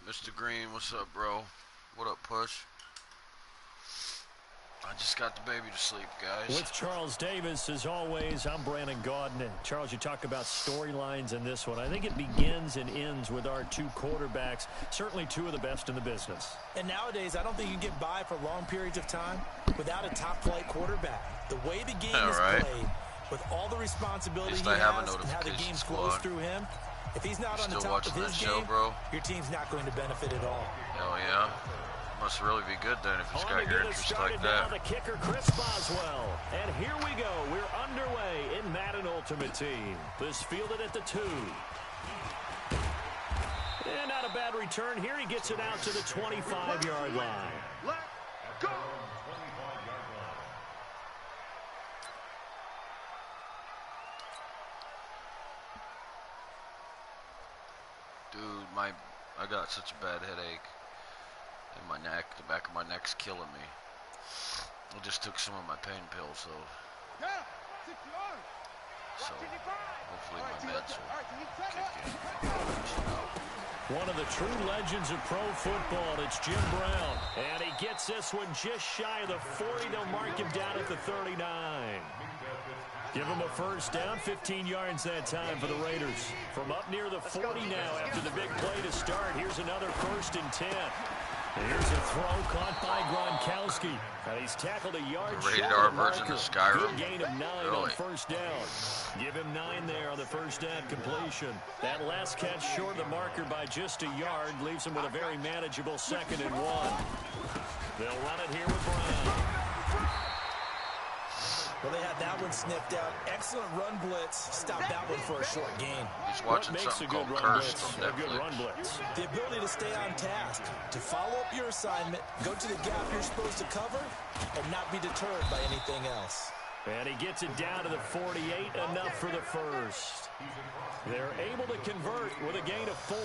Mr. Green, what's up, bro? What up, Push? I just got the baby to sleep, guys. With Charles Davis, as always, I'm Brandon Gaudin. And Charles, you talk about storylines in this one. I think it begins and ends with our two quarterbacks, certainly two of the best in the business. And nowadays, I don't think you can get by for long periods of time without a top-flight quarterback. The way the game is played, with all the responsibility he has and how the game flows through him, if he's not on the top of his game, your team's not going to benefit at all. Hell yeah. Must really be good then if he's got your interest like that. Now the kicker, Chris Boswell. And here we go. We're underway in Madden Ultimate Team. This fielded at the 2. And not a bad return here. He gets it out to the 25-yard line. Let's go! Dude, I got such a bad headache. In my neck, the back of my neck's killing me. I just took some of my pain pills, so hopefully my meds will kick in. One of the true legends of pro football, it's Jim Brown. And he gets this one just shy of the 40. They'll mark him down at the 39. Give him a first down, 15 yards that time for the Raiders. From up near the 40 now after the big play to start. Here's another 1st and 10. Here's a throw caught by Gronkowski. And he's tackled a yard short of the marker. Good gain of 9 on first down. Give him 9 there on the first down completion. That last catch short of the marker by just a yard leaves him with a very manageable 2nd and 1. They'll run it here with Brown. Well, they had that one sniffed out. Excellent run blitz. Stop that one for a short gain. He's watching something called Cursed on Netflix. A good run blitz. The ability to stay on task, to follow up your assignment, go to the gap you're supposed to cover, and not be deterred by anything else. And he gets it down to the 48, enough for the first. They're able to convert with a gain of 4.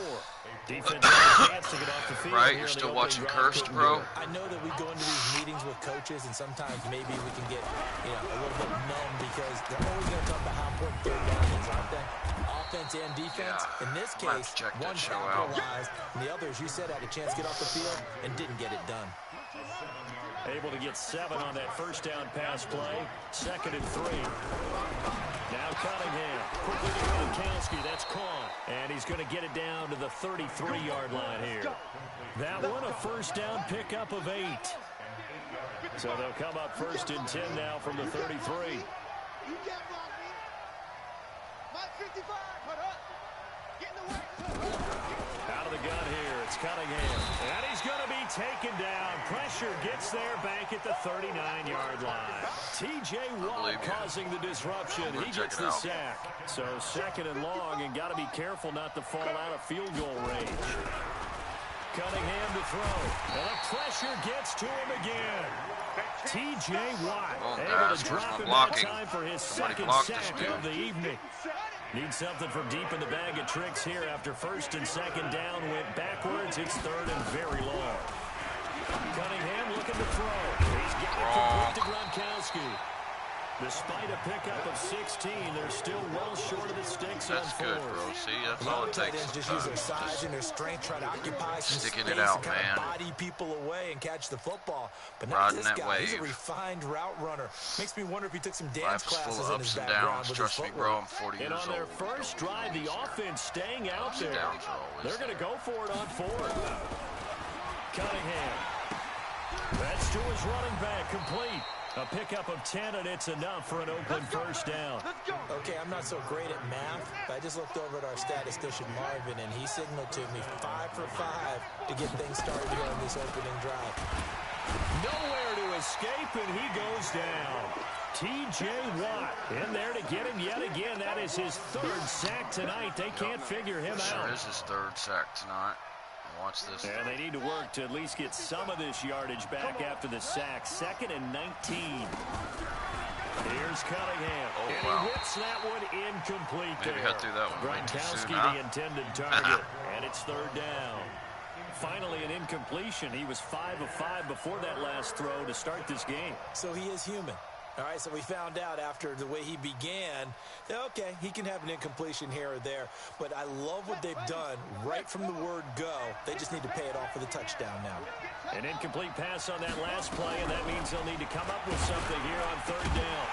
Defense has a chance to get off the field. Right, you're still watching Cursed, bro? I know that we go into these meetings with coaches, and sometimes maybe we can get a little bit numb because they're always going to talk about how important third down is, aren't they? Offense and defense. Yeah. In this case, one capitalized, and the others, you said, had a chance to get off the field and didn't get it done. Able to get 7 on that first down pass play. 2nd and 3. Now Cunningham. Quickly to Gronkowski. That's caught. And he's going to get it down to the 33-yard line here. That one a first down pickup of 8. So they'll come up 1st and 10 now from the 33. Out of the gun here. It's Cunningham. And he's going to be taken down. Pressure gets there back at the 39-yard line. T.J. Watt causing the disruption. He gets the sack. So 2nd and long, and got to be careful not to fall out of field goal range. Cunningham to throw. And the pressure gets to him again. T.J. Watt able to drop him that time for his 2nd sack of the evening. Needs something from deep in the bag of tricks here after 1st and 2nd down. Went backwards. It's 3rd and very long. Cunningham looking to throw. He's got it complete to Gronkowski. Despite a pickup of 16, they're still well short of the sticks on 4th. That's good, bro. See, that's all it takes. Just use their size and their strength, try to occupy some sticking space it out, and kind man. of body people away and catch the football. But not this guy. He's a refined route runner. Makes me wonder if he took some dance classes in his background with his footwork. Trust me, bro. I'm 40 years old. And on their first drive, the offense staying out there. They're going to go for it on 4th. Cunningham. That's to his running back, complete. A pickup of 10, and it's enough for an Oakland first down. Okay, I'm not so great at math, but I just looked over at our statistician, Marvin, and he signaled to me 5 for 5 to get things started here on this opening drive. Nowhere to escape, and he goes down. T.J. Watt in there to get him yet again. That is his 3rd sack tonight. They can't figure him out. Sure is his 3rd sack tonight. Watch this. And they need to work to at least get some of this yardage back after the sack. 2nd and 19. Here's Cunningham. And he whips that one incomplete. Maybe I threw that one way too soon, Gronkowski, the intended target. And it's 3rd down. Finally, an incompletion. He was 5 of 5 before that last throw to start this game. So he is human. All right, so we found out after the way he began, okay, he can have an incompletion here or there, but I love what they've done right from the word go. They just need to pay it off with a touchdown now. An incomplete pass on that last play, and that means they'll need to come up with something here on third down.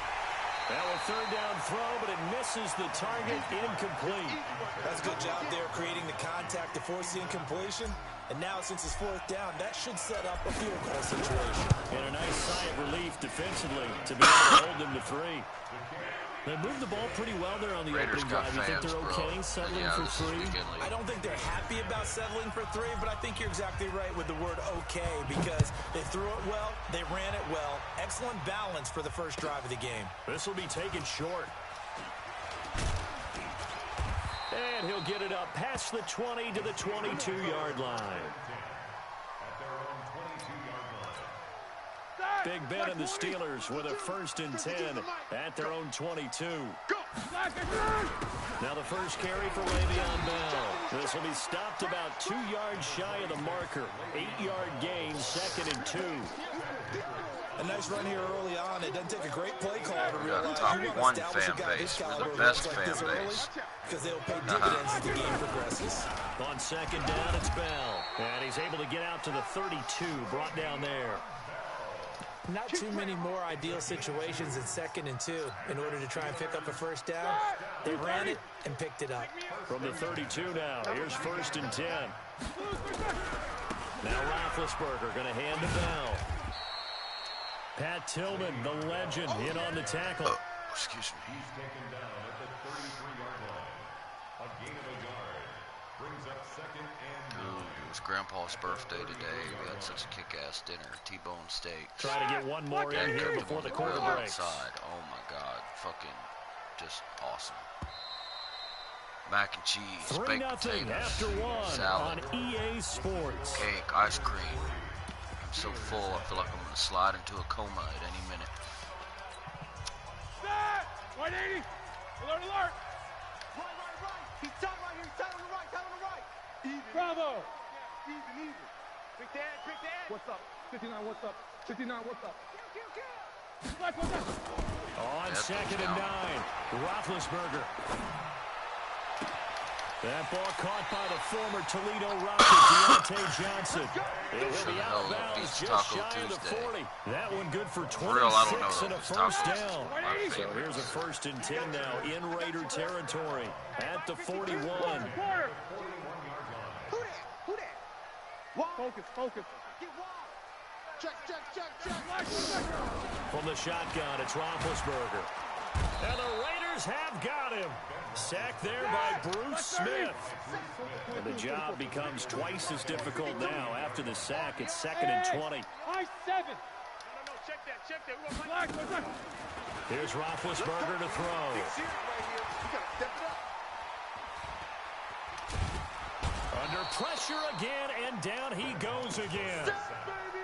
Now a third down throw, but it misses the target, incomplete. That's a good job there creating the contact to force the incompletion. And now, since it's fourth down, that should set up a field goal situation. And a nice sigh of relief defensively to be able to hold them to 3. They moved the ball pretty well there on the opening drive. You think they're okay settling for 3? I don't think they're happy about settling for 3, but I think you're exactly right with the word okay, because they threw it well, they ran it well. Excellent balance for the first drive of the game. This will be taken short. And he'll get it up past the 20 to the 22-yard line. Big Ben and the Steelers with a 1st and 10 at their own 22. Now the first carry for Le'Veon Bell. This will be stopped about 2 yards shy of the marker. 8-yard gain, 2nd and 2. A nice run here early on. It doesn't take a great play call to realize top you want one to establish fan a guy base. this We're caliber the best like fan this early, base. because they'll pay dividends as the game progresses. On 2nd down, it's Bell. And he's able to get out to the 32, brought down there. Not too many more ideal situations in 2nd and 2 in order to try and pick up a first down. They ran it and picked it up. From the 32 now, here's 1st and 10. Now Roethlisberger going to hand to Bell. Pat Tillman, the legend, in on the tackle. Excuse me. He's taken down at the 33-yard line. A gain of a yard brings up 2nd and 9. Dude, it was Grandpa's birthday today. We had such a kick-ass dinner. T-bone steak. Try to get one more in here before the quarter breaks. Outside. Oh my God, fucking just awesome. Mac and cheese, 3-0 baked potatoes, after 1 salad, on EA Sports. cake, ice cream. I'm so full, I feel like I'm gonna slide into a coma at any minute. 180! Alert, alert! Right. He's tight right here. He's tight on the right. Tight on the right. Even. Bravo! Even. Big Dad. What's up? 59, what's up? 59, what's up? Kill. Flash, what's up? On 2nd and 9, Roethlisberger. That ball caught by the former Toledo Rocket, Deontay Johnson. It will be out of bounds just shy of the 40. That one good for 26 and a first down. So here's a 1st and 10 now in Raider territory at the 41. Who that? Focus. Get wild. Check. From the shotgun, it's Roethlisberger. And the Raiders have got him. Sacked there by Bruce Smith. And the job becomes twice as difficult now. After the sack, it's 2nd and 20. High 7. No, check that. Here's Roethlisberger to throw. Under pressure again, and down he goes again.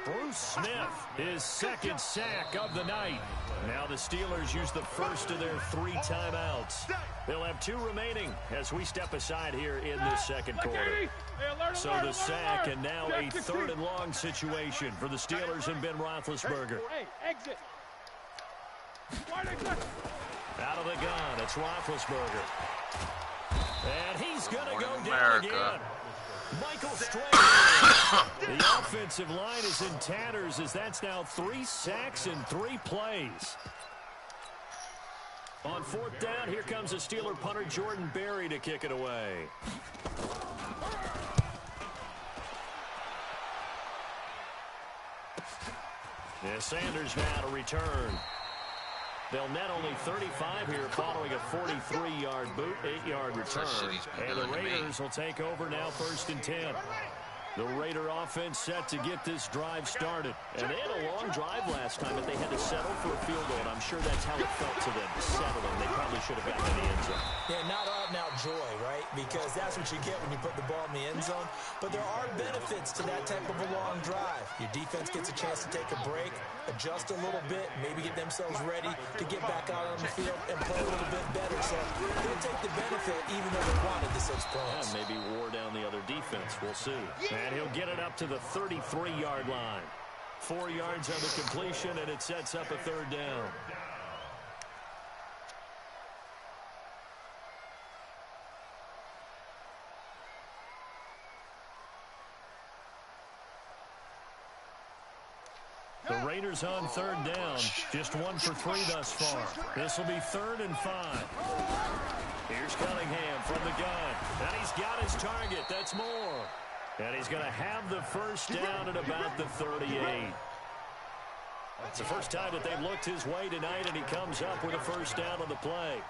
Bruce Smith, his 2nd sack of the night. Now the Steelers use the first of their 3 timeouts. They'll have 2 remaining as we step aside here in this 2nd quarter. So the sack, and now a 3rd and long situation for the Steelers and Ben Roethlisberger. Hey, exit. Out of the gun, it's Roethlisberger. And he's going to go down again. Michael Strahan. The offensive line is in tatters as that's now 3 sacks in 3 plays. On 4th down, here comes the Steeler punter Jordan Berry to kick it away. Yeah, Sanders now to return. They'll net only 35 here following a 43-yard boot, 8-yard return. And the Raiders will take over now 1st and 10. The Raider offense set to get this drive started. And they had a long drive last time, but they had to settle for a field goal, and I'm sure that's how it felt to them, settling. They probably should have gotten in the end zone. Yeah, not out-and-out joy, right? Because that's what you get when you put the ball in the end zone. But there are benefits to that type of a long drive. Your defense gets a chance to take a break, adjust a little bit, maybe get themselves ready to get back out on the field and play a little bit better. So they'll take the benefit even though they wanted the 6 points. Yeah, maybe wore down the other defense. We'll see. And he'll get it up to the 33-yard line. 4 yards on the completion, and it sets up a 3rd down. The Raiders on third down. Just 1 for 3 thus far. This will be 3rd and 5. Here's Cunningham from the gun. And he's got his target. That's Moore. And he's going to have the first down at about the 38. It's the first time that they've looked his way tonight, and he comes up with a first down on the play.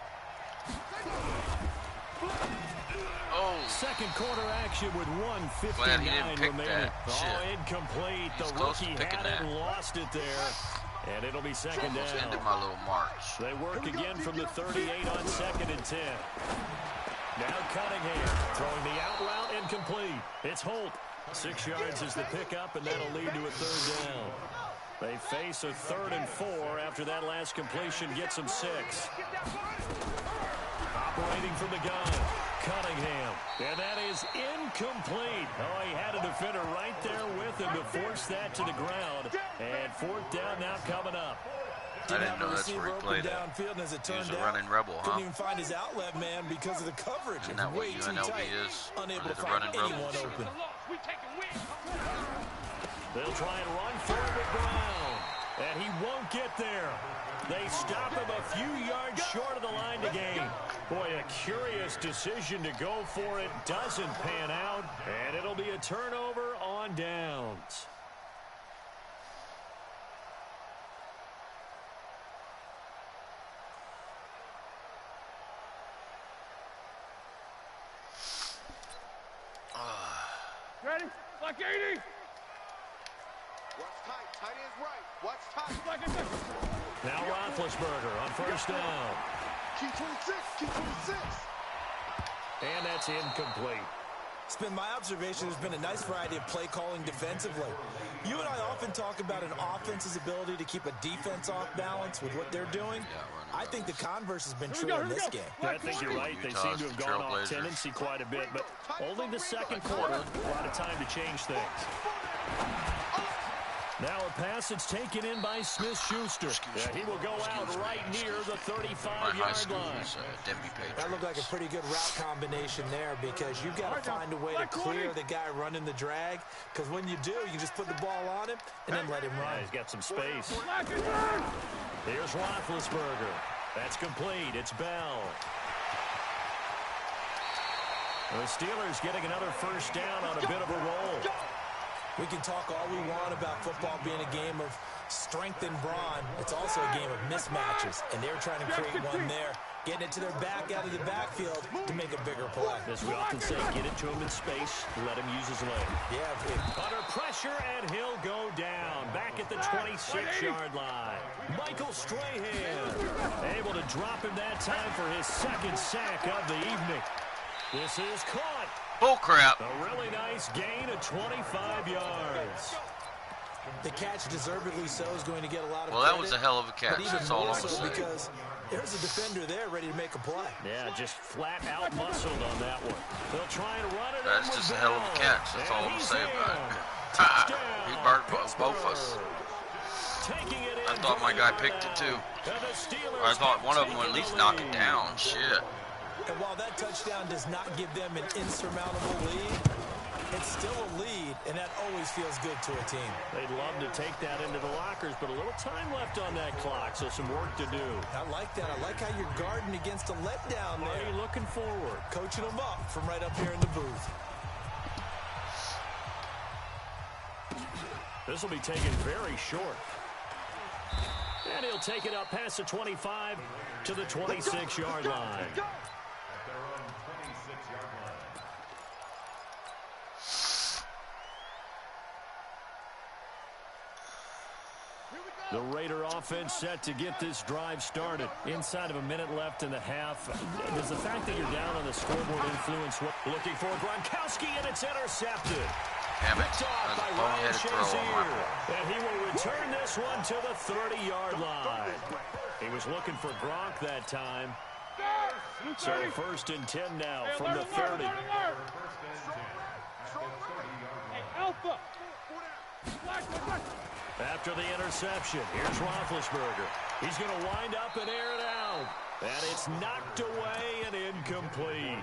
Second quarter action with 1:59 remaining. Incomplete. The rookie had it and lost it there. And it'll be second down. Ended my little march. They work again from the 38 on 2nd and 10. Now Cunningham throwing the out route incomplete. It's Holt. 6 yards is the pickup, and that'll lead to a 3rd down. They face a 3rd and 4 after that last completion gets them 6. Operating from the gun, Cunningham. And that is incomplete. Oh, he had a defender right there with him to force that to the ground. And 4th down now coming up. I didn't know that's where he played at. He's a running rebel, huh? Couldn't even find his outlet man because of the coverage. Isn't that what UNLV is? Unable to find anyone open. They'll try and run forward with Brown. And he won't get there. They stop him a few yards short of the line to gain. Boy, a curious decision to go for it. Doesn't pan out. And it'll be a turnover on downs. Ready? Like 80. Watch tight. Tight ends right. Watch tight. Like a second. Now Roethlisberger on first down. Key 26. Key 26. And that's incomplete. It's been my observation there's been a nice variety of play calling defensively. You and I often talk about an offense's ability to keep a defense off balance with what they're doing. I think the converse has been true in this game. I think you're right. They seem to have gone off tendency quite a bit, but only the second quarter. A lot of time to change things. Now a pass that's taken in by Smith-Schuster. Yeah, he will go out right near the 35-yard line. That looked like a pretty good route combination there because you've got to find a way to clear the guy running the drag, because when you do, you just put the ball on him and then let him run. Yeah, he's got some space. Here's Roethlisberger. That's complete. It's Bell. The Steelers getting another first down on a bit of a roll. We can talk all we want about football being a game of strength and brawn. It's also a game of mismatches, and they're trying to create one there, getting it to their back out of the backfield to make a bigger play. As we often say, get it to him in space, let him use his leg. Yeah. Under pressure, and he'll go down. Back at the 26-yard line. Michael Strahan able to drop him that time for his 2nd sack of the evening. This is caught. Bull crap. A really nice gain of 25 yards. The catch, deservedly so, is going to get a lot of credit. Well, that was a hell of a catch. That's all I'm saying. Because there's a defender there ready to make a play. Yeah, just flat out muscled on that one. They'll try and run it. That's just a hell of a catch. That's all I'm going to say about it. He burnt both of us. I thought my guy picked it too. I thought one of them would at least knock it down. Shit. And while that touchdown does not give them an insurmountable lead, it's still a lead, and that always feels good to a team. They'd love to take that into the lockers, but a little time left on that clock, so some work to do. I like that. I like how you're guarding against a letdown there. Are you looking forward? Coaching them up from right up here in the booth. This will be taken very short. And he'll take it up past the 25 to the 26-yard line. The Raider offense set to get this drive started. Inside of a minute left in the half. Does the fact that you're down on the scoreboard influence what? Looking for Gronkowski, and it's intercepted. Damn it. That's a boneheaded throw on my part. And he will return this one to the 30-yard line. He was looking for Gronk that time. So 1st and 10 now from the 30. Alpha. After the interception, here's Roethlisberger. He's going to wind up and air it out. And it's knocked away and incomplete.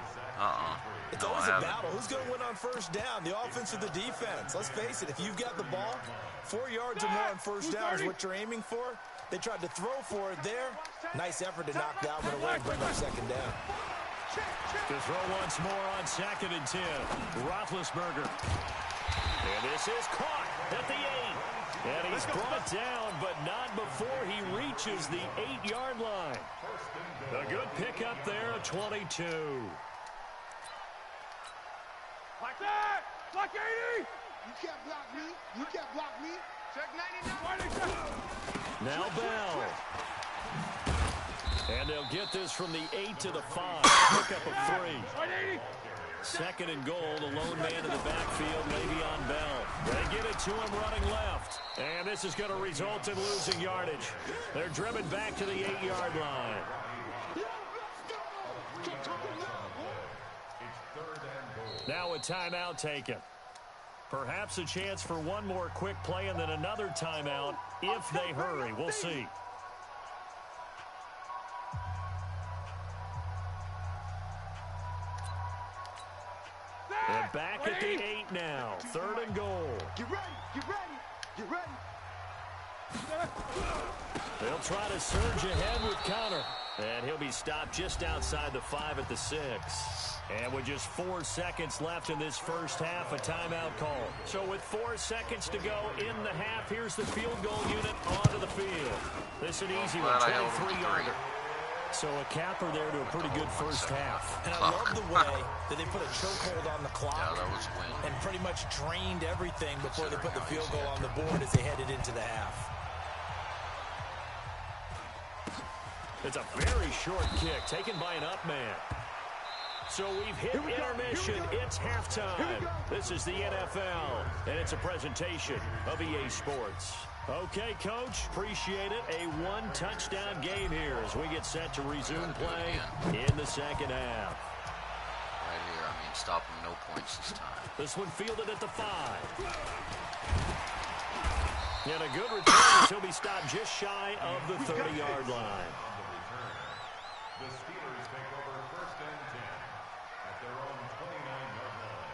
It's always a battle. Who's going to win on first down, the offense or the defense? Let's face it, if you've got the ball, 4 yards or more on first down is what you're aiming for. They tried to throw for it there. Nice effort to knock that one away and bring up second down. To throw once more on 2nd and 10. Roethlisberger. And this is caught at the 8. And he's brought down, but not before he reaches the 8-yard line. A good pickup there at 22. Like that! Like 80! You can't block me. You can't block me. Check 99. Now Bell. And they'll get this from the 8 to the 5. Pickup of 3. 2nd and goal. The lone man in the backfield, Le'Veon Bell. They get it to him running left. And this is going to result in losing yardage. They're driven back to the 8-yard line. Now a timeout taken. Perhaps a chance for one more quick play and then another timeout if they hurry. We'll see. And back at the 8 now. 3rd and goal. Get ready. Get ready. Get ready. They'll try to surge ahead with Connor. And he'll be stopped just outside the 5 at the 6. And with just 4 seconds left in this first half, a timeout call. So with 4 seconds to go in the half, here's the field goal unit onto the field. This is an easy one, 23-yarder. So a capper there to a pretty good first half. And I love the way that they put a chokehold on the clock. Yeah, that was a win. And pretty much drained everything before they put the field goal on the board as they headed into the half. It's a very short kick taken by an up man. So we've hit intermission. It's halftime. This is the NFL, and it's a presentation of EA Sports. Okay, Coach, appreciate it. A one-touchdown game here as we get set to resume play in the second half. Right here, I mean, stop him, no points this time. This one fielded at the 5. And a good return as he'll be stopped just shy of the 30-yard line. The Steelers take over 1st and 10 at their own 29-yard line.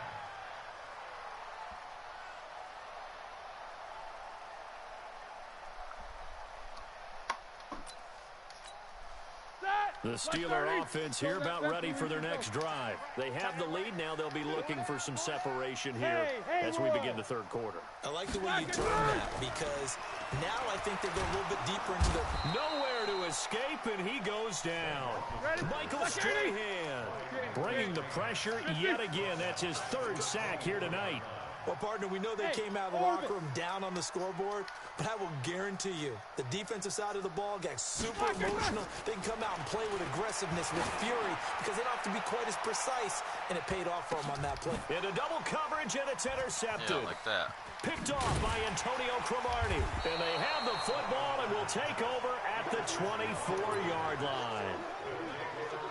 The Steeler offense here about ready for their next drive. They have the lead now. They'll be looking for some separation here as we begin the 3rd quarter. I like the way you turn that because now I think they go a little bit deeper into the... Nowhere to escape, and he goes down. Michael Strahan bringing the pressure yet again. That's his 3rd sack here tonight. Well, partner, we know they came out of the locker room down on the scoreboard, but I will guarantee you the defensive side of the ball got super emotional. They can come out and play with aggressiveness, with fury, because they don't have to be quite as precise, and it paid off for them on that play. Into double coverage, and it's intercepted. Yeah, like that. Picked off by Antonio Cromartie. And they have the football and will take over at the 24-yard line.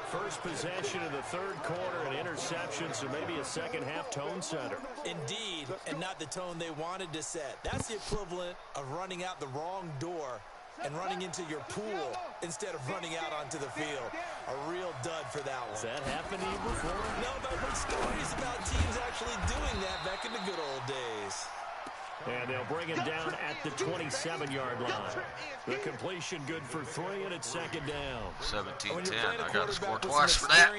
First possession of the 3rd quarter, an interception, so maybe a second-half tone setter. Indeed, and not the tone they wanted to set. That's the equivalent of running out the wrong door and running into your pool instead of running out onto the field. A real dud for that one. Has that happened to you before? No, but I've heard stories about teams actually doing that back in the good old days. And they'll bring him down at the 27-yard line. The completion good for 3, and it's 2nd down. 17-10. I got to score twice for that.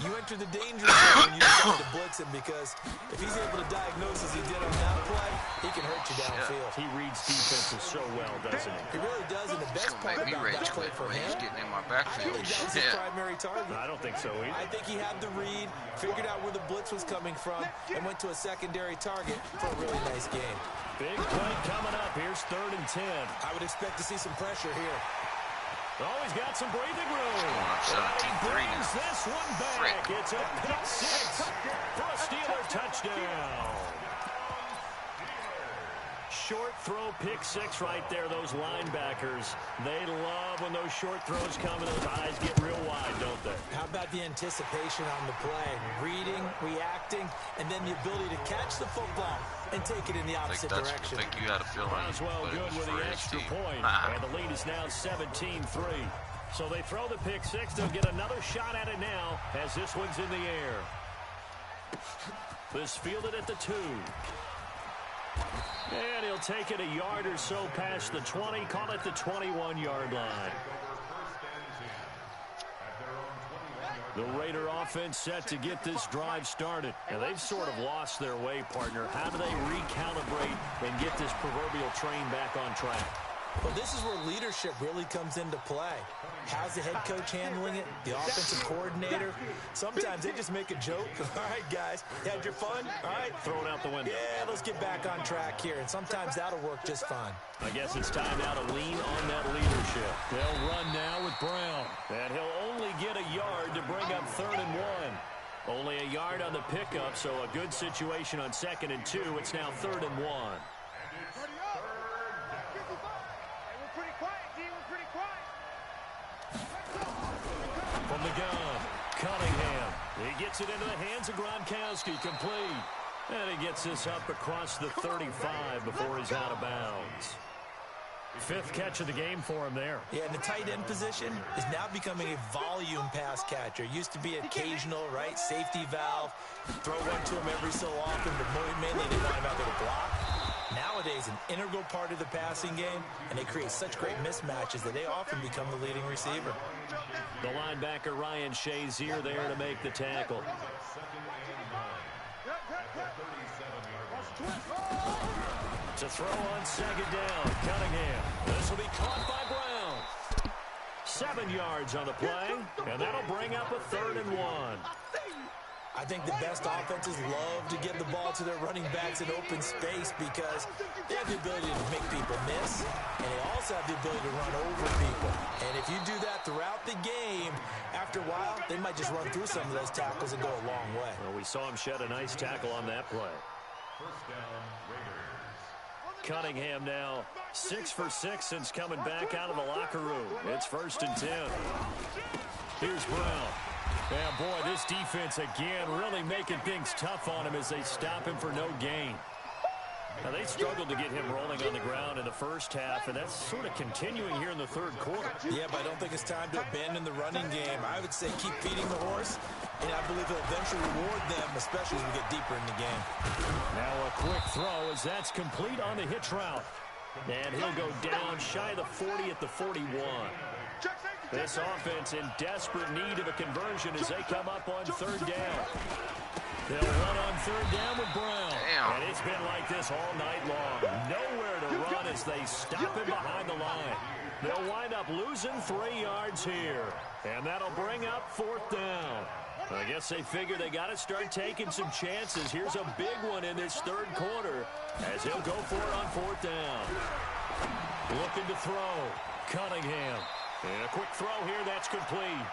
You enter the danger zone when you decide to blitz him because if he's able to diagnose as he did on that play, he can hurt you downfield. He reads defenses so well, doesn't he? He really does, and the best part about that play for him, he's getting in my I backfield. think that was his primary target. I don't think so either. I think he had the read, figured out where the blitz was coming from, and went to a secondary target for a really nice game. Big play coming up. Here's 3rd and 10. I would expect to see some pressure here. Oh, he's got some breathing room. And he brings this one back. It's a pick 6 for a Steeler touchdown. Short throw, pick 6 right there. Those linebackers, they love when those short throws come and those eyes get real wide, don't they? How about the anticipation on the play? Reading, reacting, and then the ability to catch the football and take it in the opposite direction. I think you had a feeling. Well good with the extra point. And the lead is now 17-3. So they throw the pick six. They'll get another shot at it now as this one's in the air. This fielded at the 2. And he'll take it a yard or so past the 20. Call it the 21-yard line. The Raider offense set to get this drive started. And they've sort of lost their way, partner. How do they recalibrate and get this proverbial train back on track? Well, this is where leadership really comes into play. How's the head coach handling it? The offensive coordinator? Sometimes they just make a joke. All right, guys, you had your fun? All right. Throw it out the window. Yeah, let's get back on track here. And sometimes that'll work just fine. I guess it's time now to lean on that leadership. They'll run now with Brown. And he'll only get a yard to bring up 3rd and 1. Only a yard on the pickup, so a good situation on 2nd and 2. It's now 3rd and 1. From the gun, Cunningham. He gets it into the hands of Gronkowski, complete. And he gets this up across the 35 before he's out of bounds. 5th catch of the game for him there. Yeah, and the tight end position is now becoming a volume pass catcher. Used to be occasional, right? Safety valve. Throw one to him every so often, but mainly they want him out there to block. Nowadays, an integral part of the passing game, and they create such great mismatches that they often become the leading receiver. The linebacker, Ryan Shazier, there to make the tackle. To throw on 2nd down, Cunningham. This will be caught by Brown. 7 yards on the play, and that'll bring up a 3rd and 1. I think the best offenses love to give the ball to their running backs in open space because they have the ability to make people miss, and they also have the ability to run over people. And if you do that throughout the game, after a while, they might just run through some of those tackles and go a long way. Well, we saw him shed a nice tackle on that play. First down, Raiders. Cunningham now 6 for 6 since coming back out of the locker room. It's 1st and 10. Here's Brown. Yeah, boy, this defense again really making things tough on him as they stop him for no gain. Now, they struggled to get him rolling on the ground in the first half, and that's sort of continuing here in the 3rd quarter. Yeah, but I don't think it's time to abandon the running game. I would say keep feeding the horse, and I believe it'll eventually reward them, especially as we get deeper in the game. Now a quick throw as that's complete on the hitch route. And he'll go down shy of the 40 at the 41. This offense in desperate need of a conversion as they come up on 3rd down. They'll run on 3rd down with Brown. And it's been like this all night long. Nowhere to run as they stop him behind the line. They'll wind up losing 3 yards here. And that'll bring up 4th down. I guess they figure they got to start taking some chances. Here's a big one in this 3rd quarter as he'll go for it on 4th down. Looking to throw. Cunningham. And a quick throw here, that's complete.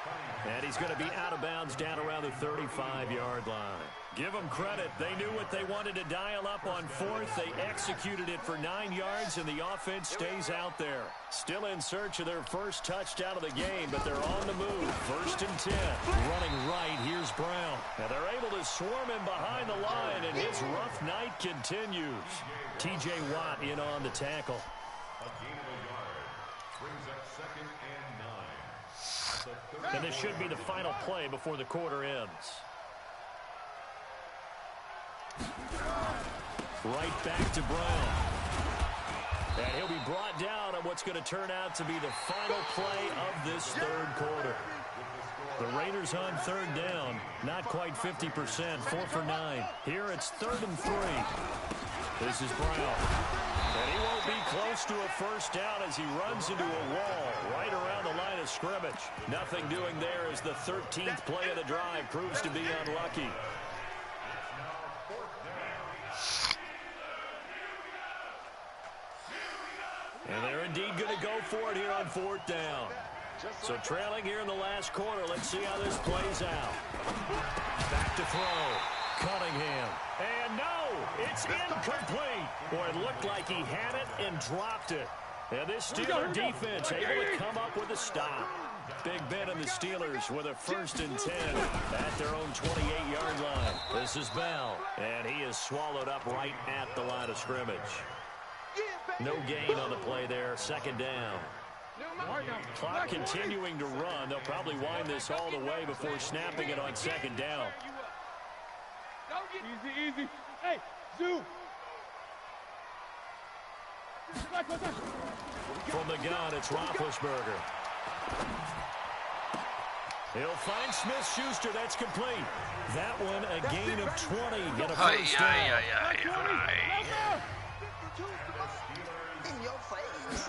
And he's going to be out of bounds down around the 35-yard line. Give them credit. They knew what they wanted to dial up on 4th. They executed it for 9 yards, and the offense stays out there. Still in search of their first touchdown of the game, but they're on the move. 1st and 10. Running right, here's Brown. And they're able to swarm him behind the line, and his rough night continues. T.J. Watt in on the tackle. And this should be the final play before the quarter ends. Right back to Brown. And he'll be brought down on what's going to turn out to be the final play of this 3rd quarter. The Raiders on 3rd down. Not quite 50%. 4 for 9. Here it's 3rd and 3. This is Brown. And he won't be close to a first down as he runs into a wall right around the line of scrimmage. Nothing doing there as the 13th play of the drive proves to be unlucky. And they're indeed going to go for it here on 4th down. So trailing here in the last quarter. Let's see how this plays out. Back to throw. Cunningham. And no, it's incomplete. Boy, it looked like he had it and dropped it. And this Steeler defense able to come up with a stop. Big Ben and the Steelers with a 1st and 10 at their own 28-yard line. This is Bell, and he is swallowed up right at the line of scrimmage. No gain on the play there, 2nd down. Clock continuing to run. They'll probably wind this all the way before snapping it on second down. Easy, easy. Hey, Zoo. From the gun, it's Roethlisberger. He'll find Smith-Schuster. That's complete. That one a gain of 20 and a first down. In your face.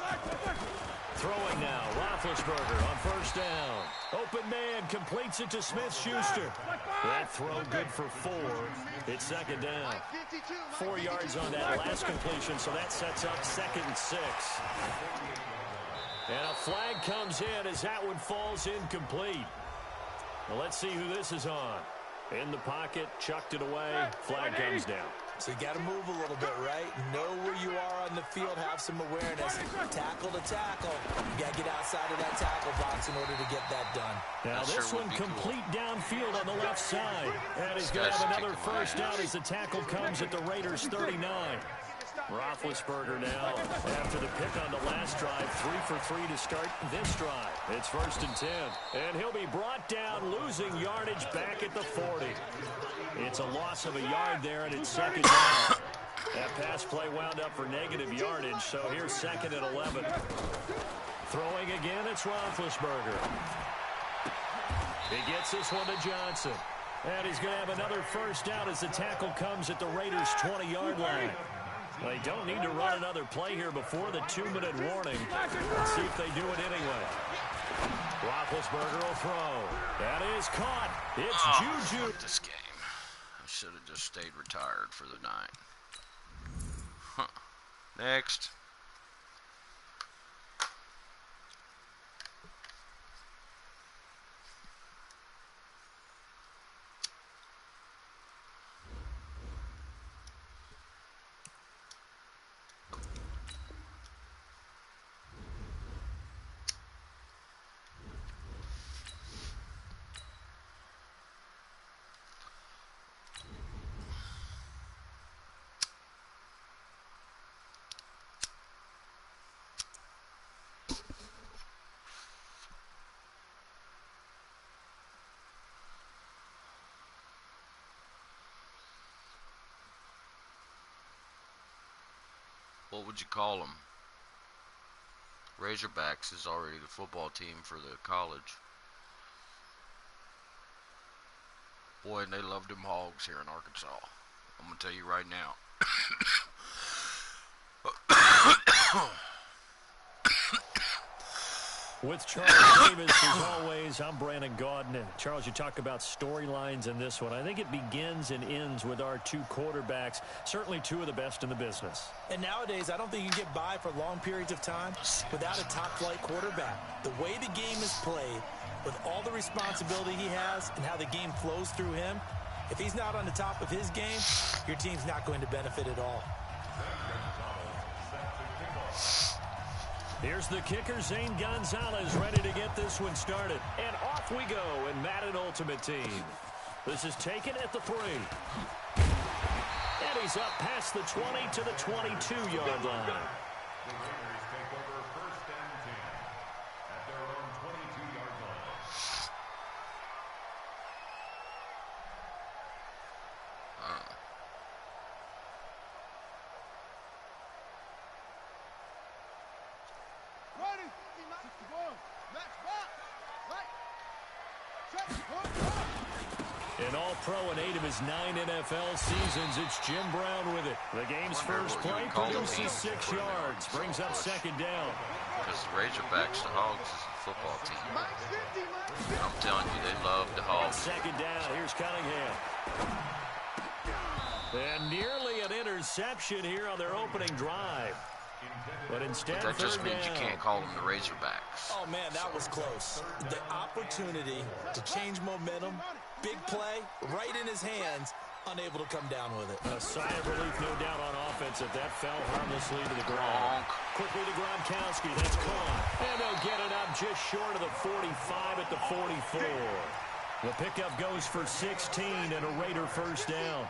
Throwing now, Roethlisberger on first down. Open man completes it to Smith-Schuster. That throw good for 4. It's second down. 4 yards on that last completion, so that sets up 2nd and 6. And a flag comes in as that one falls incomplete. Well, let's see who this is on. In the pocket, chucked it away, flag comes down. So you got to move a little bit, right? Know where you are on the field, have some awareness. Tackle to tackle. You got to get outside of that tackle box in order to get that done. Now this one complete downfield on the left side. And he's going to have another first down as the tackle comes at the Raiders' 39. Roethlisberger now, after the pick on the last drive, 3 for 3 to start this drive. It's 1st and 10. And he'll be brought down, losing yardage back at the 40. It's a loss of a yard there, and it's second down. That pass play wound up for negative yardage, so here's 2nd and 11. Throwing again, it's Roethlisberger. He gets this one to Johnson. And he's going to have another first down as the tackle comes at the Raiders' 20-yard line. They don't need to run another play here before the 2-minute warning. Let's see if they do it anyway. Roethlisberger will throw. That is caught. It's Juju. This game. I should have just stayed retired for the night. Huh. Next. What would you call them? Razorbacks is already the football team for the college. Boy, and they love them hogs here in Arkansas. I'm going to tell you right now. With Charles Davis, as always, I'm Brandon Gaudin. And Charles, you talk about storylines in this one. I think it begins and ends with our 2 quarterbacks, certainly 2 of the best in the business. And nowadays, I don't think you can get by for long periods of time without a top-flight quarterback. The way the game is played, with all the responsibility he has and how the game flows through him, if he's not on the top of his game, your team's not going to benefit at all. Here's the kicker, Zane Gonzalez, ready to get this one started. And off we go in Madden Ultimate Team. This is taken at the 3. And he's up past the 20 to the 22-yard line. The Raiders take over 1st and 10 at their own 22-yard line. Ready. Match back. Right. Check. An all-pro in 8 of his 9 NFL seasons. It's Jim Brown with it. The game's first play produces 6 yards. Brings up second down. Because the Razorbacks, the Hogs, is a football team. I'm telling you, they love the Hogs. Second down. Here's Cunningham. And nearly an interception here on their opening drive. But instead, that just means you can't call them the Razorbacks. Oh, man, that was close. The opportunity to change momentum, big play, right in his hands, unable to come down with it. A sigh of relief, no doubt, on offense if that fell harmlessly to the ground. Quickly to Gronkowski, that's caught. And they'll get it up just short of the 45 at the 44. The pickup goes for 16 and a Raider first down.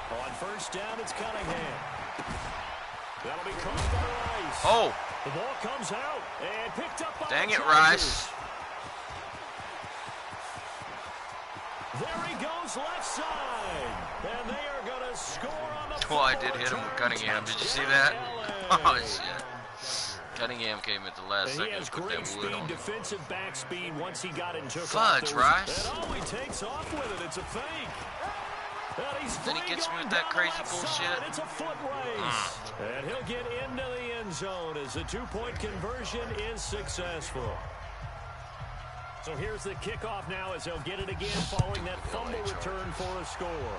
On first down, it's Cunningham. That'll be caught by Rice. Oh. The ball comes out and picked up by Dang the it, Chargers. Rice. There he goes left side. And they are going to score on the Well, I did hit him with Cunningham. Did you see that? Oh, shit. Cunningham came at the last second and put that wood on. Defensive back speed once he got and took Fudge, Rice. And all he takes off with it, it's a fake. Then he gets me with that crazy bullshit. It's a foot race. And he'll get into the end zone as the two-point conversion is successful. So here's the kickoff now as they'll get it again following that fumble return for a score.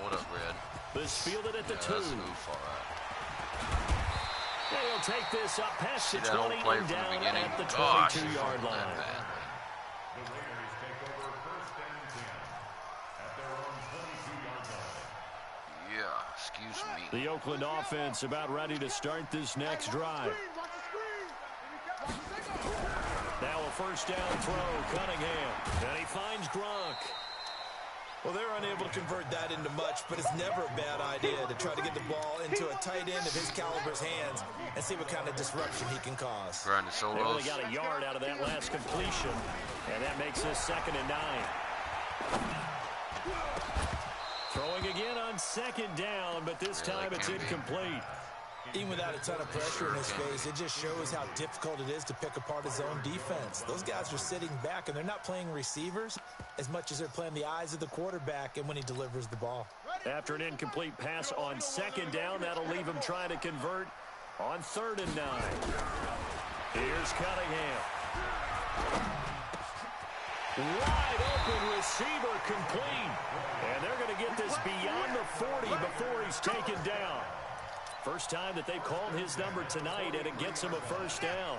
What up, Red? This fielded at the 2. That's a move far out. They'll take this up past the 20 that old play and from the down beginning? at the Gosh, 22-yard line. The Raiders take over 1st and 10 at their own 22-yard line. Yeah, excuse me. The Oakland offense about ready to start this next drive. Now a first down throw, Cunningham. And he finds Gronk. Well, they're unable to convert that into much, but it's never a bad idea to try to get the ball into a tight end of his caliber's hands and see what kind of disruption he can cause. Grind the They solos. only got a yard out of that last completion, and that makes this 2nd and 9. Throwing again on 2nd down, but this time it's incomplete. Even without a ton of pressure in his face, it just shows how difficult it is to pick apart his own defense. Those guys are sitting back, and they're not playing receivers as much as they're playing the eyes of the quarterback and when he delivers the ball. After an incomplete pass on 2nd down, that'll leave him trying to convert on 3rd and 9. Here's Cunningham. Wide open receiver complete. And they're going to get this beyond the 40 before he's taken down. First time that they've called his number tonight, and it gets him a first down.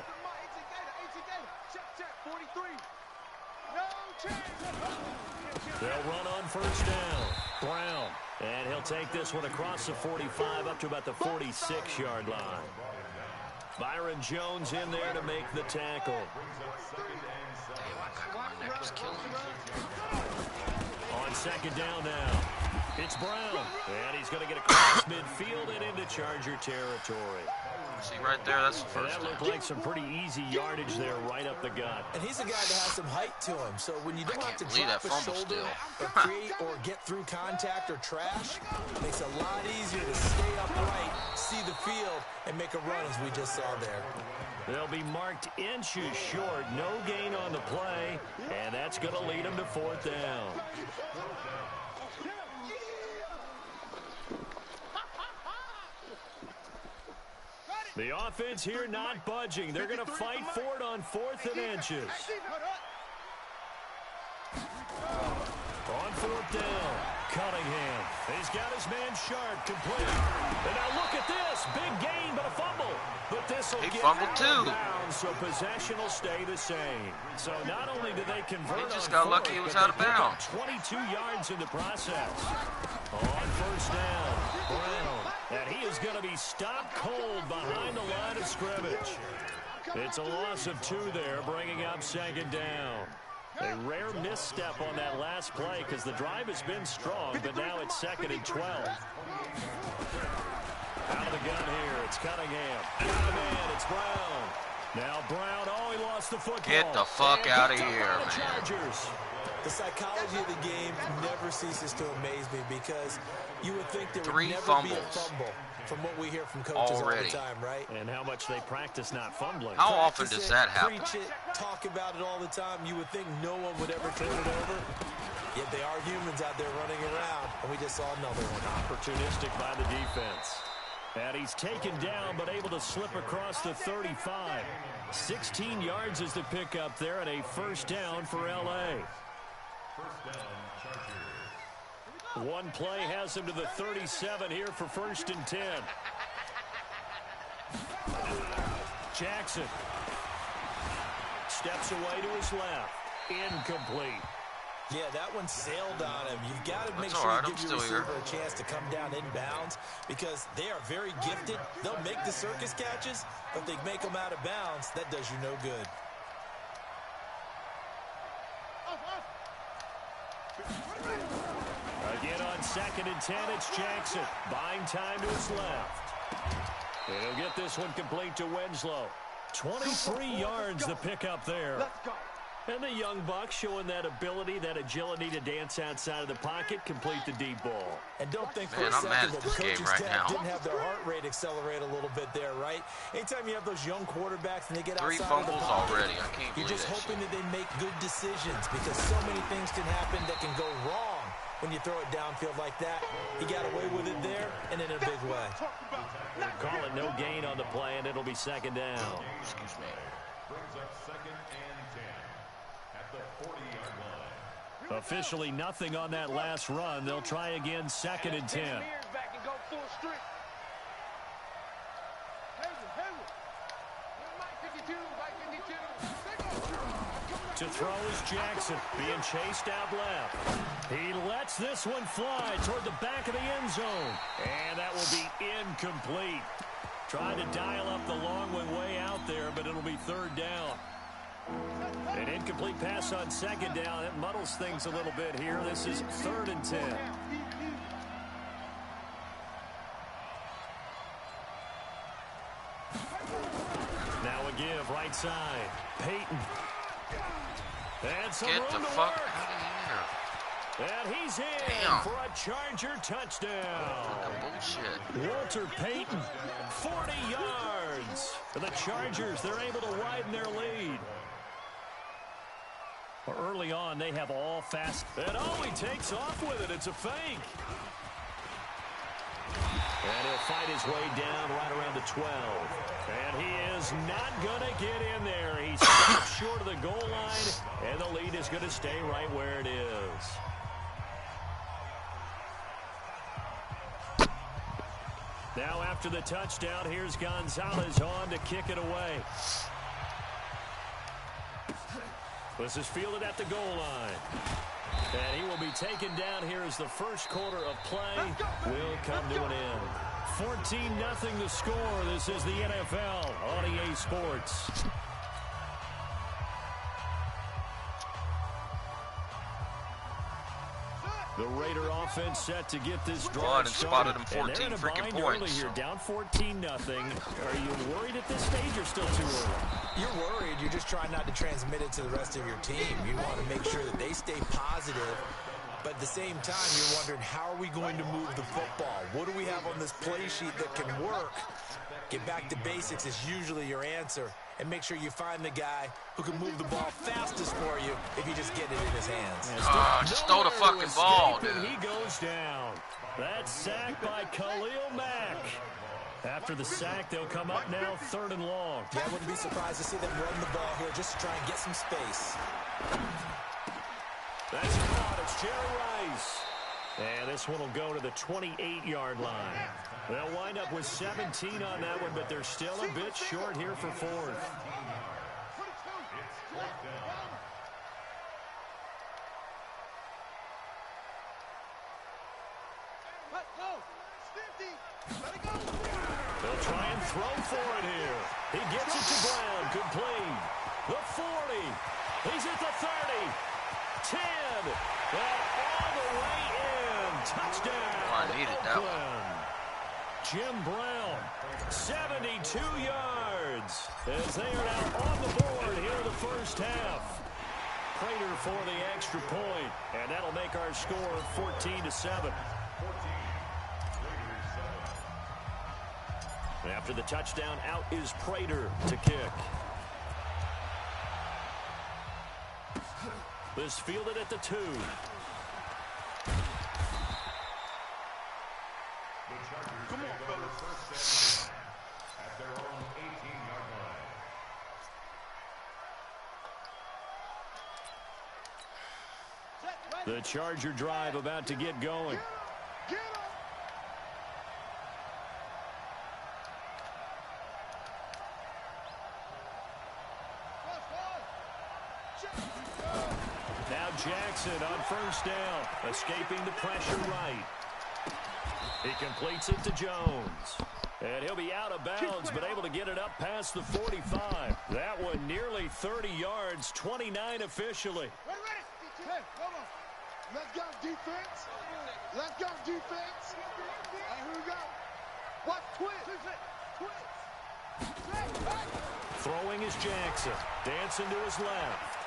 They'll run on first down. Brown. And he'll take this one across the 45 up to about the 46-yard line. Byron Jones in there to make the tackle. My neck is killing me. On 2nd down now. It's Brown, and he's going to get across midfield and into Charger territory. See right there, that's the first That looked like some pretty easy yardage there right up the gut. And he's a guy that has some height to him, so when you don't have to believe drop that a fumble shoulder still. or create or get through contact or trash, it makes it a lot easier to stay upright, see the field, and make a run as we just saw there. They'll be marked inches short, no gain on the play, and that's going to lead them to 4th down. The offense here not budging. They're going to fight for it on 4th and inches. On 4th down, Cunningham. He's got his man Sharp complete. And now look at this. Big gain, but a fumble. But this will get out of bounds, so possession will stay the same. So not only do they convert, he just got lucky he was out of bounds. 22 yards in the process. On first down, Brown. And he is going to be stopped cold behind the line of scrimmage. It's a loss of 2 there, bringing up 2nd down. A rare misstep on that last play because the drive has been strong, but now it's 2nd and 12. Out of the gun here, it's Cunningham. Out of man, it's Brown. Now Brown, oh, he lost the football. Get the fuck out of here, man. Chargers. The psychology of the game never ceases to amaze me because you would think there would never be a fumble from what we hear from coaches all the time, right? And how much they practice not fumbling. How often does that happen? Preach it, talk about it all the time. You would think no one would ever turn it over. Yet they are humans out there running around, and we just saw another one. Opportunistic by the defense. And he's taken down, but able to slip across the 35. 16 yards is the pickup there, and a first down for L.A. First down, Chargers. One play has him to the 37 here for 1st and 10. Jackson steps away to his left. Incomplete. Yeah, that one sailed on him. You've got to make sure you give your receiver a chance to come down inbounds because they are very gifted. They'll make the circus catches, but if they make them out of bounds, that does you no good. Again on 2nd and 10, it's Jackson. Buying time to his left. And he'll get this one complete to Winslow. 23 yards to pick up there. Let's go. And the young buck showing that ability, that agility to dance outside of the pocket, complete the deep ball. And don't think for a second that the coaching staff didn't have their heart rate accelerate a little bit there, right? Anytime you have those young quarterbacks and they get outside of the pocket, 3 fumbles already. I can't you're believe just that hoping shit. that they make good decisions because so many things can happen that can go wrong when you throw it downfield like that. He got away with it there and in a big way. Call it no gain on the play, and it'll be second down. Excuse me. Brings up 2nd and 10 at the 40-yard line. Officially nothing on that last run. They'll try again, 2nd and 10. Back and go full streak. Hayward. Mike 52, Mike 52. To throw is Jackson, being chased out left. He lets this one fly toward the back of the end zone. And that will be incomplete. Trying to dial up the long one way out there, but it'll be 3rd down. An incomplete pass on 2nd down. It muddles things a little bit here. This is 3rd and 10. Now a give, right side. Peyton. And some Get the room to fuck work. out of here. And he's in Damn. for a Charger touchdown. Bullshit. Walter Payton, 40 yards. For the Chargers, they're able to widen their lead. Early on, they have all fast. And he takes off with it. It's a fake. And he'll fight his way down right around the 12. And he is not going to get in there. He stops short of the goal line, and the lead is going to stay right where it is. Now after the touchdown, here's Gonzalez on to kick it away. This is fielded at the goal line. And he will be taken down here as the first quarter of play will come to an end. 14-0 the score. This is the NFL on EA Sports. The Raider offense set to get this drive started. Spotted him 14 freaking points. You're down 14-0. Are you worried at this stage or still too early? You're worried. You're just trying not to transmit it to the rest of your team. You want to make sure that they stay positive. But at the same time, you're wondering, how are we going to move the football? What do we have on this play sheet that can work? Get back to basics is usually your answer. And make sure you find the guy who can move the ball fastest for you if you just get it in his hands. Just throw the fucking ball, dude. He goes down. That's sacked by Khalil Mack. After the sack, they'll come up now 3rd and long. Yeah, I wouldn't be surprised to see them run the ball here just to try and get some space. That's caught. It's Jerry Rice. And this one will go to the 28-yard line. They'll wind up with 17 on that one, but they're still a bit short here for 4th. They'll try and throw for it here. He gets it to Brown. Complete. The 40. He's at the 30. 10. And all the way in. Touchdown. I needed that one. Jim Brown, 72 yards. As they are now on the board here in the first half. Prater for the extra point. And that'll make our score 14-7. After the touchdown, out is Prater to kick. This fielded at the 2. Come on, fellas. At their own 18-yard line. The Charger drive about to get going. Now Jackson on 1st down, escaping the pressure right. He completes it to Jones. And he'll be out of bounds, but able to get it up past the 45. That one nearly 30 yards, 29 officially. Hey, hold on. Let's go, defense. Let's go, defense. All right, here we go. Throwing is Jackson. Dancing to his left.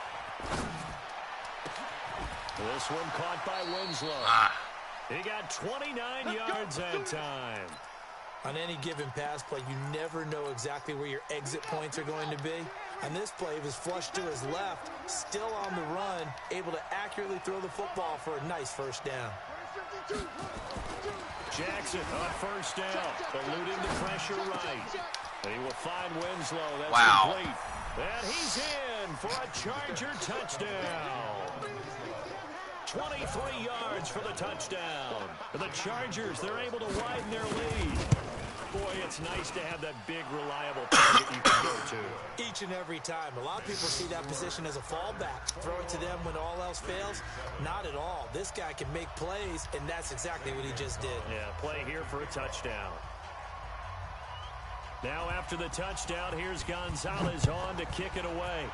This one caught by Winslow. He got 29 yards that time. On any given pass play, you never know exactly where your exit points are going to be. On this play, he was flushed to his left, still on the run, able to accurately throw the football for a nice first down. Jackson on first down, eluding the pressure right. And he will find Winslow. That's complete. And he's in for a Charger touchdown. 23 yards for the touchdown. And the Chargers, they're able to widen their lead. Boy, it's nice to have that big, reliable target you can go to. Each and every time. A lot of people see that position as a fallback. Throw it to them when all else fails. Not at all. This guy can make plays, and that's exactly what he just did. Yeah, play here for a touchdown. Now after the touchdown, here's Gonzalez on to kick it away.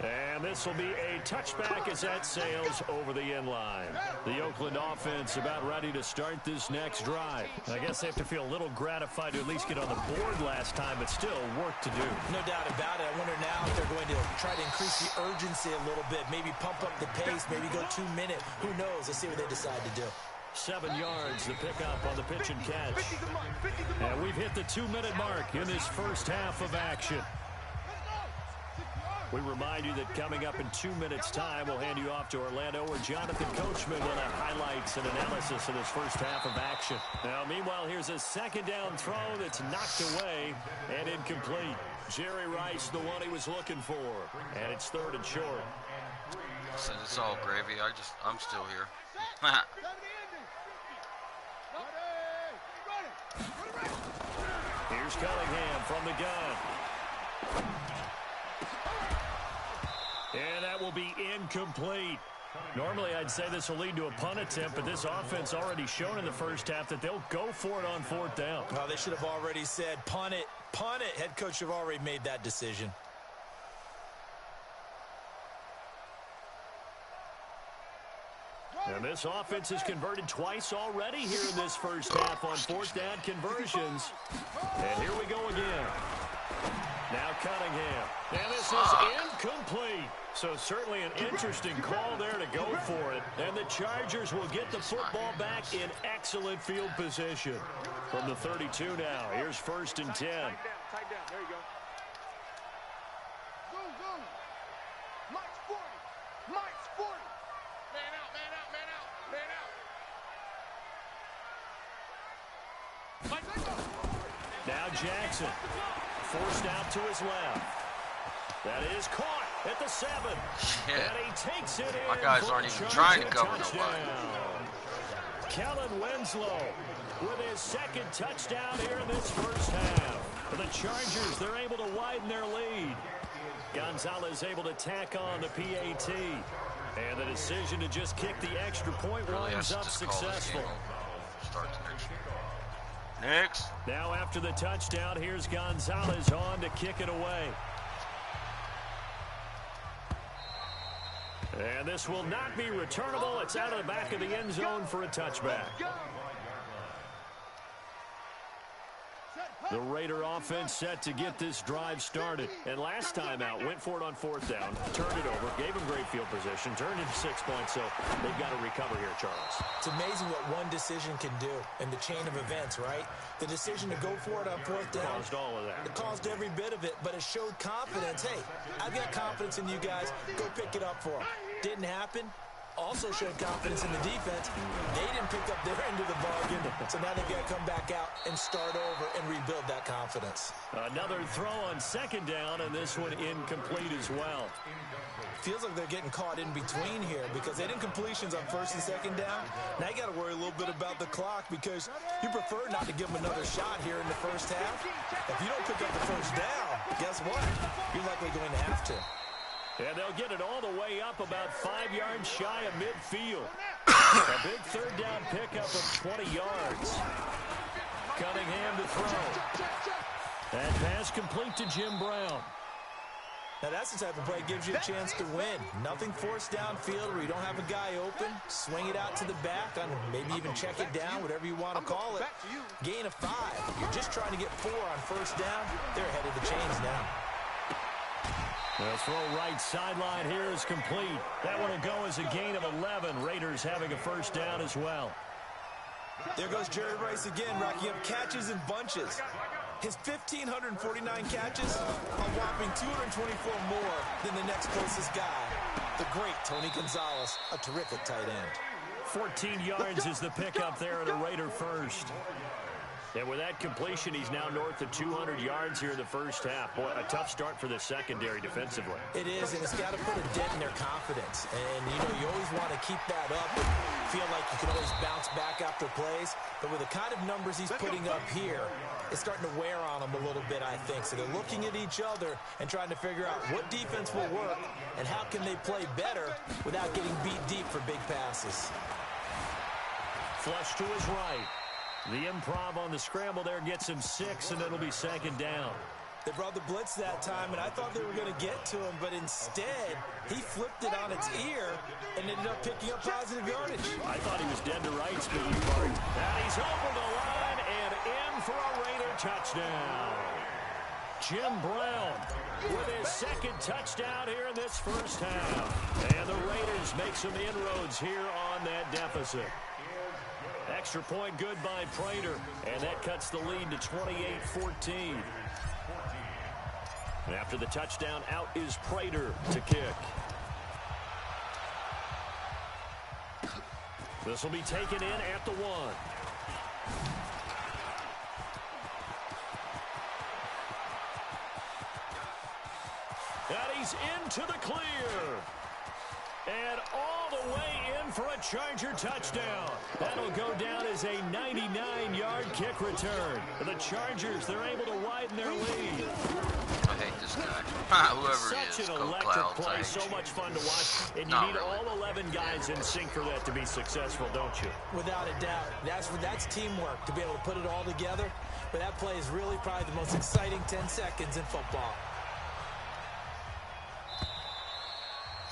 And this will be a touchback as that sails over the end line. The Oakland offense about ready to start this next drive. I guess they have to feel a little gratified to at least get on the board last time, but still work to do. No doubt about it. I wonder now if they're going to try to increase the urgency a little bit, maybe pump up the pace, maybe go 2 minutes. Who knows? Let's see what they decide to do. 7 yards, the pickup on the pitch and catch. And we've hit the 2-minute mark in this first half of action. We remind you that coming up in 2 minutes' time, we'll hand you off to Orlando, where Jonathan Coachman will have highlights and analysis of this first half of action. Now, meanwhile, here's a second down throw that's knocked away and incomplete. Jerry Rice, the one he was looking for, and it's 3rd and short. Since it's all gravy, I'm still here. Here's Cunningham from the gun. And that will be incomplete. Normally, I'd say this will lead to a punt attempt, but this offense already shown in the first half that they'll go for it on 4th down. Well, they should have already said, punt it, punt it. Head coach should have already made that decision. And this offense has converted twice already here in this first half on 4th down conversions. And here we go again. Now Cunningham. And this is incomplete. So certainly an interesting call there to go for it. And the Chargers will get the football back in excellent field position. From the 32 now, here's 1st and 10. Tight down. There you go. Go. Mike's 40. Mike's 40. Man out, man out, man out, man out. Mike, let's go. Now Jackson. Forced out to his left. That is caught at the 7. Shit. And he takes it in. My guys aren't even trying to cover nobody. Kellen Winslow with his 2nd touchdown here in this first half. For the Chargers, they're able to widen their lead. Gonzalez able to tack on the PAT. And the decision to just kick the extra point winds up successful. Start the next one. Next. Now after the touchdown, here's Gonzalez on to kick it away. And this will not be returnable. It's out of the back of the end zone for a touchback. The Raider offense set to get this drive started. And last time out, went for it on 4th down, turned it over, gave them great field position, turned into 6 points, so they've got to recover here, Charles. It's amazing what one decision can do in the chain of events, right? The decision to go for it on 4th down. Caused all of that. It caused every bit of it, but it showed confidence. Hey, I've got confidence in you guys. Go pick it up for them. Didn't happen. Also showed confidence in the defense. They didn't pick up their end of the bargain, so now they've got to come back out and start over and rebuild that confidence. Another throw on 2nd down, and this one incomplete as well. Feels like they're getting caught in between here because they did completions on 1st and 2nd down. Now you got to worry a little bit about the clock because you prefer not to give them another shot here in the first half. If you don't pick up the first down, guess what? You're likely going to have to. And they'll get it all the way up about 5 yards shy of midfield. A big 3rd down pickup of 20 yards. Cunningham to throw. That pass complete to Jim Brown. Now, that's the type of play that gives you a chance to win. Nothing forced downfield where you don't have a guy open. Swing it out to the back, on maybe even check it down, whatever you want to call it. Gain of 5. You're just trying to get 4 on first down. They're ahead of the chains now. The throw right sideline here is complete. That one will go as a gain of 11. Raiders having a first down as well. There goes Jerry Rice again, racking up catches in bunches. His 1,549 catches, a whopping 224 more than the next closest guy, the great Tony Gonzalez, a terrific tight end. 14 yards is the pickup there at a Raider first. And with that completion, he's now north of 200 yards here in the first half. Boy, a tough start for the secondary defensively. It is, and it's got to put a dent in their confidence. And, you know, you always want to keep that up and feel like you can always bounce back after plays. But with the kind of numbers he's putting up here, it's starting to wear on them a little bit, I think. So they're looking at each other and trying to figure out what defense will work and how can they play better without getting beat deep for big passes. Flush to his right. The improv on the scramble there gets him 6, and it'll be second down. They brought the blitz that time, and I thought they were going to get to him, but instead, he flipped it on its ear and ended up picking up positive yardage. I thought he was dead to rights, but you are. And he's over the line and in for a Raider touchdown. Jim Brown with his second touchdown here in this first half. And the Raiders make some inroads here on that deficit. Extra point good by Prater, and that cuts the lead to 28-14. And after the touchdown, out is Prater to kick. This will be taken in at the 1. And he's into the clear. And all the way in for a Charger touchdown. That'll go down as a 99-yard kick return. The Chargers, they're able to widen their lead. I hate this guy. Whoever he is, Such an Coach electric Clouds, play, so much fun to watch. And you need all 11 guys in sync for that to be successful, don't you? Without a doubt. That's teamwork, to be able to put it all together. But that play is really probably the most exciting 10 seconds in football.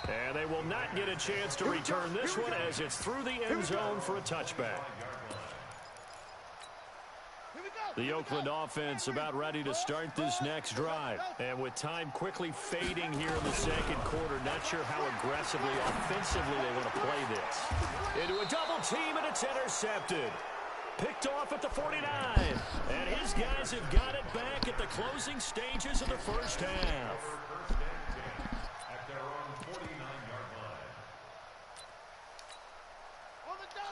And they will not get a chance to return this one as it's through the end zone for a touchback. The Oakland offense about ready to start this next drive. And with time quickly fading here in the second quarter, not sure how aggressively, offensively they want to play this. Into a double team, and it's intercepted. Picked off at the 49. And his guys have got it back at the closing stages of the first half.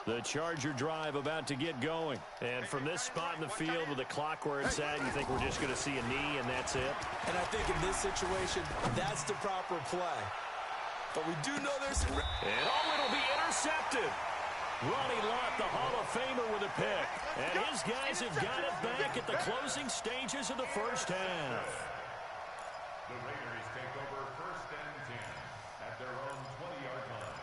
The Charger drive about to get going. And from this spot in the field with the clock where it's at, you think we're just going to see a knee and that's it? And I think in this situation, that's the proper play. But we do know there's... And it'll be intercepted. Ronnie Lott, the Hall of Famer, with a pick. And his guys have got it back at the closing stages of the first half. The Raiders take over first and 10 at their own 20-yard line.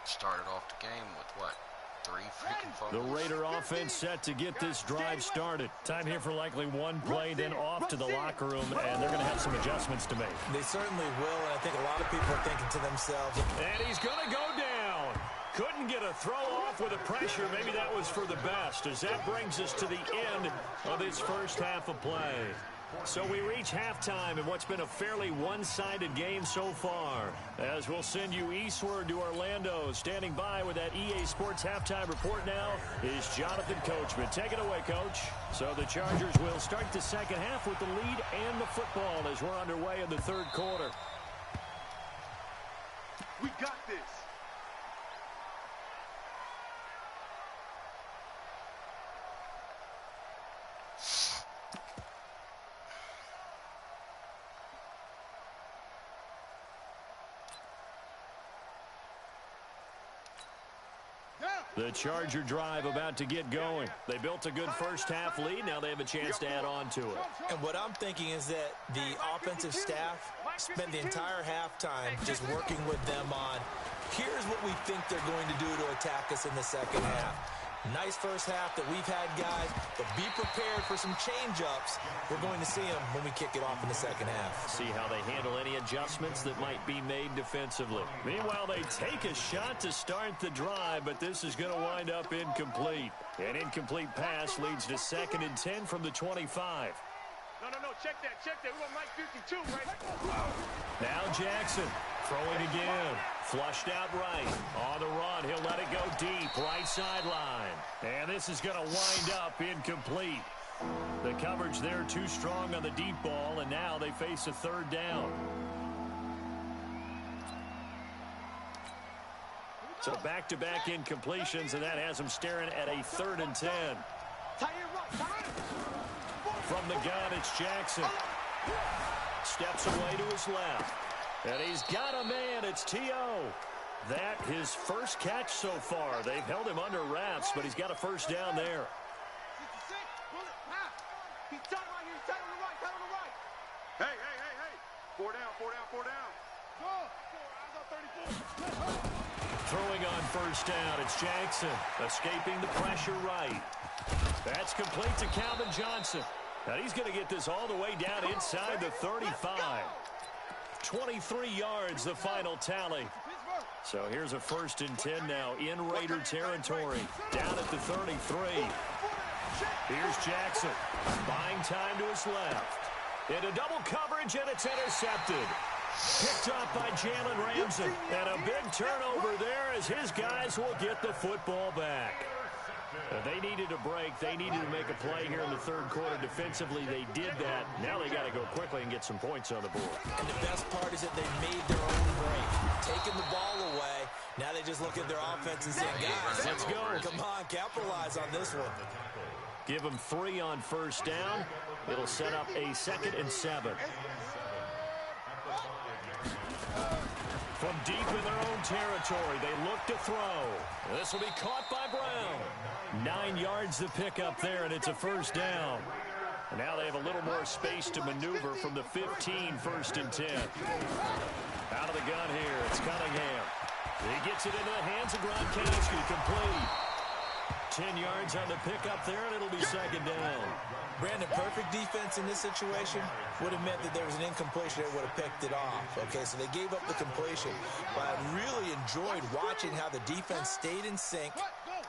Started off the game with what? 3 freaking fumbles. The Raider offense set to get this drive started. Time here for likely one play, then off to the locker room, and they're going to have some adjustments to make. They certainly will, and I think a lot of people are thinking to themselves. And he's going to go down. Couldn't get a throw off with the pressure. Maybe that was for the best, as that brings us to the end of this first half of play. So we reach halftime in what's been a fairly one-sided game so far. As we'll send you eastward to Orlando. Standing by with that EA Sports halftime report now is Jonathan Coachman. Take it away, Coach. So the Chargers will start the second half with the lead and the football as we're underway in the third quarter. We got this. The Charger drive about to get going. They built a good first half lead. Now they have a chance to add on to it. And what I'm thinking is that the offensive staff spent the entire halftime just working with them on, here's what we think they're going to do to attack us in the second half. Nice first half that we've had, guys, but be prepared for some change-ups. We're going to see them when we kick it off in the second half. See how they handle any adjustments that might be made defensively. Meanwhile, they take a shot to start the drive, but this is going to wind up incomplete. An incomplete pass leads to 2nd and 10 from the 25. No, check that. We want Mike 52, right? Now Jackson throwing again. Flushed out right. On the run, he'll let it go deep. Right sideline. And this is going to wind up incomplete. The coverage there too strong on the deep ball, and now they face a 3rd down. So back-to-back incompletions, and that has them staring at a 3rd and 10. From the gun, it's Jackson. Steps away to his left. And he's got a man. It's T.O. That his first catch so far. They've held him under wraps, but he's got a 1st down there. He's tight right here. He's tight on the right. Hey. 4 down. Go. Eyes on 34. Throwing on 1st down, it's Jackson. Escaping the pressure right. That's complete to Calvin Johnson. Now he's going to get this all the way down inside the 35. 23 yards, the final tally. So here's a 1st and 10 now in Raider territory. Down at the 33. Here's Jackson. Buying time to his left. Into double coverage, and it's intercepted. Picked up by Jalen Ramsey. And a big turnover there as his guys will get the football back. They needed a break. They needed to make a play here in the 3rd quarter. Defensively, they did that. Now they got to go quickly and get some points on the board. And the best part is that they made their own break. Taking the ball away. Now they just look at their offense and say, guys, let's go. Come on, capitalize on this one. Give them 3 on 1st down. It'll set up a 2nd and 7. From deep in their own territory, they look to throw. This will be caught by Brown. 9 yards to pick up there, and it's a 1st down. And now they have a little more space to maneuver from the 15, 1st and 10. Out of the gun here, it's Cunningham. He gets it into the hands of Gronkowski, complete. 10 yards on the pickup there, and it'll be 2nd down. Brandon, perfect defense in this situation would have meant that there was an incompletion that would have picked it off. Okay, so they gave up the completion. But I really enjoyed watching how the defense stayed in sync,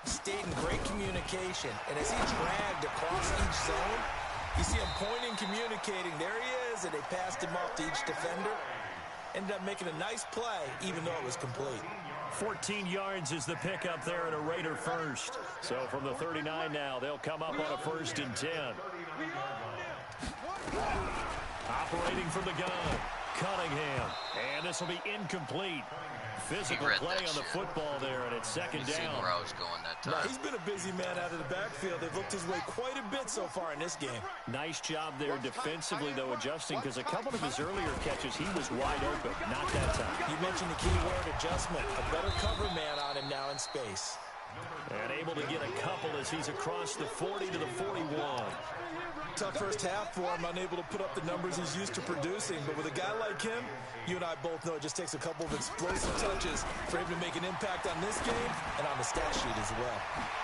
stayed in great communication. And as he dragged across each zone, you see him pointing, communicating. There he is, and they passed him off to each defender. Ended up making a nice play, even though it was complete. 14 yards is the pickup there in a Raider 1st. So from the 39 now, they'll come up on a 1st and 10. Operating from the gun, Cunningham. And this will be incomplete. Physical play on the football there, and it's 2nd down. Where I was going that time. Now, he's been a busy man out of the backfield. They've looked his way quite a bit so far in this game. Nice job there defensively, though, adjusting, because a couple of his earlier catches, he was wide open. Not that time. You mentioned the key word, adjustment. A better cover man on him now in space. And able to get a couple as he's across the 40 to the 41. Tough first half for him, unable to put up the numbers he's used to producing. But with a guy like him, you and I both know it just takes a couple of explosive touches for him to make an impact on this game and on the stat sheet as well.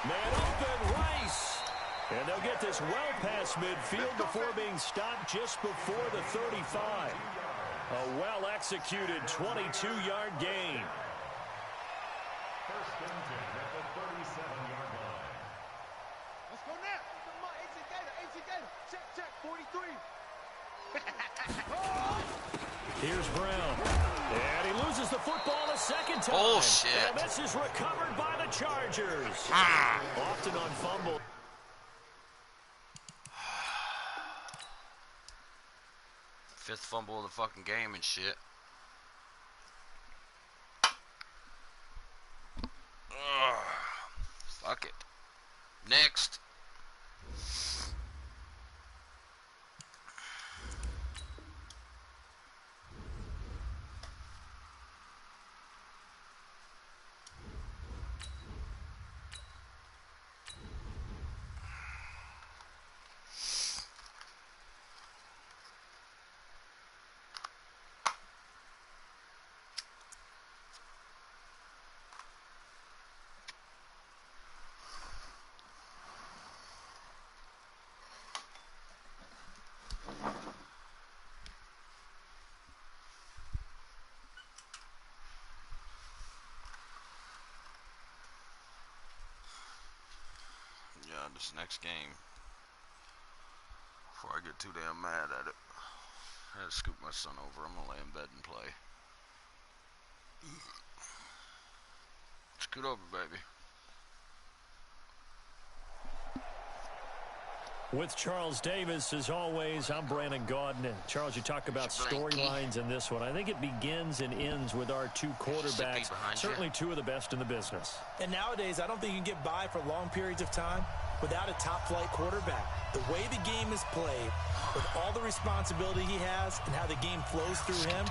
Man open, Rice. And they'll get this well past midfield before being stopped just before the 35. A well-executed 22-yard gain. 1st and 10 at the 37-yard line. Let's go now. Come on, 18 Gator. Check, 43. Here's Brown. And he loses the football a 2nd time. Oh, shit. And this is recovered by the Chargers. Often on fumble. Fifth fumble of the fucking game and shit. Ugh. Fuck it. Next. this next game before I get too damn mad at it. I had to scoop my son over. I'm gonna lay in bed and play. Scoot over, baby. With Charles Davis, as always, I'm Brandon Gaudin. And Charles, you talk about storylines in this one. I think it begins and ends with our two quarterbacks, certainly two of the best in the business. And nowadays, I don't think you can get by for long periods of time without a top-flight quarterback. The way the game is played, with all the responsibility he has and how the game flows through him,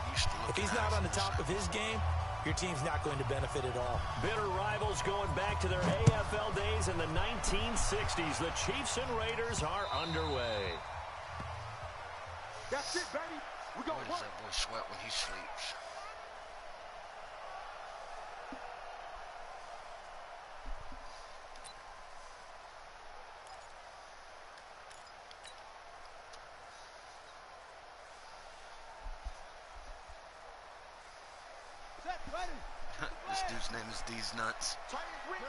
if he's not on the top of his game, your team's not going to benefit at all. Bitter rivals going back to their AFL days in the 1960s. The Chiefs and Raiders are underway. That's it, baby. We got Why does that boy sweat when he sleeps? This dude's name is D's Nuts.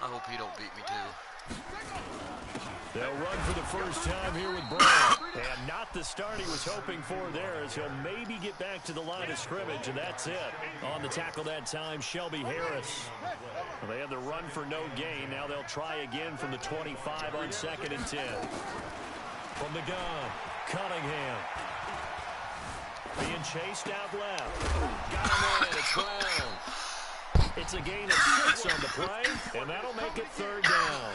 I hope he don't beat me too. They'll run for the first time here with Brown. And not the start he was hoping for there, as he'll maybe get back to the line of scrimmage, and that's it. On the tackle that time, Shelby Harris. Well, they had the run for no gain. Now they'll try again from the 25 on 2nd and 10. From the gun, Cunningham. Being chased out left. Got him in. It's Brown. It's a gain of 6 on the play, and that'll make it 3rd down.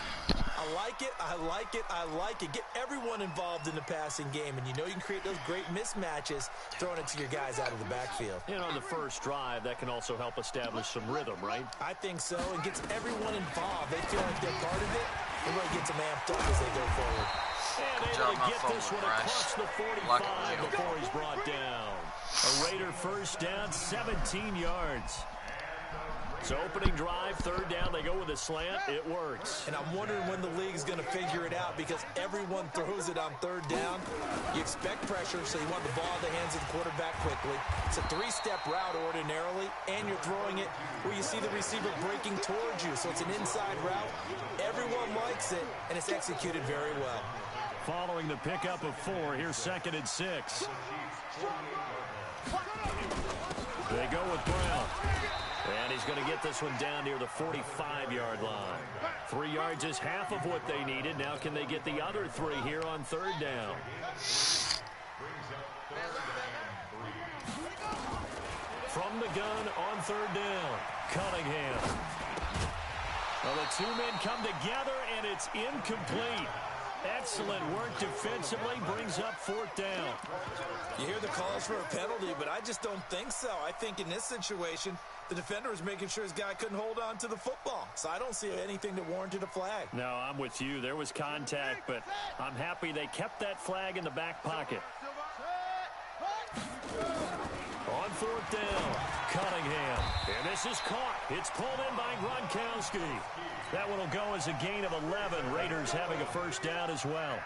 I like it, I like it, I like it. Get everyone involved in the passing game, and you know you can create those great mismatches throwing it to your guys out of the backfield. And on the first drive, that can also help establish some rhythm, right? I think so, and gets everyone involved. They feel like they're part of it, and really gets them amped up as they go forward. And able to get this one across the 45 before he's brought down. A Raider first down, 17 yards. So opening drive, 3rd down, they go with a slant. It works. And I'm wondering when the league's going to figure it out, because everyone throws it on 3rd down. You expect pressure, so you want the ball in the hands of the quarterback quickly. It's a 3-step route ordinarily, and you're throwing it where you see the receiver breaking towards you. So it's an inside route. Everyone likes it, and it's executed very well. Following the pickup of 4, here's 2nd and 6. They go with Brown. And he's going to get this one down near the 45-yard line. 3 yards is half of what they needed. Now can they get the other 3 here on 3rd down? From the gun on 3rd down, Cunningham. Well, the two men come together, and it's incomplete. Excellent work defensively, brings up 4th down. You hear the calls for a penalty, but I just don't think so. I think in this situation, the defender was making sure his guy couldn't hold on to the football. So I don't see anything that warranted a flag. No, I'm with you. There was contact, but I'm happy they kept that flag in the back pocket. On 4th down, Cunningham. And this is caught. It's pulled in by Gronkowski. That one will go as a gain of 11. Raiders having a first down as well.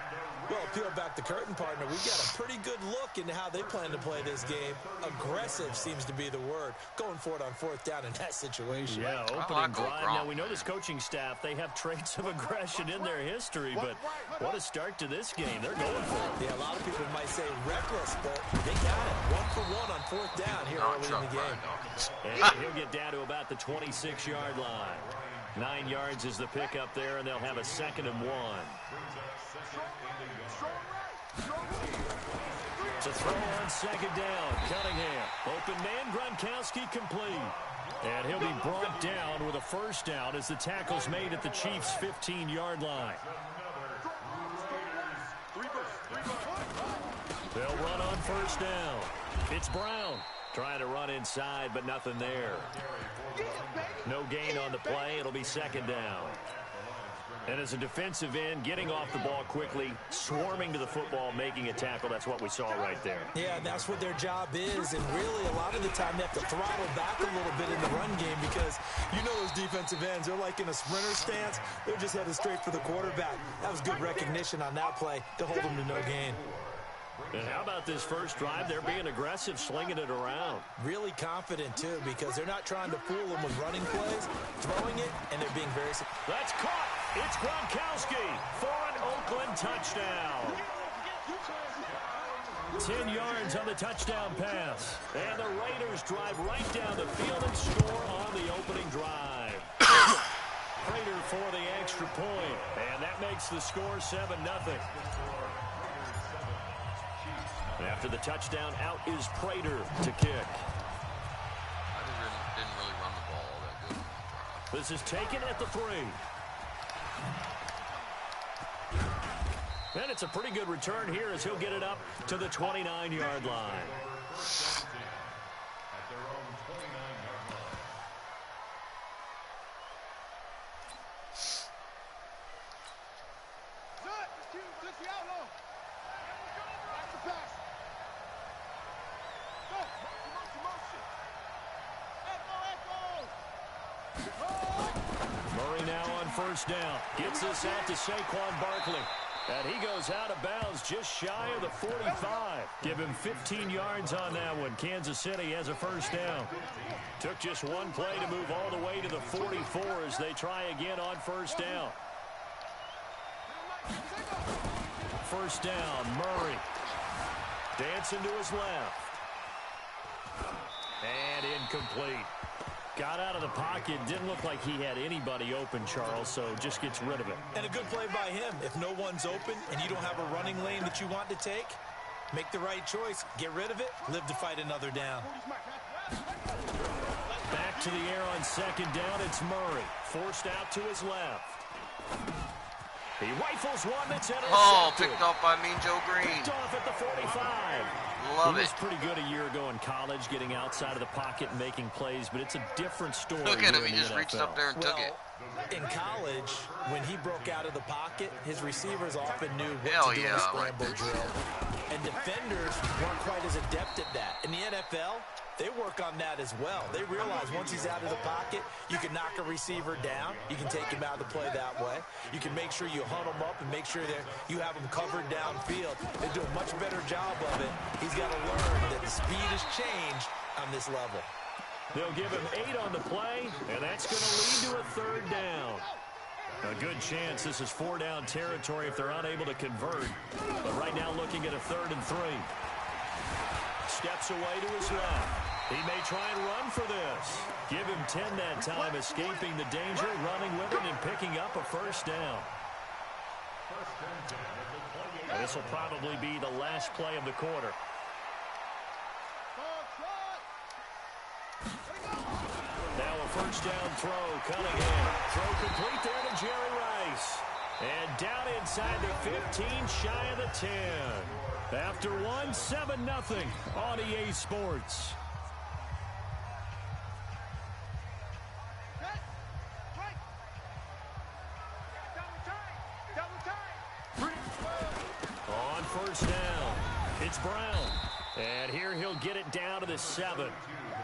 Well, peel back the curtain, partner. We've got a pretty good look into how they plan to play this game. Aggressive seems to be the word. Going for it on 4th down in that situation. Yeah, opening drive. Now, we know this coaching staff, they have traits of aggression in their history, but what a start to this game. They're going for it. Yeah, a lot of people might say reckless, but they got it. 1 for 1 on 4th down here early in the game. And he'll get down to about the 26-yard line. 9 yards is the pickup there, and they'll have a 2nd and 1. To throw on 2nd down, Cunningham. Open man, Gronkowski complete. And he'll be brought down with a first down as the tackle's made at the Chiefs' 15-yard line. They'll run on first down. It's Brown. Trying to run inside, but nothing there. No gain on the play. It'll be 2nd down. And as a defensive end, getting off the ball quickly, swarming to the football, making a tackle, that's what we saw right there. Yeah, that's what their job is, and really a lot of the time they have to throttle back a little bit in the run game, because you know those defensive ends, they're like in a sprinter stance. They're just headed straight for the quarterback. That was good recognition on that play to hold them to no gain. And how about this first drive? They're being aggressive, slinging it around. Really confident, too, because they're not trying to fool them with running plays, throwing it, and they're being very... That's caught. It's Gronkowski for an Oakland touchdown. 10 yards on the touchdown pass. And the Raiders drive right down the field and score on the opening drive. Prater for the extra point. And that makes the score 7-0. After the touchdown, out is Prater to kick. Didn't really run the ball all that good on that drive. This is taken at the 3. And it's a pretty good return here as he'll get it up to the 29-yard line. At their own 29-yard line. Touch the outlaw. Back to pass. Go. Motion. Echo. Murray now on first down. Gets this out to Saquon Barkley. And he goes out of bounds just shy of the 45. Give him 15 yards on that one. Kansas City has a first down. Took just one play to move all the way to the 44 as they try again on first down. First down, Murray. Dancing to his left. And incomplete. Got out of the pocket. Didn't look like he had anybody open, Charles, so just gets rid of it. And a good play by him. If no one's open and you don't have a running lane that you want to take, make the right choice. Get rid of it. Live to fight another down. Back to the air on second down. It's Murray. Forced out to his left. He rifles one that's intercepted. Oh, picked off by Mean Joe Green. Picked off at the 45. Love he it. was pretty good a year ago in college, getting outside of the pocket and making plays, but it's a different story. Look at him. here in He the just NFL. reached up there and took it. In college, when he broke out of the pocket, his receivers often knew what Hell to do in yeah, a I like scramble this. drill. And defenders weren't quite as adept at that. In the NFL, they work on that as well. They realize once he's out of the pocket, you can knock a receiver down. You can take him out of the play that way. You can make sure you hunt him up and make sure that you have him covered downfield. They do a much better job of it. He's got to learn that the speed has changed on this level. They'll give him 8 on the play, and that's going to lead to a third down. A good chance this is 4-down territory if they're unable to convert. But right now looking at a 3rd and 3. Steps away to his left. He may try and run for this. Give him 10 that time, escaping the danger, running with it, and picking up a first down. And this will probably be the last play of the quarter. Now a first down throw, Cunningham. Throw complete there to Jerry Rice. And down inside the 15, shy of the 10. After one, 7-0 on EA Sports. On first down, it's Brown. And here he'll get it down to the 7.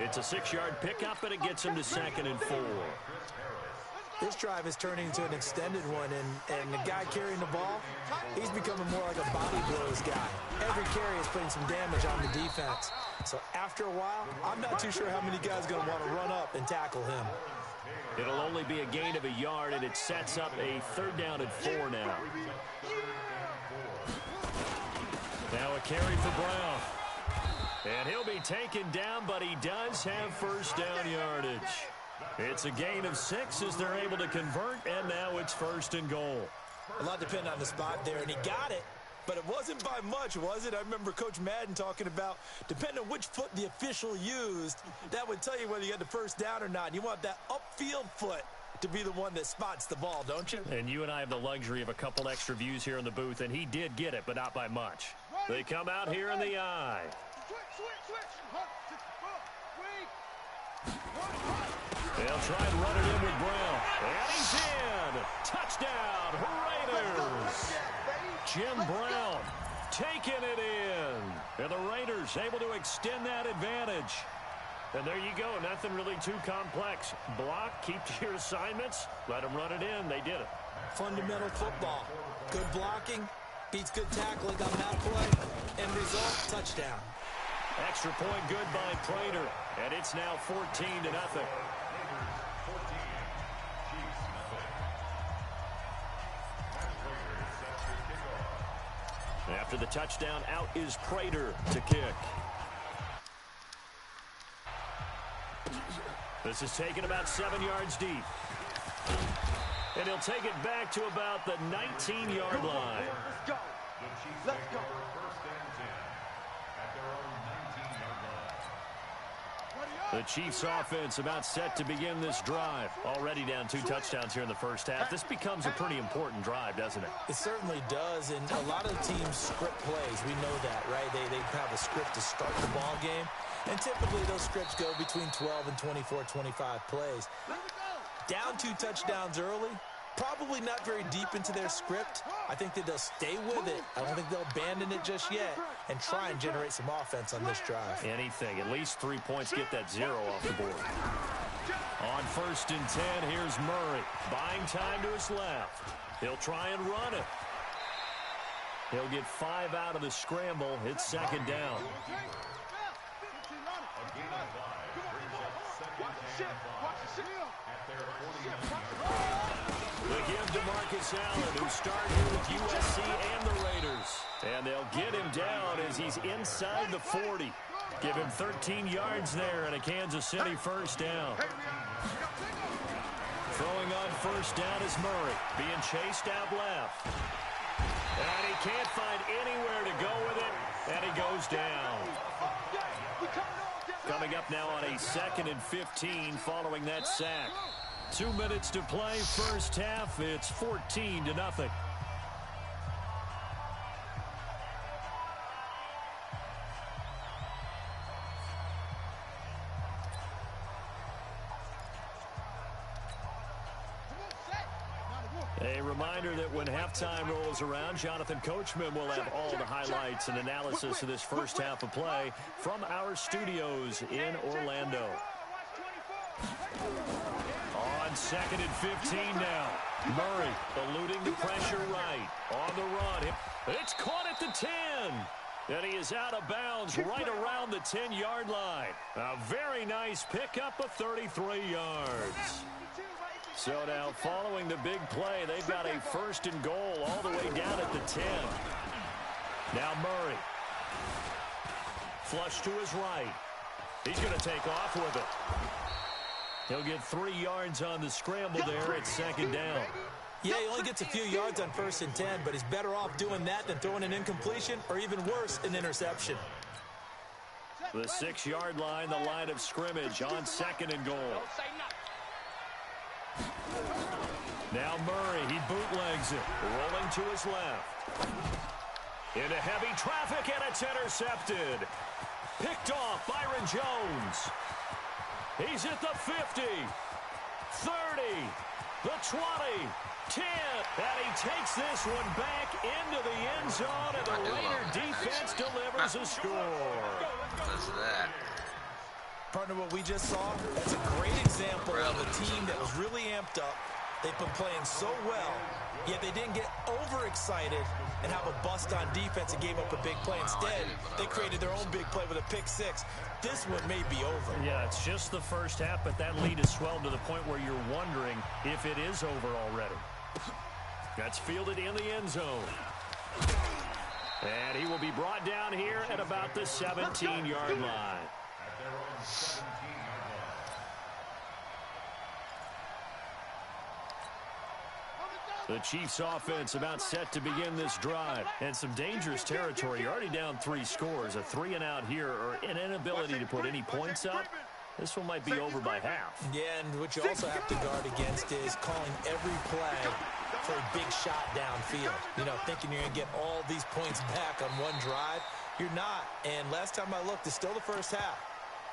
It's a 6-yard pickup, and it gets him to 2nd and 4. This drive is turning into an extended one, and the guy carrying the ball, he's becoming more like a body blows guy. Every carry is putting some damage on the defense. So after a while, I'm not too sure how many guys are going to want to run up and tackle him. It'll only be a gain of a yard, and it sets up a 3rd down and 4 now. Now a carry for Brown. And he'll be taken down, but he does have first down yardage. It's a gain of 6 as they're able to convert, and now it's 1st and goal. A lot depends on the spot there, and he got it, but it wasn't by much, was it? I remember Coach Madden talking about, depending on which foot the official used, that would tell you whether you got the first down or not. You want that upfield foot to be the one that spots the ball, don't you? And you and I have the luxury of a couple extra views here in the booth, and he did get it, but not by much. They come out here in the eye. They'll try and run it in with Brown. And he's in. Touchdown, Raiders. Jim Brown taking it in. And the Raiders able to extend that advantage. And there you go. Nothing really too complex. Block, keep to your assignments, let them run it in. They did it. Fundamental football. Good blocking beats good tackling on that play. End result, touchdown. Extra point good by Prater. And it's now 14-0. After the touchdown, out is Prater to kick. This is taken about 7 yards deep. And he'll take it back to about the 19-yard line. Let's go. Let's go. The Chiefs offense about set to begin this drive. Already down 2 touchdowns here in the first half. This becomes a pretty important drive, doesn't it? It certainly does, and a lot of teams script plays. We know that, right? They have a script to start the ball game, and typically those scripts go between 12 and 24, 25 plays. Down 2 touchdowns early, probably not very deep into their script. I think that they'll stay with it. I don't think they'll abandon it just yet and try and generate some offense on this drive. Anything. At least 3 points, get that 0 off the board. On 1st and 10, here's Murray. Buying time to his left. He'll try and run it. He'll get 5 out of the scramble. It's 2nd down. They give to Marcus Allen, who started here with USC and the Raiders. And they'll get him down as he's inside the 40. Give him 13 yards there and a Kansas City 1st down. Throwing on 1st down is Murray, being chased out left. And he can't find anywhere to go with it, and he goes down. Coming up now on a 2nd and 15 following that sack. 2 minutes to play, first half. It's 14-0. A reminder that when halftime rolls around, Jonathan Coachman will have all the highlights and analysis of this first half of play from our studios in Orlando. On 2nd and 15 now. Murray eluding the pressure right. On the run. It's caught at the 10. And he is out of bounds right around the 10-yard line. A very nice pickup of 33 yards. So now following the big play, they've got a 1st and goal all the way down at the 10. Now Murray. Flush to his right. He's going to take off with it. He'll get 3 yards on the scramble there at 2nd down. Yeah, he only gets a few yards on 1st and 10, but he's better off doing that than throwing an incompletion or even worse, an interception. The 6-yard line, the line of scrimmage on 2nd and goal. Now Murray, he bootlegs it, rolling to his left. Into heavy traffic, and it's intercepted. Picked off Byron Jones. He's at the 50, 30, the 20, 10, and he takes this one back into the end zone, and the Raider defense delivers a score. What's that? Partner, what we just saw, that's a great example of a team that was really amped up. They've been playing so well, yet they didn't get overexcited and have a bust on defense and gave up a big play. Instead, they created their own big play with a pick 6. This one may be over. Yeah, it's just the first half, but that lead has swelled to the point where you're wondering if it is over already. That's fielded in the end zone. And he will be brought down here at about the 17-yard line. At their own 17-yard line. The Chiefs offense about set to begin this drive. And some dangerous territory. You're already down 3 scores. A 3-and-out here or an inability to put any points up. This one might be over by half. Yeah, and what you also have to guard against is calling every play for a big shot downfield. You know, thinking you're going to get all these points back on one drive. You're not. And last time I looked, it's still the first half.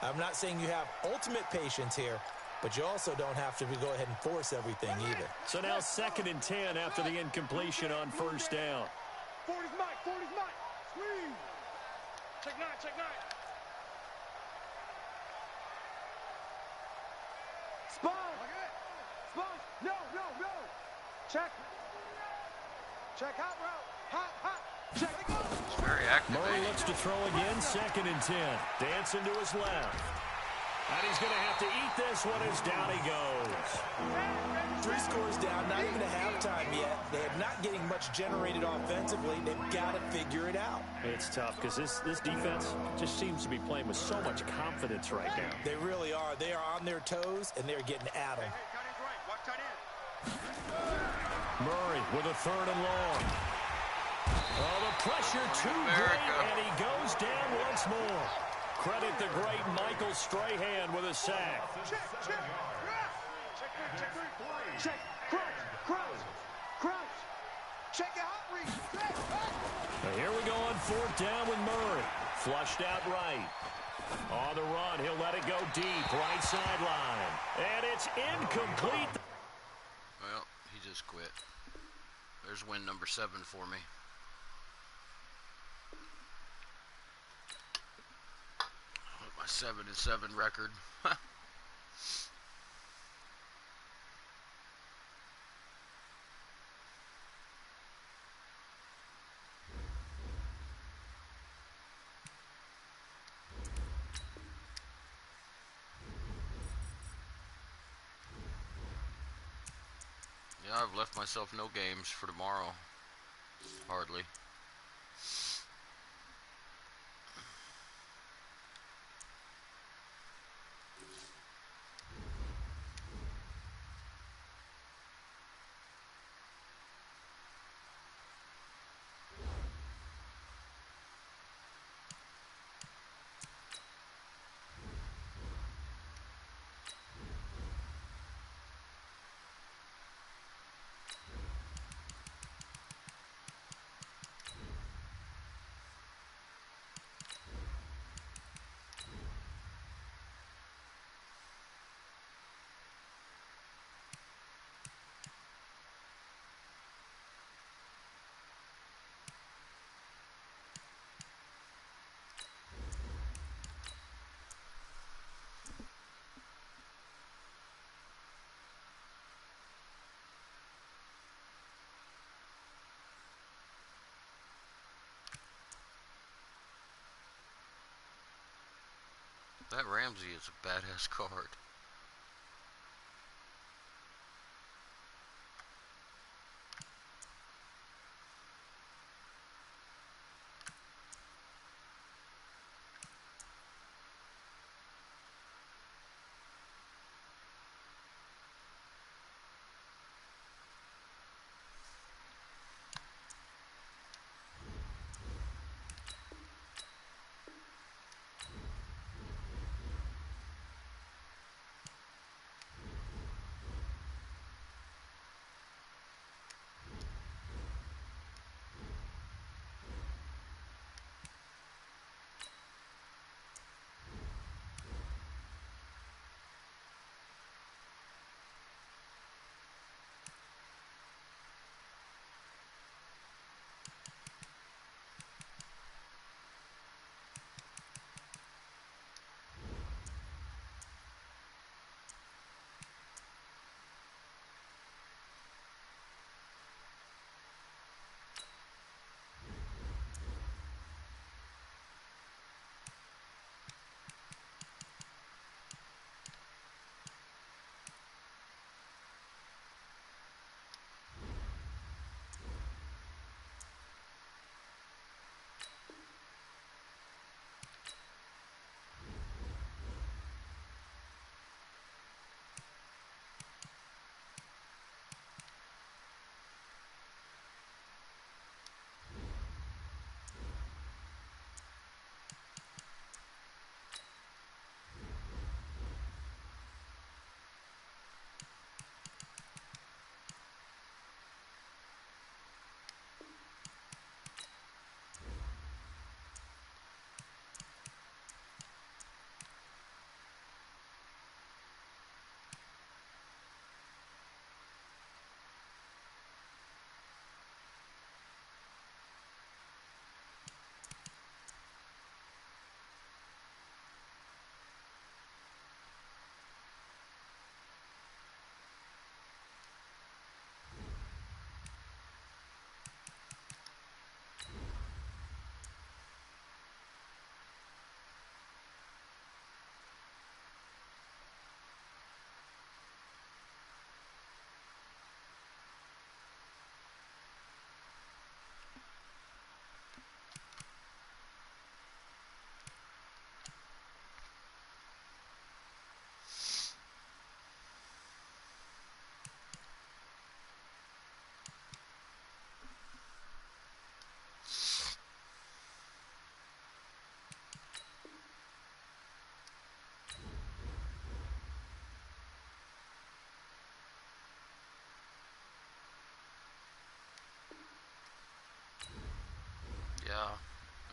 I'm not saying you have ultimate patience here, but you also don't have to go ahead and force everything either. So now 2nd and 10 after the incompletion on 1st down. 40's Mike, 40's Mike. Squeeze. Check 9, check 9. Spun. Spun. No. Check. Check hot route. Hot. Check. It's very active. Murray looks to throw again, 2nd and 10. Dancing to his left. And he's going to have to eat this one as down he goes. 3 scores down, not even a halftime yet. They're not getting much generated offensively. They've got to figure it out. It's tough because this defense just seems to be playing with so much confidence right now. They really are. They are on their toes, and they're getting at them. Murray with a 3rd and long. Oh, the pressure too great, and he goes down once more. Credit the great Michael Strahan with a sack. Check, crouch. Check your hot reach. Now here we go on 4th down with Murray. Flushed out right. On the run, he'll let it go deep, right sideline. And it's incomplete. Well, he just quit. There's win number 7 for me. My 7-7 record. Yeah, I've left myself no games for tomorrow. Hardly. That Ramsey is a badass card.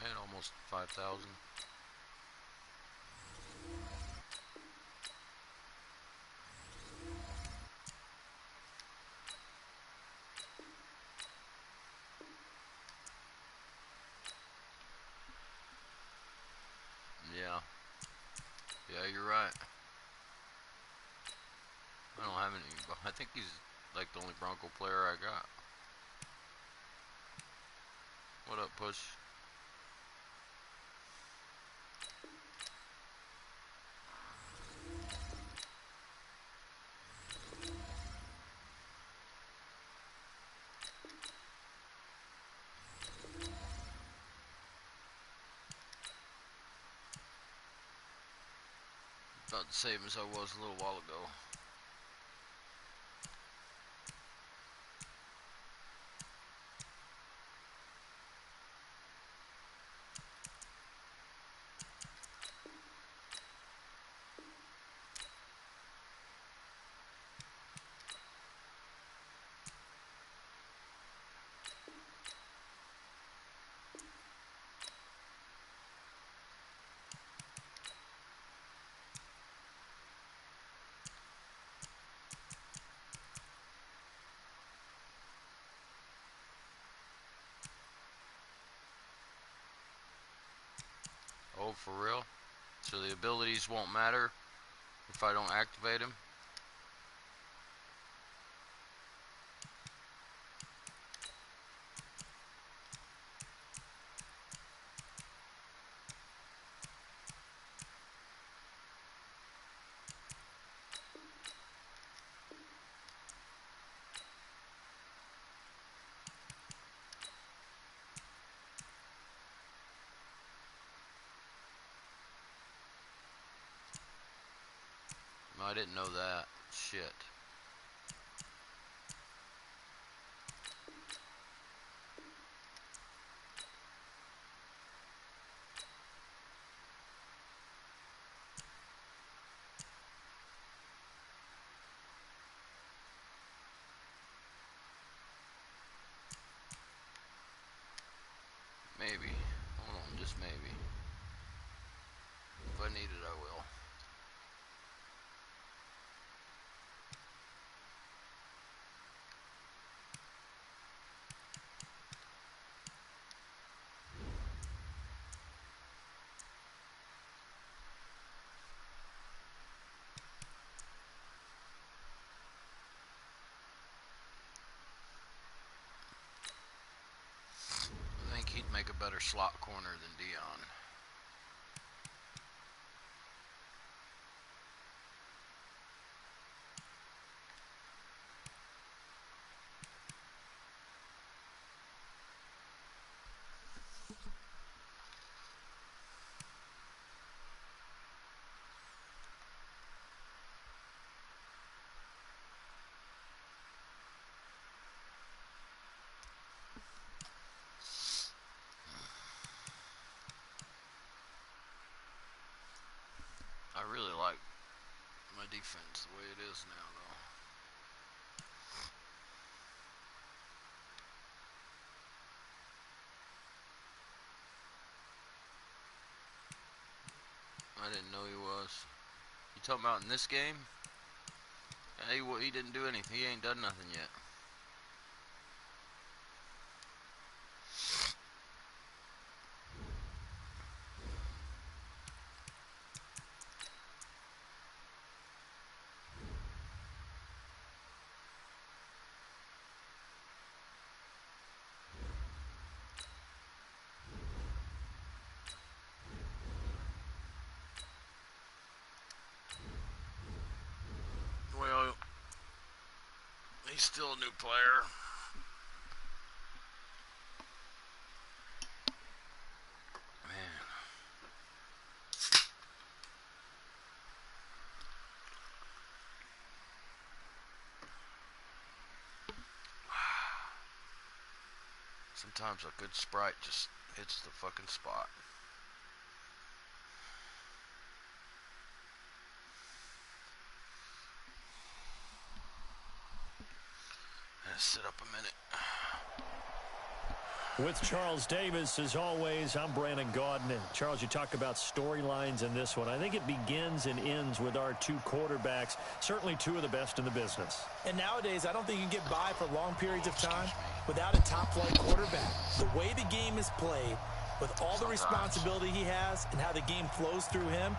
And almost 5,000. Yeah. Yeah, you're right. I don't have any. I think he's like the only Bronco player I got. What up, Push? About the same as I was a little while ago. Oh, for real? So the abilities won't matter if I don't activate them? I didn't know that. Shit. Maybe. Hold on, just maybe. If I need it, I will. I think he'd make a better slot corner than Dion. I really like my defense the way it is now, though. I didn't know he was. You talking about in this game? He didn't do anything. He ain't done nothing yet. Well, he's still a new player. Man. Sometimes a good Sprite just hits the fucking spot. Let's sit up a minute. With Charles Davis, as always, I'm Brandon Gaudin. And Charles, you talk about storylines in this one. I think it begins and ends with our two quarterbacks, certainly two of the best in the business. And nowadays, I don't think you can get by for long periods of time without a top-flight quarterback. The way the game is played, with all the responsibility he has and how the game flows through him,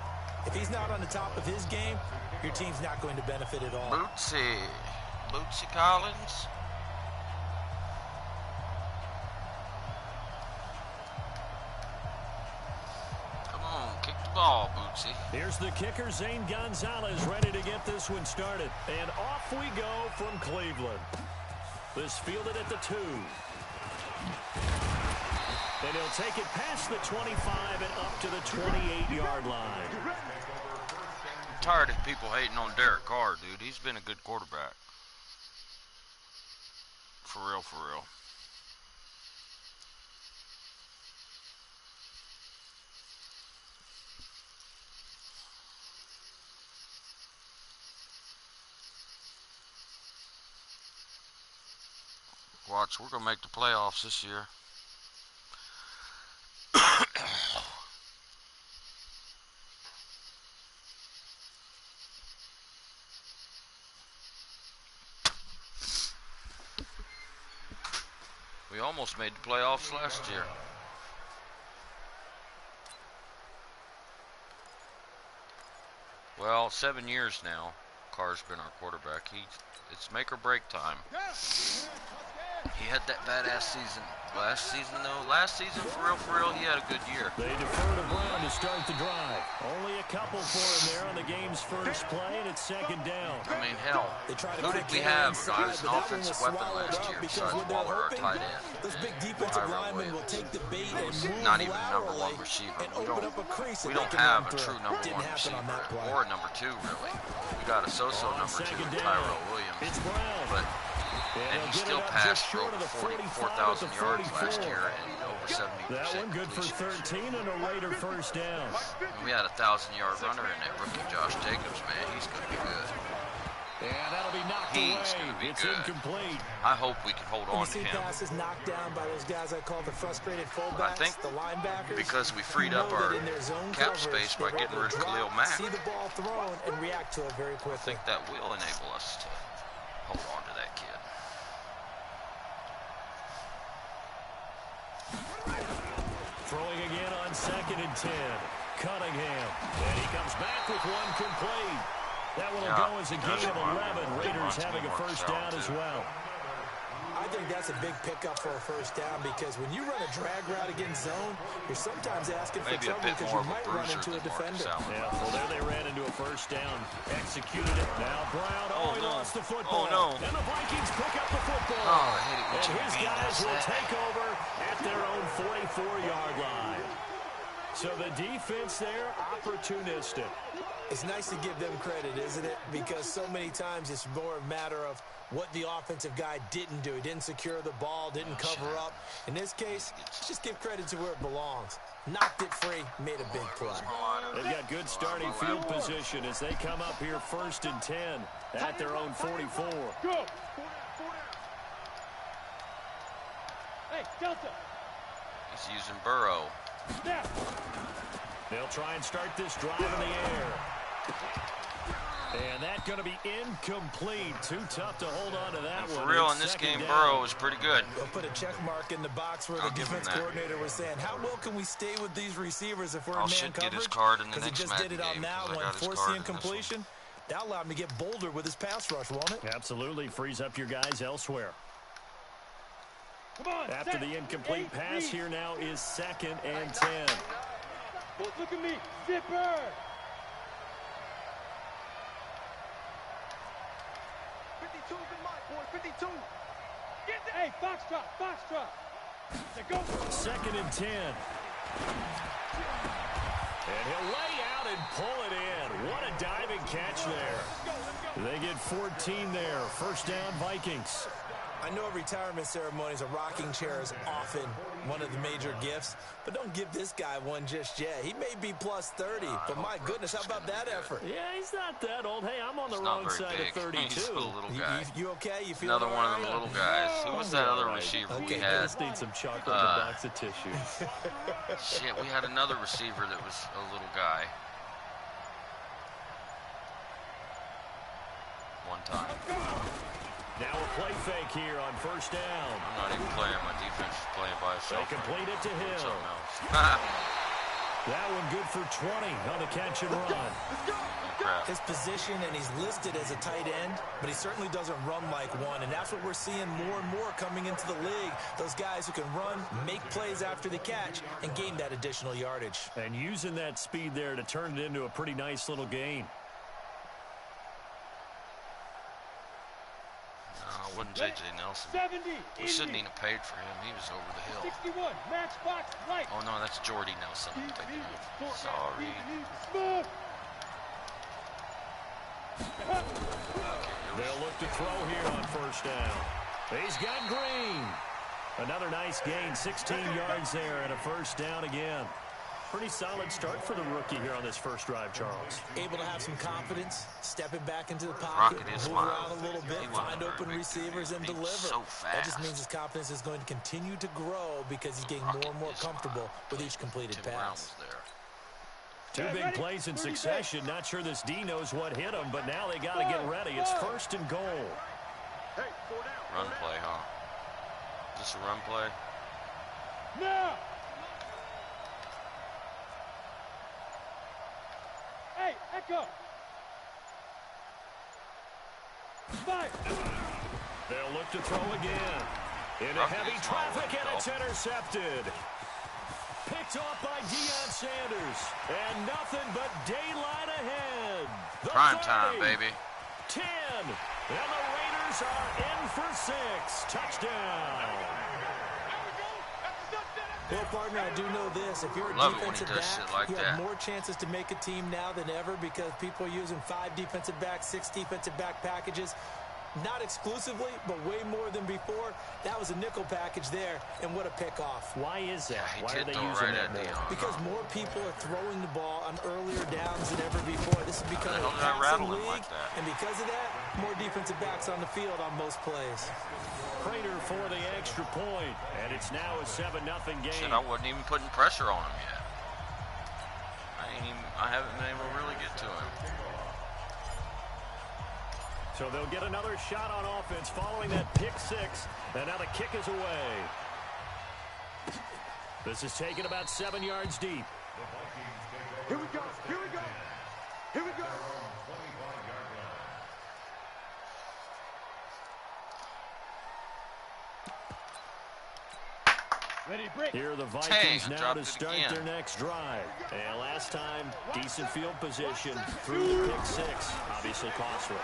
if he's not on the top of his game, your team's not going to benefit at all. Bootsy Collins. Kick the ball, Bootsy. Here's the kicker, Zane Gonzalez, ready to get this one started. And off we go from Cleveland. This fielded at the 2. And he'll take it past the 25 and up to the 28-yard line. I'm tired of people hating on Derek Carr, dude. He's been a good quarterback. For real, for real. Watch, we're going to make the playoffs this year. We almost made the playoffs last year. Well, 7 years now, Carr's been our quarterback. It's make or break time. He had that badass season last season, though. Last season, for real, he had a good year. They defer to Brown to start the drive. Only a couple for him there on the game's first play, and it's second down. I mean, hell, who did we have as an offensive weapon last year besides Waller, our tight end? Those big defensive linemen will take the bait and move not even number one receiver. We don't have a true number one receiver or a number two, really. We got a so-so number two, Tyrell Williams. It's Brown. But and he still passed for over 44,000 yards last year and over 70%. That one good for 13 and a Raider first down. And we had a 1,000-yard runner in that rookie, Josh Jacobs, man. He's going to be good. And that'll be knocked He's away. going to be It's good. Incomplete. I hope we can hold on to him. Passes knocked down by those guys I call the frustrated fullbacks, I think the linebackers. Because we freed up our cap space by getting rid of Khalil Mack. See the ball thrown and react to it very quickly. I think that will enable us to hold on to that kid. Throwing again on 2nd and 10. Cunningham. And he comes back with one complete. That one will go as a gain of 11. Raiders having a first down as well. I think that's a big pickup for a first down because when you run a drag route against zone, you're sometimes asking for trouble because you might run into a defender. Yeah, well, there they ran into a first down. Executed it. Now Brown, he lost the football. Oh, no. And the Vikings pick up the football. Oh, I hate it when and you his guys will take over at their own 44-yard line. So the defense there, opportunistic. It's nice to give them credit, isn't it? Because so many times it's more a matter of what the offensive guy didn't do. He didn't secure the ball, didn't cover up. In this case, just give credit to where it belongs. Knocked it free, made a big play. They've got good starting field position as they come up here 1st and 10 at their own 44. Go! Hey, Delta! He's using Burrow. Snap! They'll try and start this drive in the air. And that's going to be incomplete. Too tough to hold on to that one. For real, in this game, Burrow was pretty good. We'll put a check mark in the box where the defense coordinator was saying, how well can we stay with these receivers if we're in man coverage? Get his card in the next he just did it on that one, force the incompletion. That'll allow him to get bolder with his pass rush, won't it? Absolutely. Frees up your guys elsewhere. Come on, after the incomplete pass, here now is 2nd and 10. Look at me, zipper! 52's in my boy, 52. Hey, foxtrot. Go. 2nd and 10. And he'll lay out and pull it in. What a diving catch there. They get 14 there. First down, Vikings. I know retirement ceremonies, a rocking chair is often one of the major gifts, but don't give this guy one just yet. He may be plus 30, but my goodness, how about that effort? Yeah, he's not that old. Hey, I'm on the wrong side of 32. He's a little guy. You okay? You feel another one of them little guys. Who was that other receiver we had? Just need some chocolate in a box of tissue. Shit, we had another receiver that was a little guy. One time. Now a play fake here on first down. I'm not even playing. My defense is playing by itself. They complete it to him. Something else. That one good for 20 on the catch and run. His position, and he's listed as a tight end, but he certainly doesn't run like one, and that's what we're seeing more and more coming into the league. Those guys who can run, make plays after the catch, and gain that additional yardage. And using that speed there to turn it into a pretty nice little gain. I wouldn't J.J. Nelson. 70. We shouldn't even have paid for him. He was over the hill. 61. Matchbox right. Oh, no, that's Jordy Nelson I'm thinking of. Sorry. Smooth. They'll look to throw here on first down. He's got Green. Another nice gain, 16 yards there, and a first down again. Pretty solid start for the rookie here on this first drive, Charles. Able to have some confidence, stepping back into the pocket, move around a little bit, find open receivers, and deliver. So that just means his confidence is going to continue to grow because he's getting more and more comfortable with each completed pass. Two big plays in succession. Not sure this D knows what hit him, but now they got to get ready. It's first and goal. Run play, huh? Is this a run play? No. Hey, Echo. 5. They'll look to throw again. Into heavy traffic, and it's intercepted. Picked off by Deion Sanders. And nothing but daylight ahead. Prime time, baby. 10. And the Raiders are in for 6. Touchdown. Well, partner, I do know this. If you're a defensive back, you have more chances to make a team now than ever because people are using 5 defensive backs, 6 defensive back packages. Not exclusively, but way more than before. That was a nickel package there, and what a pickoff. Why is that? Yeah, why are they using that more? Because more people are throwing the ball on earlier downs than ever before. This is becoming a passing league, and because of that, more defensive backs on the field on most plays. Prater for the extra point, and it's now a 7-0 game. Shit, I wasn't even putting pressure on him yet. I haven't been able to really get to him. So they'll get another shot on offense following that pick 6, and now the kick is away. This is taken about 7 yards deep. Here we go. Here we go. Here we go. Ready, break. Here are the Vikings now to start their next drive. And last time, decent field position through the pick 6. Obviously costly.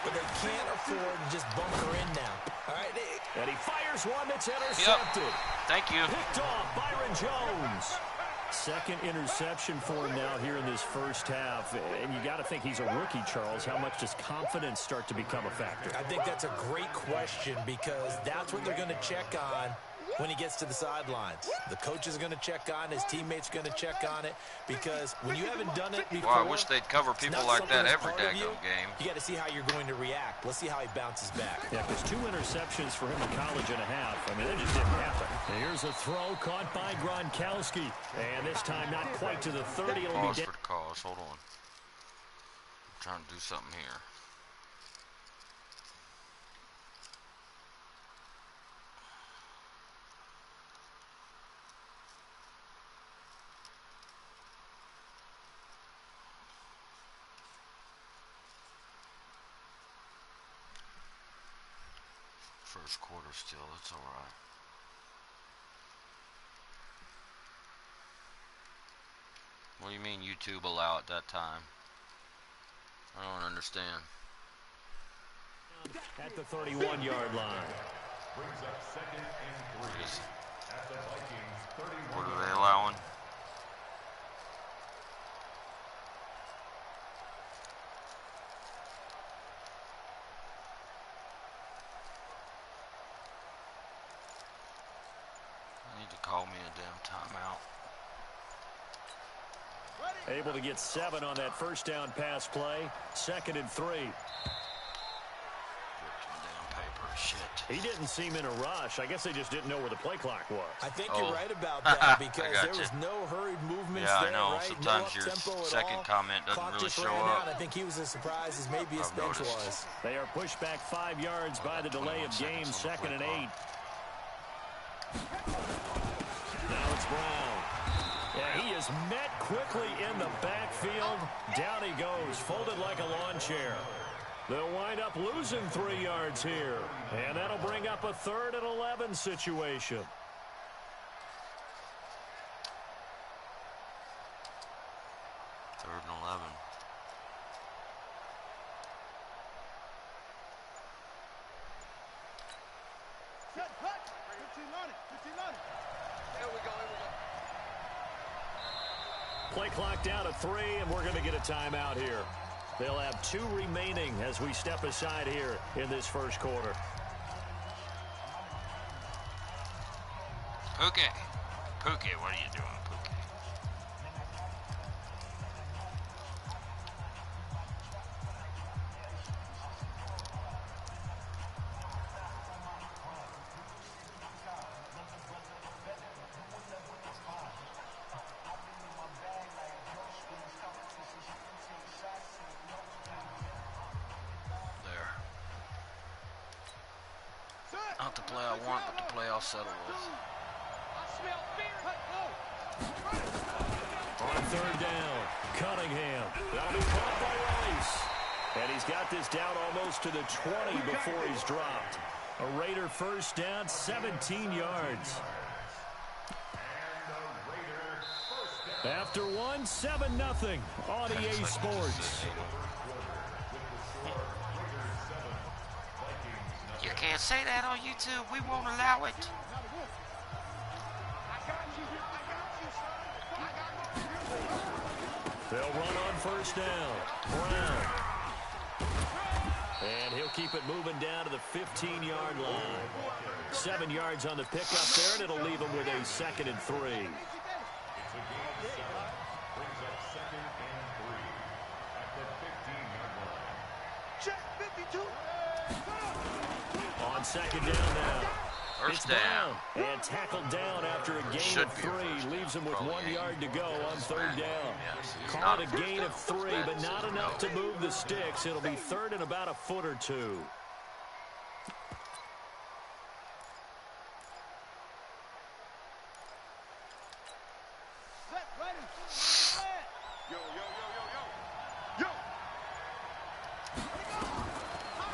But they can't afford to just bunker in now. All right. And he fires one that's intercepted. Yep. Thank you. Picked off Byron Jones. Second interception for him now here in this first half. And you got to think he's a rookie, Charles. How much does confidence start to become a factor? I think that's a great question because that's what they're going to check on when he gets to the sidelines. The coach is going to check on, his teammates are going to check on it, because when you haven't done it before, well, I wish they'd cover people like that every daggone game. You got to see how you're going to react. Let's see how he bounces back. Yeah, because 2 interceptions for him in college and a half. I mean, that just didn't happen. Here's a throw caught by Gronkowski. And this time not quite to the 30. It'll pause be for the cause. Hold on. I'm trying to do something here. First quarter still, it's all right. What do you mean YouTube allow at that time? I don't understand. At the 31-yard line. Brings up 2nd and 3. At the Vikings 31. What are they allowing? damn timeout. Able to get 7 on that first down pass play. 2nd and 3. Shit. He didn't seem in a rush. I guess they just didn't know where the play clock was. I think you're right about that because there was no hurried movements there, I know. right? Sometimes no your second comment doesn't really show up. I think he was as surprised as maybe his bench was. They are pushed back 5 yards by the delay of game. 2nd and 8. Now it's Brown. Yeah, he is met quickly in the backfield. Down he goes, folded like a lawn chair. They'll wind up losing 3 yards here. And that'll bring up a 3rd and 11 situation. Third and 11. Set, cut. 15 on it. 15 on it. Here we go. Here we go. Play clock down to 3, and we're going to get a timeout here. They'll have 2 remaining as we step aside here in this first quarter. Pookie. Pookie, what are you doing, Pookie? Not the play I want, but the play I'll settle with. On 3rd down, Cunningham. That'll be caught by Rice. And he's got this down almost to the 20 before he's dropped. A Raider first down, 17 yards. After 1, 7-0 on EA Sports. You can't say that on YouTube. We won't allow it. They'll run on first down. Brown. And he'll keep it moving down to the 15-yard line. 7 yards on the pickup there, and it'll leave him with a 2nd and 3. Check 52. On 2nd down now. First down. And tackled down after a gain of 3. Leaves him with 1 yard to go on 3rd down. Call it a gain of 3, but not enough to move the sticks. It'll be 3rd and about a foot or 2.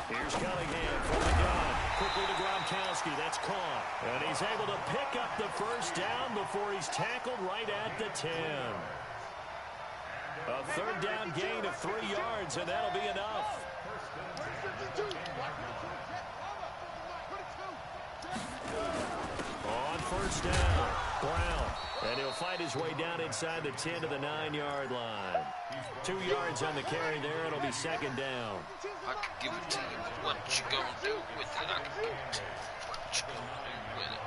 Here's Cunningham from the gun. Quickly to Gronkowski. That's caught. And he's able to pick up the first down before he's tackled right at the 10. A 3rd down gain of 3 yards, and that'll be enough. On first down, Brown. And he'll fight his way down inside the 10 to the 9-yard line. 2 yards on the carry there. It'll be 2nd down. I can give it to you, but what you gonna do with it? I can give it to you. What you gonna do with it?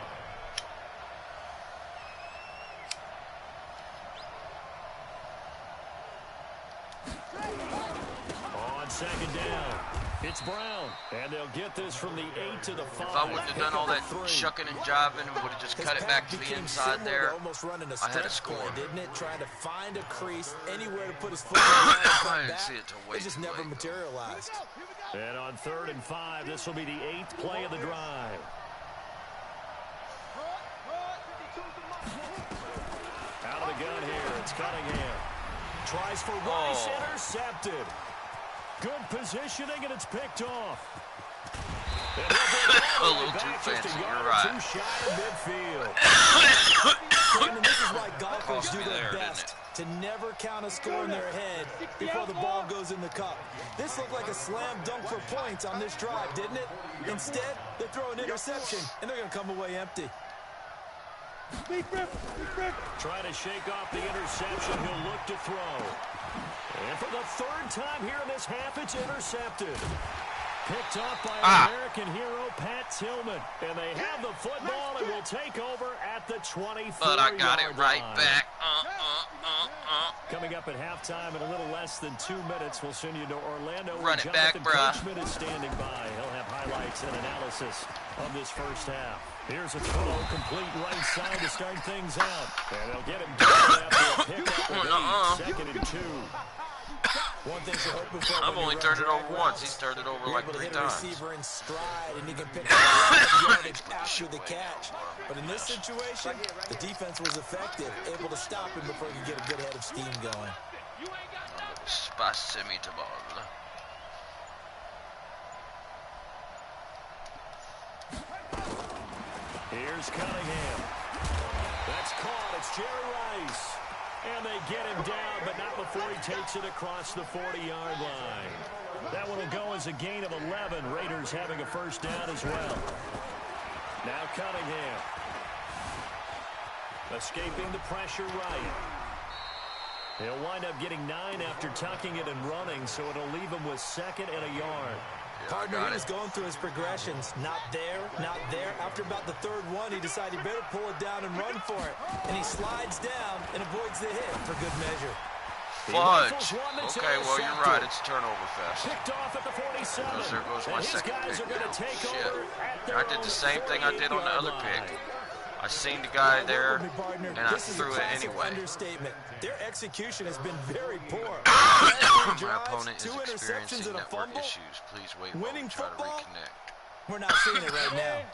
On 2nd down, it's Brown. And they'll get this from the 8 to the 5. If I wouldn't have done all that shucking and jiving and would have just cut it back to the inside there, I had a score. Didn't it? Trying to find a crease anywhere to put his foot. I didn't see it till way It just too never late. materialized. And on 3rd and 5, this will be the 8th play of the drive. Out of the gun here, it's Cunningham. Tries for Rice, intercepted. Good positioning, and it's picked off. A little too fancy, you're right. Too shy of midfield. And this is why golfers do their best to never count a score in their head before the ball goes in the cup. This looked like a slam dunk for points on this drive, didn't it? Instead, they throw an interception, and they're going to come away empty. Trying to shake off the interception. He'll look to throw. And for the 3rd time here in this half, it's intercepted. Picked off by American hero Pat Tillman. And they have the football and will take over at the 24-yard But I got it right line. back. Coming up at halftime in a little less than 2 minutes, we'll send you to Orlando. Run it back, bruh. Coachman is standing by. He'll have highlights and analysis of this first half. Here's a throw complete right side to start things out. And they'll get him down after a pickup of 8, 2nd and 2. One thing you're hoping for. I've only turned it over once. He's turned it over like 3 times. Receiver in stride, and he can pick up a yardage after the catch. But in this situation, the defense was effective, able to stop him before he could get a good head of steam going. Spasimitable. Here's Cunningham. That's caught. It's Jerry Rice. And they get him down, but not before he takes it across the 40-yard line. That one will go as a gain of 11. Raiders having a first down as well. Now Cunningham. Escaping the pressure right. He'll wind up getting 9 after tucking it and running, so it'll leave him with 2nd and a yard. Partner, he was going through his progressions. Not there, not there. After about the 3rd one, he decided he better pull it down and run for it. And he slides down and avoids the hit for good measure. Fudge. Okay, well, you're right. It's turnover fest. Picked off at the 47. There goes my second pick. Shit. I did the same thing I did on the other pick. I seen the guy there, and I threw it anyway. Understatement. Their execution has been very poor. My opponent is experiencing network issues. Please wait while we try to reconnect. We're not seeing it right now.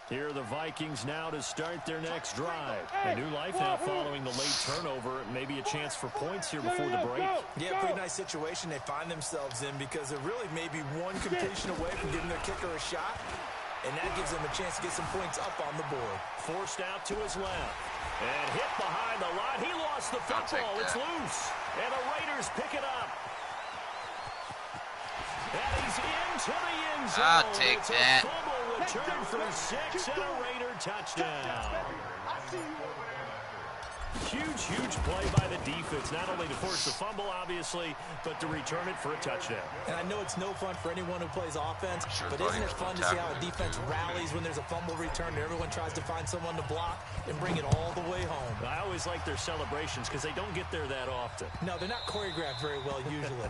Here are the Vikings now to start their next drive. A new life now following the late turnover. Maybe a chance for points here before the break. Yeah, pretty nice situation they find themselves in because they're really maybe one completion away from giving their kicker a shot. And that gives them a chance to get some points up on the board. Forced out to his left. And hit behind the line. He lost the football. It's loose. And the Raiders pick it up. And he's into the end zone. I'll take that. Return for 6 and a Raider touchdown. Huge play by the defense, not only to force the fumble, obviously, but to return it for a touchdown. And I know it's no fun for anyone who plays offense, but isn't it fun to see how a defense rallies when there's a fumble return and everyone tries to find someone to block and bring it all the way home? I always like their celebrations because they don't get there that often. No, they're not choreographed very well usually.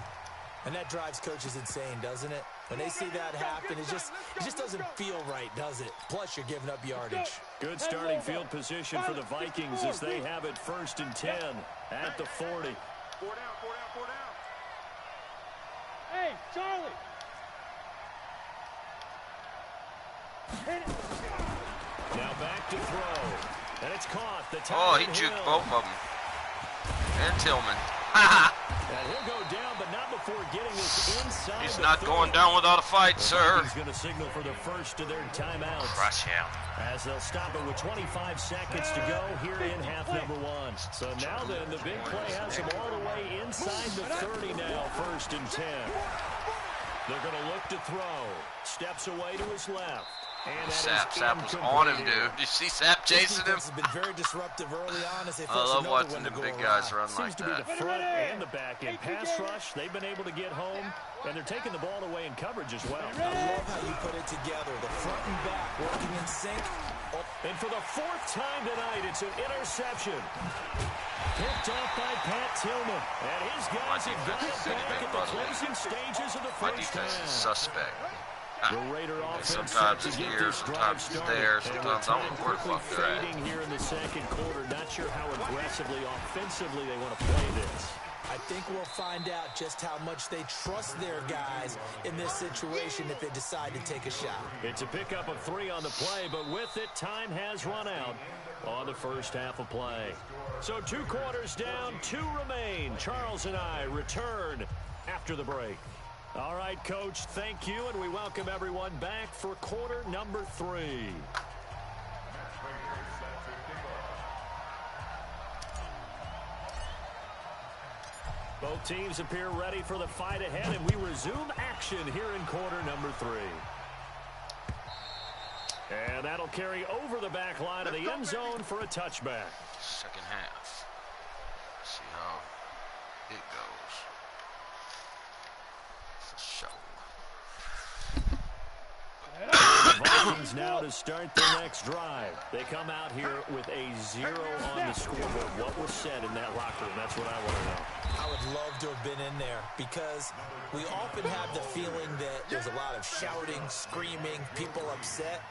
And that drives coaches insane, doesn't it? When they see that happen, it just doesn't feel right, does it? Plus, you're giving up yardage. Good starting field position for the Vikings as they have it 1st and 10 at the 40. 4 down, 4 down, 4 down. Hey, Charlie! Hit it! Now back to throw. And it's caught. The Oh, he juked both of them. And Tillman. And he'll go down, but not before getting this inside. He's not going down without a fight, sir. He's going to signal for the first of their timeouts. Crush him. As they'll stop it with 25 seconds to go here in half number 1. So now then, the big play has him all the way inside the 30 now, 1st and 10. They're going to look to throw. Steps away to his left. And Sap was on him, dude. Did you see Sap chasing him? Has been very disruptive early on as they I love watching the big guys run like Seems to be that. the front and the back end. Pass rush, they've been able to get home, and they're taking the ball away in coverage as well. I love how you put it together. The front and back working in sync. And for the 4th time tonight, it's an interception. Picked off by Pat Tillman. And his guys have got it back at the closing stages of the My first defense is half. suspect. The Raider offense Sometimes it's here, sometimes it's there, sometimes I don't know where the fuck they're at. Fading here in the 2nd quarter. Not sure how aggressively, offensively they want to play this. I think we'll find out just how much they trust their guys in this situation if they decide to take a shot. It's a pickup of 3 on the play, but with it, time has run out on the first half of play. So 2 quarters down, 2 remain. Charles and I return after the break. All right, Coach, thank you, and we welcome everyone back for quarter number 3. Both teams appear ready for the fight ahead, and we resume action here in quarter number 3. And that'll carry over the back line of the end zone for a touchback. Second half. Let's see how it goes. For sure. The Vikings now to start their next drive. They come out here with a 0 on the scoreboard. What was said in that locker room? That's what I want to know. I would love to have been in there because we often have the feeling that there's a lot of shouting, screaming, people upset.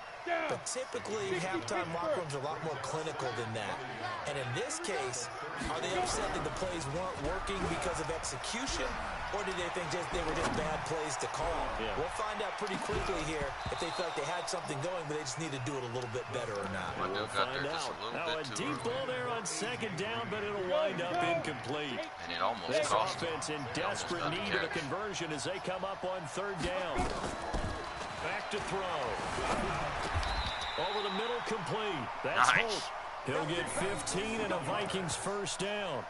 But typically, halftime locker rooms are a lot more clinical than that. And in this case, are they upset that the plays weren't working because of execution? Or did they think they were just bad plays to call? Yeah. We'll find out pretty quickly here if they felt they had something going, but they just need to do it a little bit better or not. We'll find out. Now a deep ball there on second down, but it'll wind up incomplete. And it almost this cost offense in desperate need of a conversion as they come up on third down. Back to throw. Over the middle, complete. That's Holt. He'll get 15 and a Vikings first down.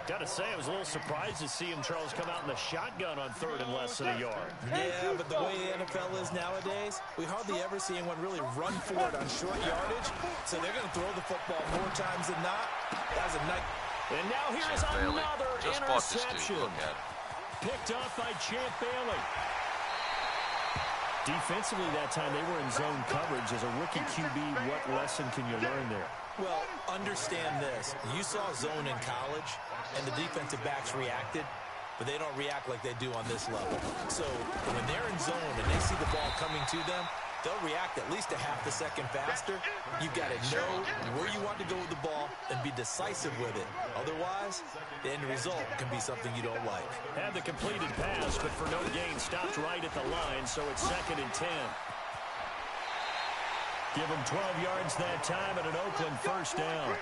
Got to say, I was a little surprised to see him, Charles, come out in the shotgun on third and less than a yard. Yeah, but the way the NFL is nowadays, we hardly ever see anyone really run for it on short yardage. So they're going to throw the football more times than not. That was a nice. And now here's another interception. Picked up by Champ Bailey. Defensively that time, they were in zone coverage. As a rookie QB, what lesson can you learn there? Well, understand this. You saw zone in college, and the defensive backs reacted, but they don't react like they do on this level. So when they're in zone and they see the ball coming to them, they'll react at least a half a second faster. You've got to know where you want to go with the ball and be decisive with it. Otherwise, the end result can be something you don't like. Had the completed pass, but for no gain, stopped right at the line, so it's 2nd and 10. Give him 12 yards that time and an Oakland first down.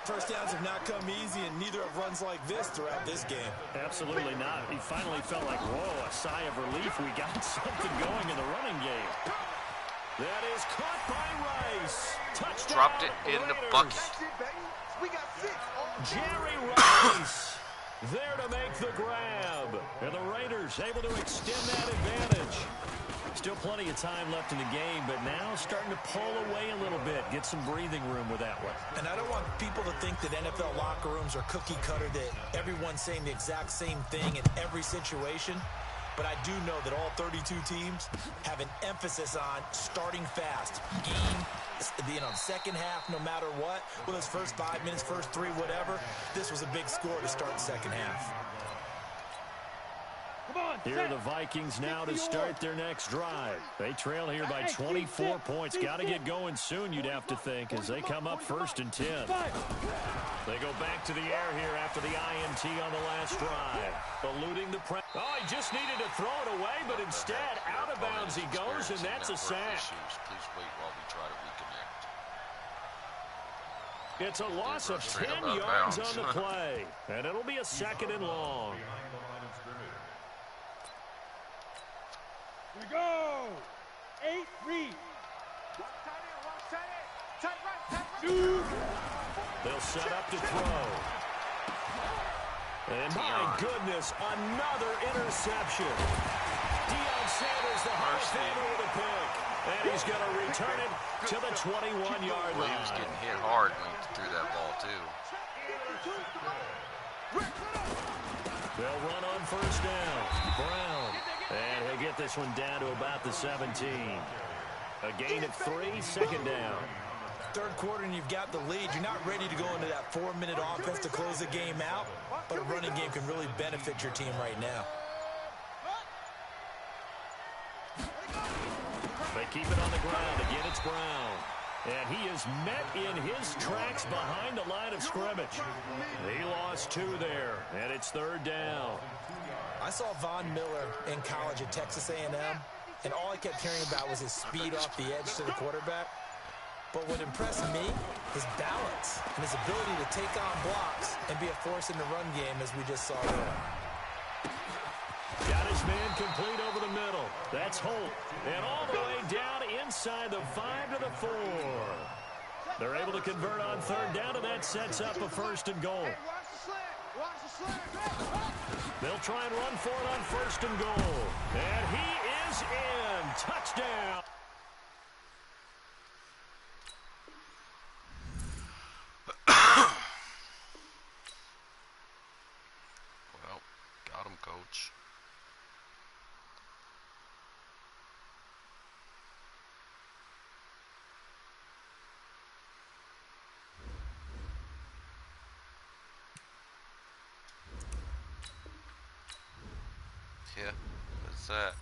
First downs have not come easy, and neither have runs like this throughout this game. Absolutely not. He finally felt like, whoa, a sigh of relief. We got something going in the running game. That is caught by Rice. Touchdown. Dropped it in the bucket. We got 6. Jerry Rice there to make the grab. And the Raiders able to extend that advantage. Still plenty of time left in the game, but now starting to pull away a little bit. Get some breathing room with that one. And I don't want people to think that NFL locker rooms are cookie cutter, that everyone's saying the exact same thing in every situation. But I do know that all 32 teams have an emphasis on starting fast. Game, second half, no matter what. Whether it's first 5 minutes, first 3, whatever. This was a big score to start the second half. Here are the Vikings now to start their next drive. They trail here by 24 points. Got to get going soon, you'd have to think, as they come up 1st and 10. They go back to the air here after the INT on the last drive. Eluding the press. Oh, he just needed to throw it away, but instead, out of bounds he goes, and that's a sack. Please wait while we try to reconnect. It's a loss of 10 yards on the play, and it'll be a 2nd and long. Here we go. 8, read. They'll set up to throw. And my goodness, another interception. Deion Sanders, the Hall of Famer, with a pick. And he's going to return it to the 21-yard line. He was getting hit hard when he threw that ball, too. They'll run on first down. Brown. And he'll get this one down to about the 17. A gain of 3, 2nd down. Third quarter and you've got the lead. You're not ready to go into that 4-minute offense to close the game out, but a running game can really benefit your team right now. They keep it on the ground. Again, it's Brown. And he is met in his tracks behind the line of scrimmage. He lost 2 there, and it's 3rd down. I saw Von Miller in college at Texas A&M, and all I kept hearing about was his speed off the edge to the quarterback. But what impressed me, his balance and his ability to take on blocks and be a force in the run game, as we just saw there. Got his man complete over the middle. That's Holt. And all the way down inside the 5 to the 4. They're able to convert on 3rd down, and that sets up a 1st and goal. They'll try and run for it on 1st and goal. And he is in. Touchdown. Well, got him, coach. Yeah, that's that.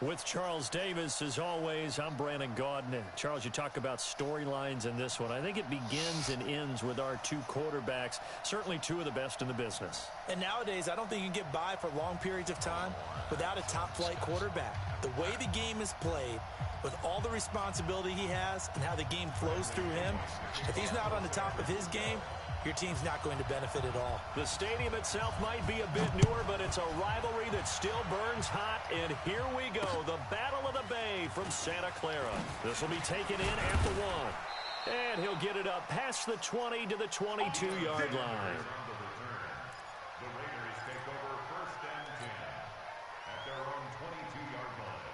With Charles Davis, as always, I'm Brandon Gaudin. Charles, you talk about storylines in this one. I think it begins and ends with our two quarterbacks, certainly two of the best in the business. And nowadays, I don't think you can get by for long periods of time without a top-flight quarterback. The way the game is played, with all the responsibility he has and how the game flows through him, if he's not on the top of his game, your team's not going to benefit at all. The stadium itself might be a bit newer, but it's a rivalry that still burns hot. And here we go, the Battle of the Bay from Santa Clara. This will be taken in at the 1. And he'll get it up past the 20 to the 22-yard line. The Raiders take over 1st and 10 at their own 22-yard line.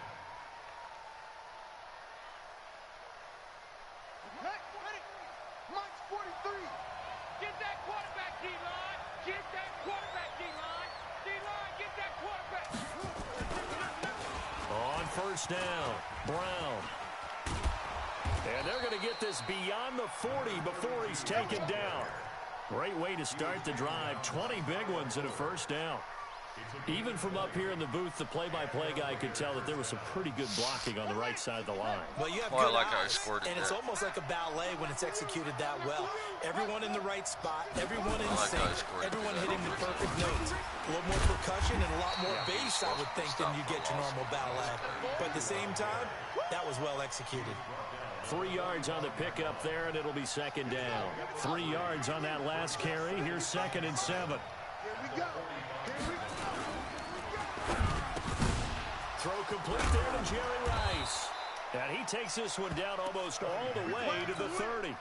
Hey, ready? Mike's 43. Get that quarterback, D-line. Get that quarterback, D-line. D-line, get that quarterback. On 1st down, Brown. And they're going to get this beyond the 40 before he's taken down. Great way to start the drive. 20 big ones in a 1st down. Even from up here in the booth, the play-by-play guy could tell that there was some pretty good blocking on the right side of the line. Well, you have I good like how he eyes, scored it and it's there. almost like a ballet when it's executed that well. Everyone in the right spot, everyone in like how he sync, scored it everyone there. hitting the perfect notes. A little more percussion and a lot more bass, I would think, than you get to normal ballet. But at the same time, that was well executed. 3 yards on the pickup there, and it'll be 2nd down. 3 yards on that last carry. Here's 2nd and 7. Here we go. Here we go. Throw complete there to Jerry Rice. And he takes this one down almost all the way to the 30.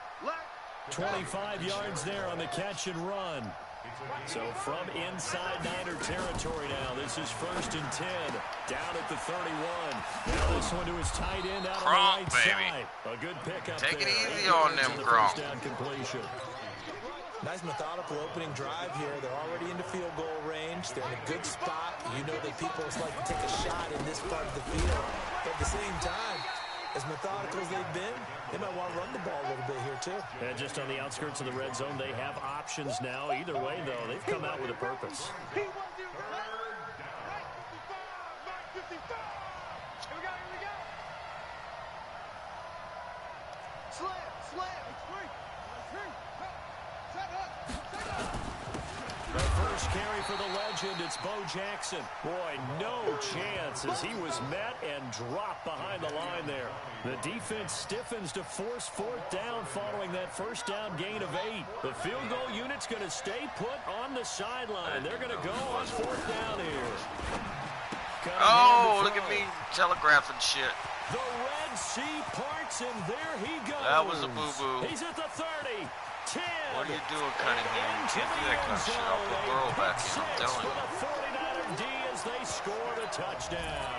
25 yards there on the catch and run. So from inside Niner territory now, this is 1st and 10. Down at the 31. Now this one to his tight end out on the right side. A good pickup there. Take it easy on them, Gronk. 1st down completion. Nice methodical opening drive here. They're already into field goal range. They're in a good spot. You know that people just like to take a shot in this part of the field. But at the same time, as methodical as they've been, they might want to run the ball a little bit here too. And just on the outskirts of the red zone, they have options now. Either way, though, they've come out with a purpose. He was there. Mike 55. Here we go. Here we go. Slam. It's free. Set up. The first carry for the legend, it's Bo Jackson. Boy, no chance as he was met and dropped behind the line there. The defense stiffens to force 4th down following that 1st down gain of 8. The field goal unit's going to stay put on the sideline. They're going to go on 4th down here. Oh, look at me telegraphing shit. The Red Sea parts, and there he goes. That was a boo-boo. He's at the 30. 10. What are you doing, Cunningham? You can't do that kind of shit. I'll put Burrow back in. I'm telling you. For the 49er D as they score the touchdown.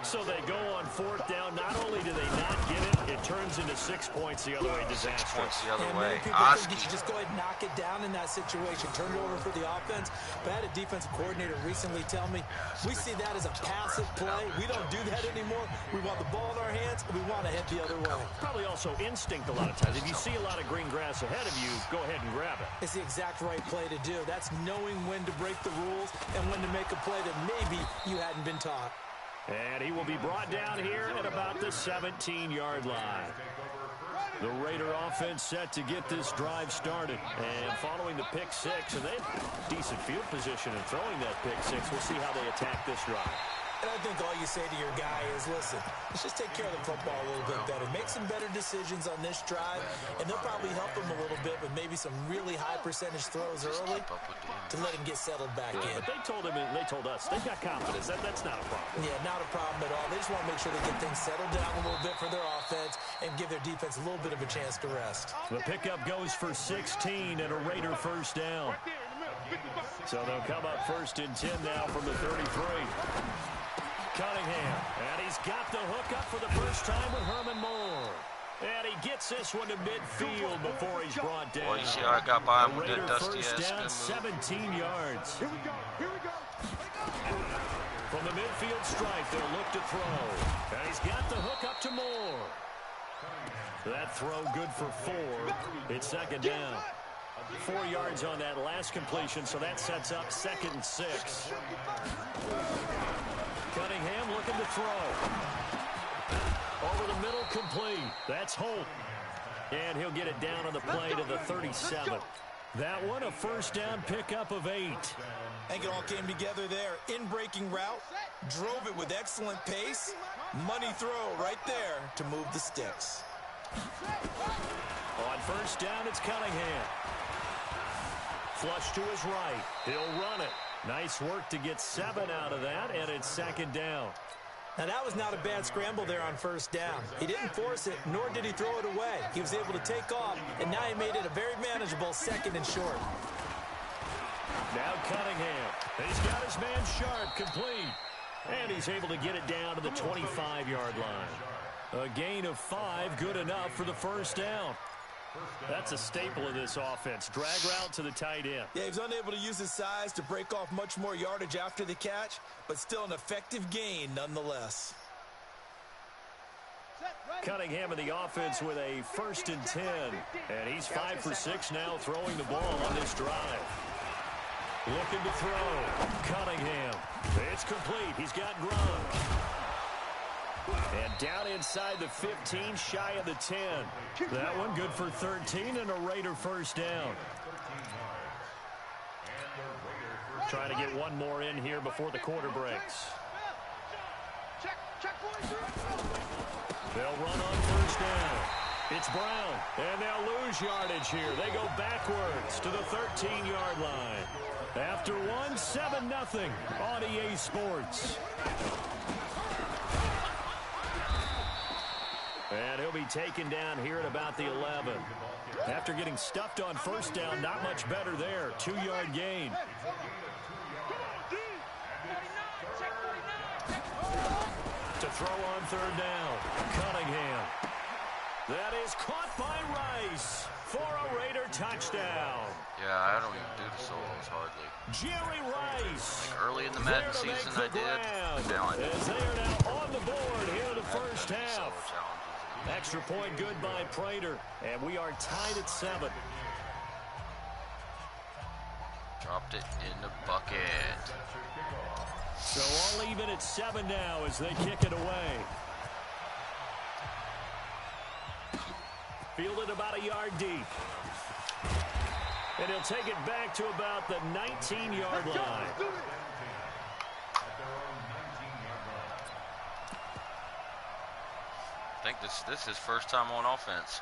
So they go on 4th down. Not only do they not get it, it turns into 6 points the other way. 6 points the other And way. many people think you should just go ahead and knock it down in that situation. Turn it over for the offense. But I had a defensive coordinator recently tell me, we see that as a passive play. We don't do that anymore. We want the ball in our hands, and we want to head the other way. Probably also instinct a lot of times. If you see a lot of green grass ahead of you, go ahead and grab it. It's the exact right play to do. That's knowing when to break the rules and when to make a play that maybe you hadn't been taught. And he will be brought down here at about the 17-yard line. The Raider offense set to get this drive started. And following the pick 6, and they have decent field position in throwing that pick 6. We'll see how they attack this drive. And I think all you say to your guy is, listen, let's just take care of the football a little bit better. Make some better decisions on this drive, and they'll probably help him a little bit with maybe some really high percentage throws early to let him get settled back in. But they told us, they've got confidence. That's not a problem. Yeah, not a problem at all. They just want to make sure they get things settled down a little bit for their offense and give their defense a little bit of a chance to rest. The pickup goes for 16 and a Raider first down. So they'll come up 1st and 10 now from the 33. Cunningham, and he's got the hook up for the first time with Herman Moore. And he gets this one to midfield before he's brought down. Well, you see how I got by him with Raider that dusty first down, ass 17 yards. Here we go. Here we go. From the midfield stripe, they'll look to throw. And he's got the hook up to Moore. That throw good for 4. It's 2nd down. 4 yards on that last completion, so that sets up 2nd and 6. Cunningham looking to throw. Over the middle, complete. That's Holt. And he'll get it down on the play to the 37. That one, a first down pickup of 8. I think it all came together there. In-breaking route, drove it with excellent pace. Money throw right there to move the sticks. On first down, it's Cunningham. Flush to his right. He'll run it. Nice work to get 7 out of that, and it's 2nd down. Now, that was not a bad scramble there on first down. He didn't force it, nor did he throw it away. He was able to take off, and now he made it a very manageable 2nd and short. Now Cunningham. He's got his man sharp, complete. And he's able to get it down to the 25-yard line. A gain of 5, good enough for the first down. That's a staple of this offense. Drag route to the tight end. Yeah, he was unable to use his size to break off much more yardage after the catch, but still an effective gain nonetheless. Cunningham in the offense with a 1st and 10. And he's 5 for 6 now throwing the ball on this drive. Looking to throw. Cunningham. It's complete. He's got Gronk. And down inside the 15, shy of the 10. That one good for 13 and a Raider first down. Trying to get one more in here before the quarter breaks. They'll run on first down. It's Brown, and they'll lose yardage here. They go backwards to the 13-yard line. After one, 7-0 on EA Sports. And he'll be taken down here at about the 11. After getting stuffed on first down, not much better there. 2-yard gain. To throw on third down. Cunningham. That is caught by Rice for a Raider touchdown. Yeah, I don't even do the solos hardly. Jerry Rice. Like early in the Madden season I did. Now I do. As they are now on the board here in the first half. Extra point good by Prater. And we are tied at 7. Dropped it in the bucket. So all even at 7 now as they kick it away. Fielded about a yard deep. And he'll take it back to about the 19-yard line. I think this is his first time on offense.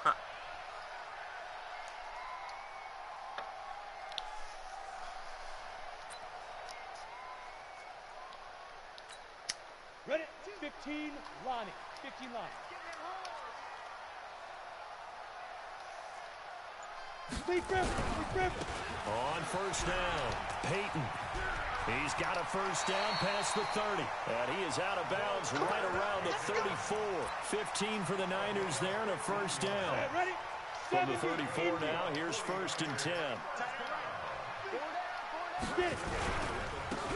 Ready? 15, Lonnie. 15, Lonnie. Lee Griffin. On first down, Peyton. He's got a first down past the 30. And he is out of bounds right around the 34. 15 for the Niners there and a first down. From the 34 now, here's 1st and 10.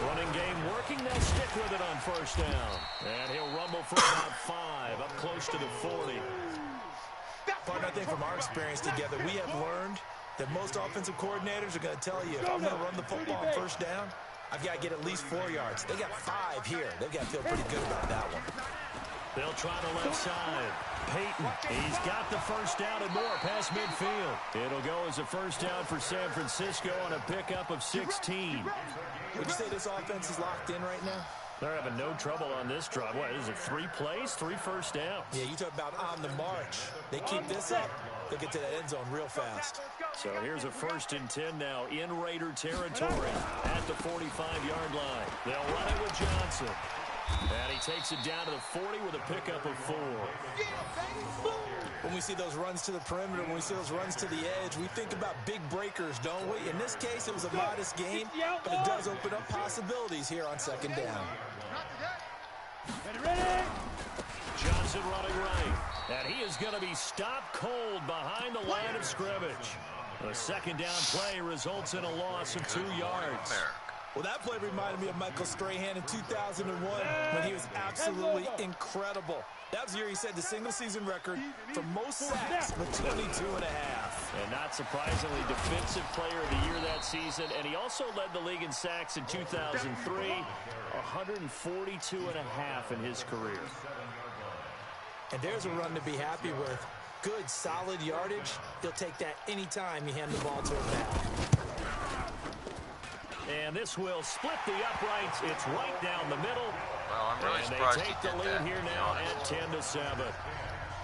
Running game working, they'll stick with it on first down. And he'll rumble for about 5, up close to the 40. Partner, I think from our experience together, we have learned that most offensive coordinators are going to tell you, if I'm going to run the football on first down, I've got to get at least 4 yards. They got 5 here. They've got to feel pretty good about that one. They'll try the left side. Peyton, he's got the first down and more past midfield. It'll go as a first down for San Francisco on a pickup of 16. Would you say this offense is locked in right now? They're having no trouble on this drive. What is it, 3 plays, 3 first downs? Yeah, you talk about on the march. They keep this up, they'll get to that end zone real fast. So here's a 1st and 10 now in Raider territory at the 45-yard line. They'll run it with Johnson. And he takes it down to the 40 with a pickup of 4. When we see those runs to the perimeter, when we see those runs to the edge, we think about big breakers, don't we? In this case, it was a modest gain, but it does open up possibilities here on 2nd down. Ready? Johnson running right. And he is going to be stopped cold behind the line of scrimmage. The 2nd down play results in a loss of 2 yards. Well, that play reminded me of Michael Strahan in 2001 when he was absolutely incredible. That was the year he set the single-season record for most sacks with 22.5. And not surprisingly, defensive player of the year that season. And he also led the league in sacks in 2003, 142.5 in his career. And there's a run to be happy with. Good, solid yardage. He'll take that anytime you hand the ball to him back. And this will split the uprights. It's right down the middle. Well, I'm really and surprised they take the lead here now at 10-7.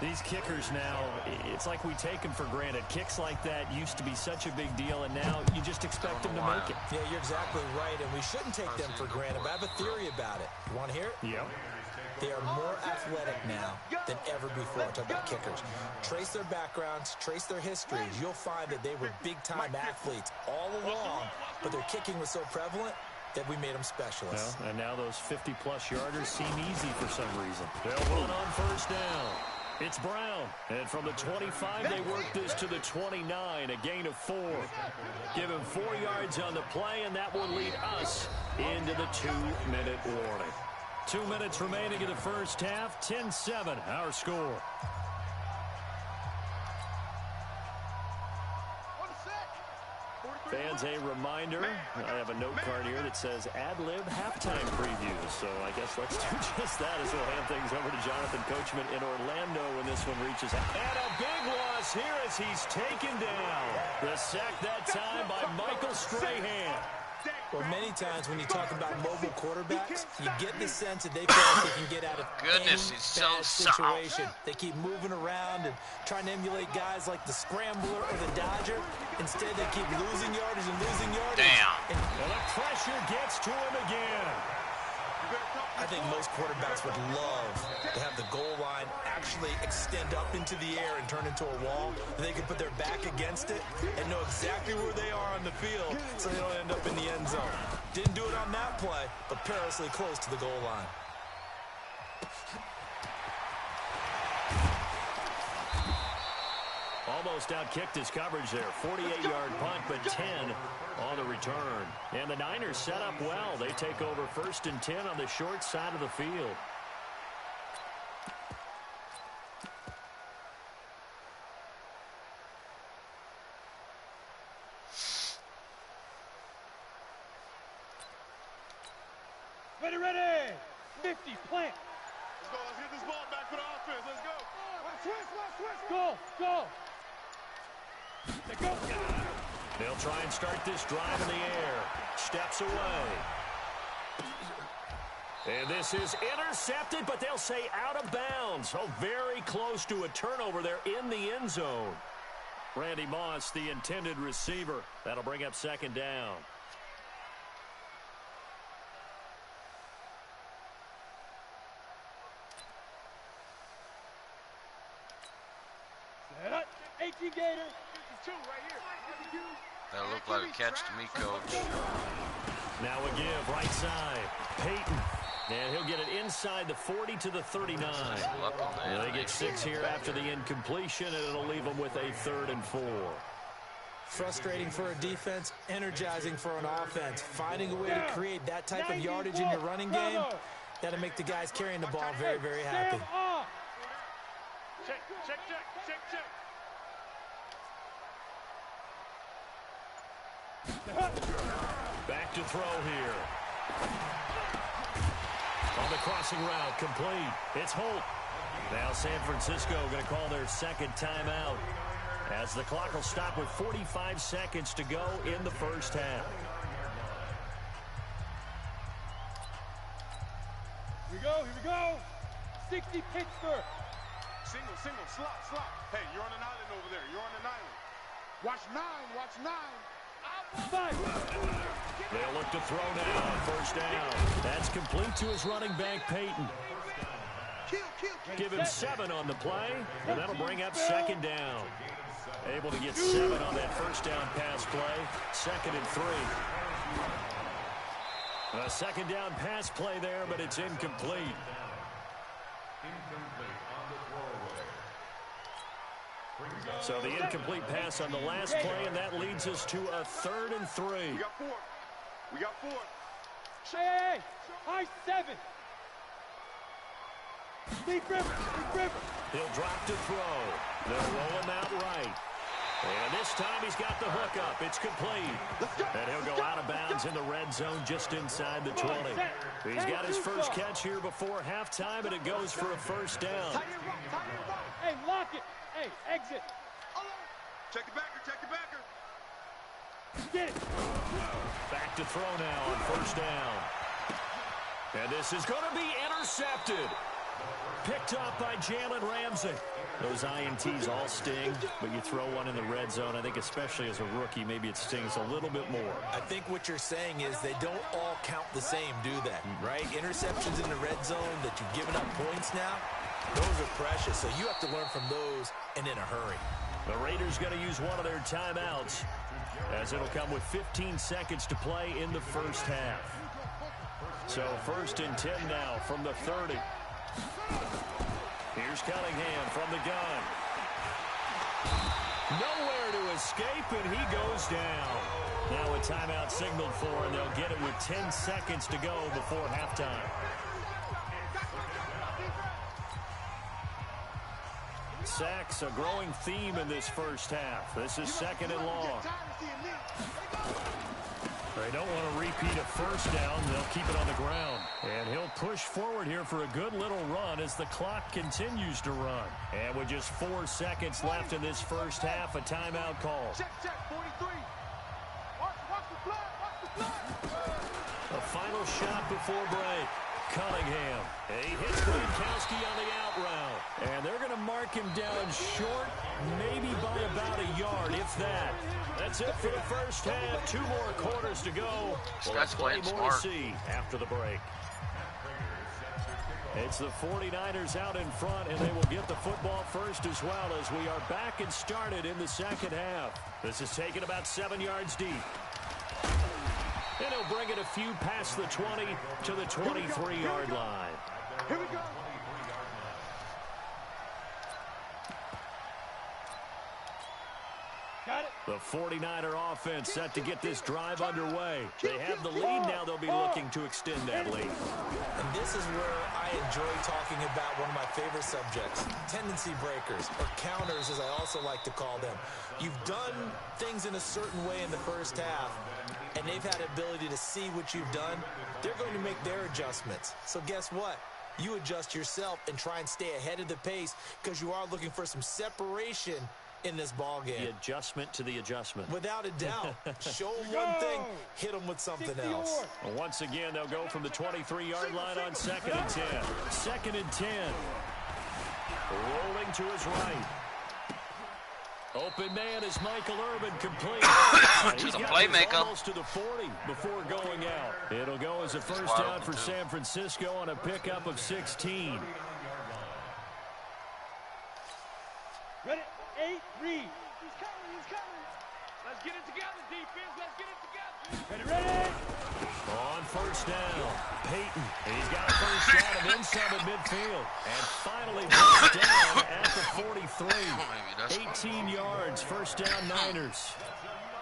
These kickers now, it's like we take them for granted. Kicks like that used to be such a big deal, and now you just expect them to make it. Yeah, you're exactly right, and we shouldn't take them for granted, but I have a theory about it. You want to hear it? Yeah. They are more athletic now than ever before. Talk about kickers. Trace their backgrounds, trace their histories. You'll find that they were big-time athletes all along, but their kicking was so prevalent that we made them specialists. Well, and now those 50-plus yarders seem easy for some reason. They'll run on 1st down. It's Brown. And from the 25, they work this to the 29, a gain of 4. Give him 4 yards on the play, and that will lead us into the 2-minute warning. 2 minutes remaining in the first half. 10-7, our score. Fans, a reminder, I have a note card here that says ad-lib halftime previews. So I guess let's do just that as we'll hand things over to Jonathan Coachman in Orlando when this one reaches out. And a big loss here as he's taken down. The sack that time by Michael Strahan. Well, many times when you talk about mobile quarterbacks, you get the sense that they feel like they can get out of any bad situation. They keep moving around and trying to emulate guys like the Scrambler or the Dodger. Instead, they keep losing yardage and losing yardage. Damn. And the pressure gets to him again. I think most quarterbacks would love to have the goal line actually extend up into the air and turn into a wall. They can put their back against it and know exactly where they are on the field so they don't end up in the end zone. Didn't do it on that play, but perilously close to the goal line. Almost outkicked his coverage there. 48-yard punt, but 10 on the return. And the Niners set up well. They take over 1st and 10 on the short side of the field. Ready. 50, plant. Let's go. Let's get this ball back for the offense. Let's go. Switch. Go. Let go. They'll try and start this drive in the air. Steps away. And this is intercepted, but they'll say out of bounds. Oh, very close to a turnover there in the end zone. Randy Moss, the intended receiver. That'll bring up 2nd down. Set up. 18 Gator. That looked like a catch to me, Coach. Now a give, right side. Peyton. And he'll get it inside the 40 to the 39. They get 6 here after the incompletion, and it'll leave them with a 3rd and 4. Frustrating for a defense, energizing for an offense. Finding a way to create that type of yardage in your running game, that'll make the guys carrying the ball very, very happy. Check. Back to throw here. On the crossing route, complete. It's Holt. Now San Francisco going to call their 2nd timeout as the clock will stop with 45 seconds to go in the first half. Here we go. 60 Pittsburgh. Single, slot. Hey, you're on an island over there. You're on an island. Watch 9. 5. They'll look to throw now on first down. That's complete to his running back, Peyton. Give him 7 on the play, and that'll bring up second down. Able to get 7 on that first down pass play. 2nd and 3. A second down pass play there, but it's incomplete. So the incomplete pass on the last play, and that leads us to a 3rd and 3. We got 4. Hey, high 7. Deep river. He'll drop to throw. They'll roll him out right. And this time he's got the hook up. It's complete. And he'll go out of bounds in the red zone just inside the 20. He's got his first catch here before halftime, and it goes for a first down. Hey, lock it. Hey, exit. Check the backer. Get it. Back to throw now on first down. And this is going to be intercepted. Picked up by Jalen Ramsey. Those INTs all sting, but you throw one in the red zone, I think especially as a rookie, maybe it stings a little bit more. I think what you're saying is they don't all count the same, do they? Right? Interceptions in the red zone that you've given up points now, those are precious, so you have to learn from those and in a hurry. The Raiders going to use one of their timeouts, as it'll come with 15 seconds to play in the first half. So 1st and 10 now from the 30. Here's Cunningham from the gun. Nowhere to escape, and he goes down. Now a timeout signaled for, and they'll get it with 10 seconds to go before halftime. Sacks, a growing theme in this first half. This is 2nd and long. They don't want to repeat a first down. They'll keep it on the ground. And he'll push forward here for a good little run as the clock continues to run. And with just 4 seconds left in this first half, a timeout call. Check, 43. Watch the flag. A final shot before break. Cunningham. He hits Gronkowski on the out route. And they're going to mark him down short, maybe by about a yard, if that. That's it for the first half. 2 more quarters to go. This guy's playing smart. To see after the break. It's the 49ers out in front, and they will get the football first as well as we are back and started in the second half. This is taken about 7 yards deep. And he'll bring it a few past the 20 to the 23-yard line. Here we go. Got it. The 49er offense set to get this drive underway. They have the lead now. They'll be looking to extend that lead. And this is where I enjoy talking about one of my favorite subjects, tendency breakers, or counters as I also like to call them. You've done things in a certain way in the first half, and they've had the ability to see what you've done. They're going to make their adjustments. So guess what? You adjust yourself and try and stay ahead of the pace because you are looking for some separation in this ball game. The adjustment to the adjustment. Without a doubt. Show them one thing, hit them with something else. Well, once again, they'll go from the 23-yard line on 2nd and 10. 2nd and 10. Rolling to his right. Open man is Michael Irvin, complete. To the playmaker. Almost to the 40 before going out. It'll go as a first down for San Francisco on a pickup of 16. Ready? 8, read. He's coming. Let's get it together, defense. Let's get it together. Ready? On first down, Peyton. He's got a first shot of inside of midfield. And finally first down at the 43. 18 yards, first down Niners.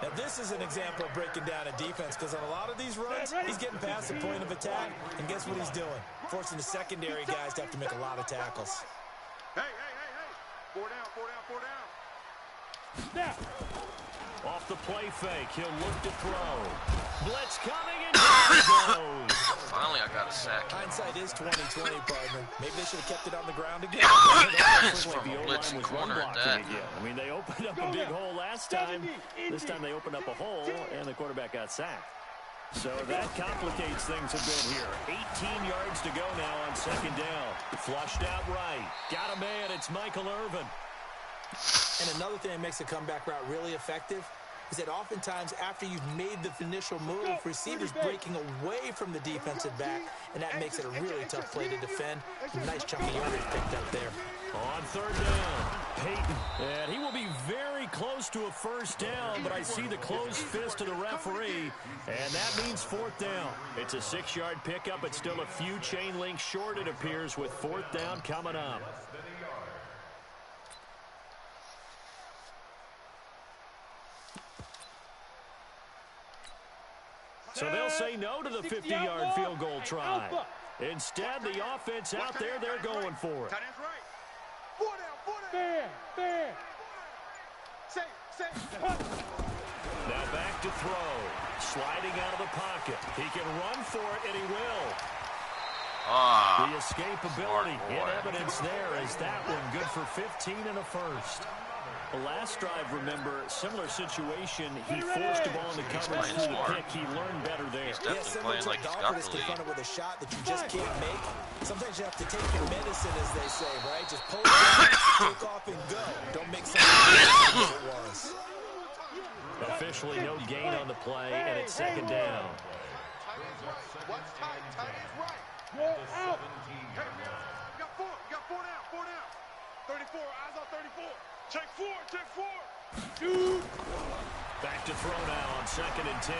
Now, this is an example of breaking down a defense because on a lot of these runs, he's getting past the point of attack, and guess what he's doing? Forcing the secondary guys to have to make a lot of tackles. Hey. 4 down. Now. Off the play fake, he'll look to throw. Blitz coming, and there he goes. Finally, I got a sack. Hindsight is 20/20, partner. Maybe they should have kept it on the ground again. It's from a blitzing corner at that. I mean, they opened up a big hole last time. This time they opened up a hole, and the quarterback got sacked. So that complicates things a bit here. 18 yards to go now on second down. Flushed out right. Got a man. It's Michael Irvin. And another thing that makes the comeback route really effective is that oftentimes after you've made the initial move, receivers breaking away from the defensive back, and that makes it a really tough play to defend. Nice chunk of yardage picked up there. On third down, Peyton. And he will be very close to a first down, but I see the closed fist of the referee, and that means fourth down. It's a 6-yard pickup. It's still a few chain links short, it appears, with fourth down coming up. So they'll say no to the 50-yard field goal try. Instead, the offense out there, they're going for it. Fair. Now back to throw. Sliding out of the pocket. He can run for it, and he will. The escapability in evidence there is that one good for 15 and a first. The last drive, remember, similar situation. He forced the ball into coverage through the pick. He learned better there. He's definitely playing like he's got the lead. Confronted with a shot that you just can't make. Sometimes you have to take your medicine, as they say, right? Just pull it down, take off, and go. Don't make something like it was. Officially no gain on the play, and it's second down. What's tight? Tight is right. Go out. You got four down. 34, eyes on 34. Check four. Dude. Back to throw now on second and 10.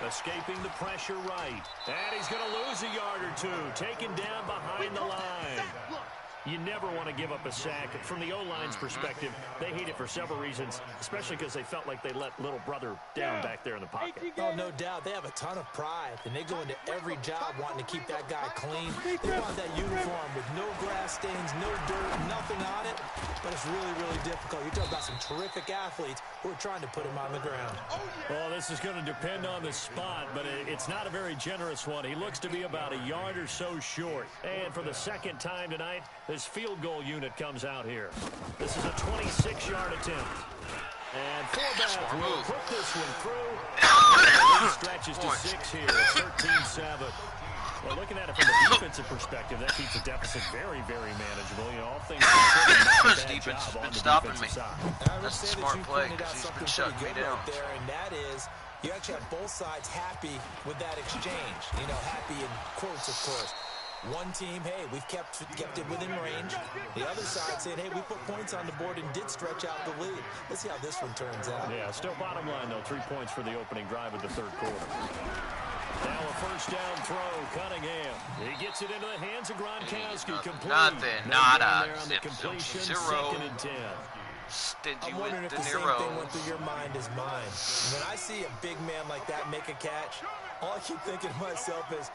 Escaping the pressure right. And he's going to lose a yard or two. Taken down behind the line. You never want to give up a sack. From the O-line's perspective, they hate it for several reasons, especially because they felt like they let little brother down back there in the pocket. Oh, no doubt. They have a ton of pride, and they go into every job wanting to keep that guy clean. They want that uniform with no grass stains, no dirt, nothing on it, but it's really, really difficult. You're talking about some terrific athletes who are trying to put him on the ground. Well, this is going to depend on the spot, but it's not a very generous one. He looks to be about a yard or so short. And for the second time tonight, this field goal unit comes out here. This is a 26-yard attempt. And fullback will put this one through. The lead stretches to 6 here. 13-7. Well, looking at it from a defensive perspective, that keeps the deficit very, very manageable. You know, all things This defense has been stopping me. That's a smart play because he's been shutting me down. Right there, and that is, you actually have both sides happy with that exchange. You know, happy in quotes, of course. One team, hey, we've kept it within range. The other side saying, hey, we put points on the board and did stretch out the lead. Let's see how this one turns out. Yeah, still bottom line, though. 3 points for the opening drive of the third quarter. Now a first down throw, Cunningham. He gets it into the hands of Gronkowski. Complete. Nothing, nada. There on the completion, Zero. 2nd and 10. Stingy I'm wondering with if De the same Niro. thing went through your mind as mine. When I see a big man like that make a catch, all I keep thinking to myself is,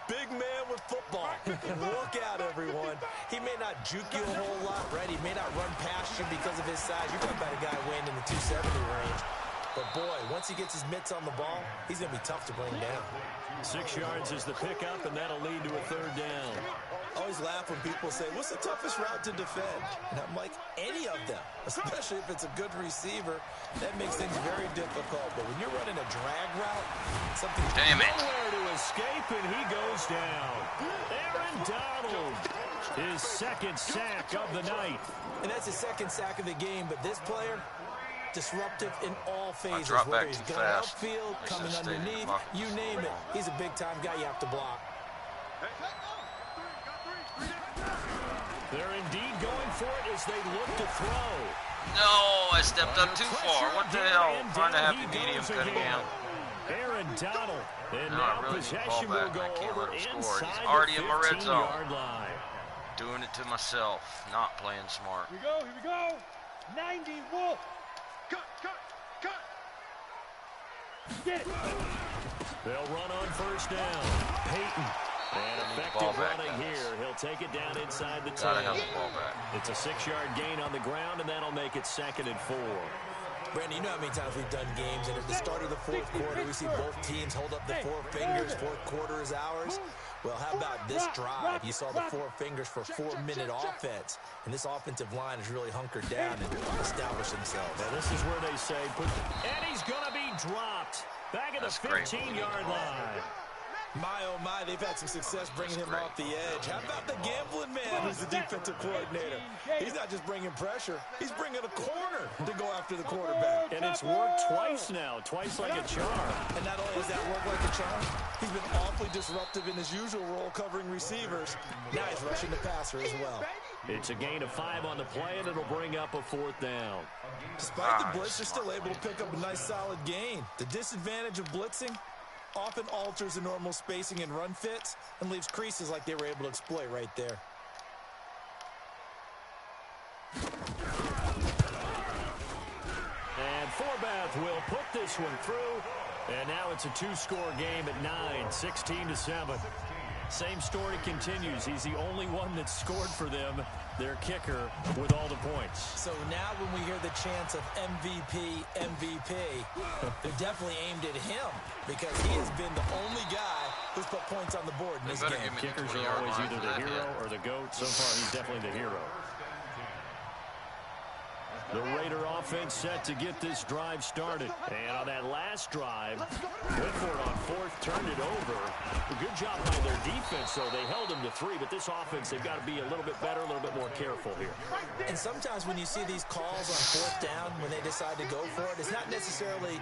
big man with football. Look out, everyone. He may not juke you a whole lot, right? He may not run past you because of his size. You're talking about a guy weighing in the 270 range. But, boy, once he gets his mitts on the ball, he's going to be tough to bring down. 6 yards is the pickup, and that'll lead to a third down. I always laugh when people say, what's the toughest route to defend? And I'm like, any of them, especially if it's a good receiver. That makes things very difficult. But when you're running a drag route, something nowhere to escape, and he goes down. Aaron Donald, his second sack of the night. And that's his second sack of the game. But this player, disruptive in all phases. Whether he's going outfield, coming underneath, you name it. He's a big-time guy you have to block. They're indeed going for it as they look to throw. No, I stepped up too far. What the hell? Trying to have the medium Cunningham. Aaron Donald. And No, now I really need the possession ball will back, go and I can't over let him score. inside He's already the in my red zone. 15-yard line. Doing it to myself, not playing smart. Here we go. 90 Wolf. Cut. Get it. They'll run on first down. Peyton. And effective running here. He'll take it down inside the 10. Gotta have the ball back. It's a 6-yard gain on the ground, and that'll make it 2nd and 4. Brandon, you know how many times we've done games, and at the start of the fourth quarter, we see both teams hold up the 4 fingers. Fourth quarter is ours. Well, how about this drive? You saw the 4 fingers for 4-minute offense, and this offensive line has really hunkered down and established themselves. Now, this is where they say, and he's going to be dropped. Back at the 15-yard line. My, oh my, they've had some success bringing him off the edge. How about the gambling man who's the defensive coordinator? He's not just bringing pressure. He's bringing a corner to go after the quarterback. And it's worked twice now, twice like a charm. And not only has that worked like a charm, he's been awfully disruptive in his usual role covering receivers. Now he's rushing the passer as well. It's a gain of 5 on the play, and it'll bring up a 4th down. Despite the blitz, they're still able to pick up a nice solid gain. The disadvantage of blitzing often alters the normal spacing and run fits and leaves creases like they were able to exploit right there. And Forbath will put this one through. And now it's a 2-score game at 9, 16-7. Same story continues. He's the only one that scored for them, their kicker, with all the points. So now when we hear the chants of MVP, MVP, they're definitely aimed at him because he has been the only guy who's put points on the board in this game. Kickers are always either the hero or the GOAT. So far, he's definitely the hero. The Raider offense set to get this drive started. And on that last drive, went for it on 4th, turned it over. A good job by their defense, though. They held him to 3, but this offense, they've got to be a little bit better, a little bit more careful here. And sometimes when you see these calls on 4th down, when they decide to go for it, it's not necessarily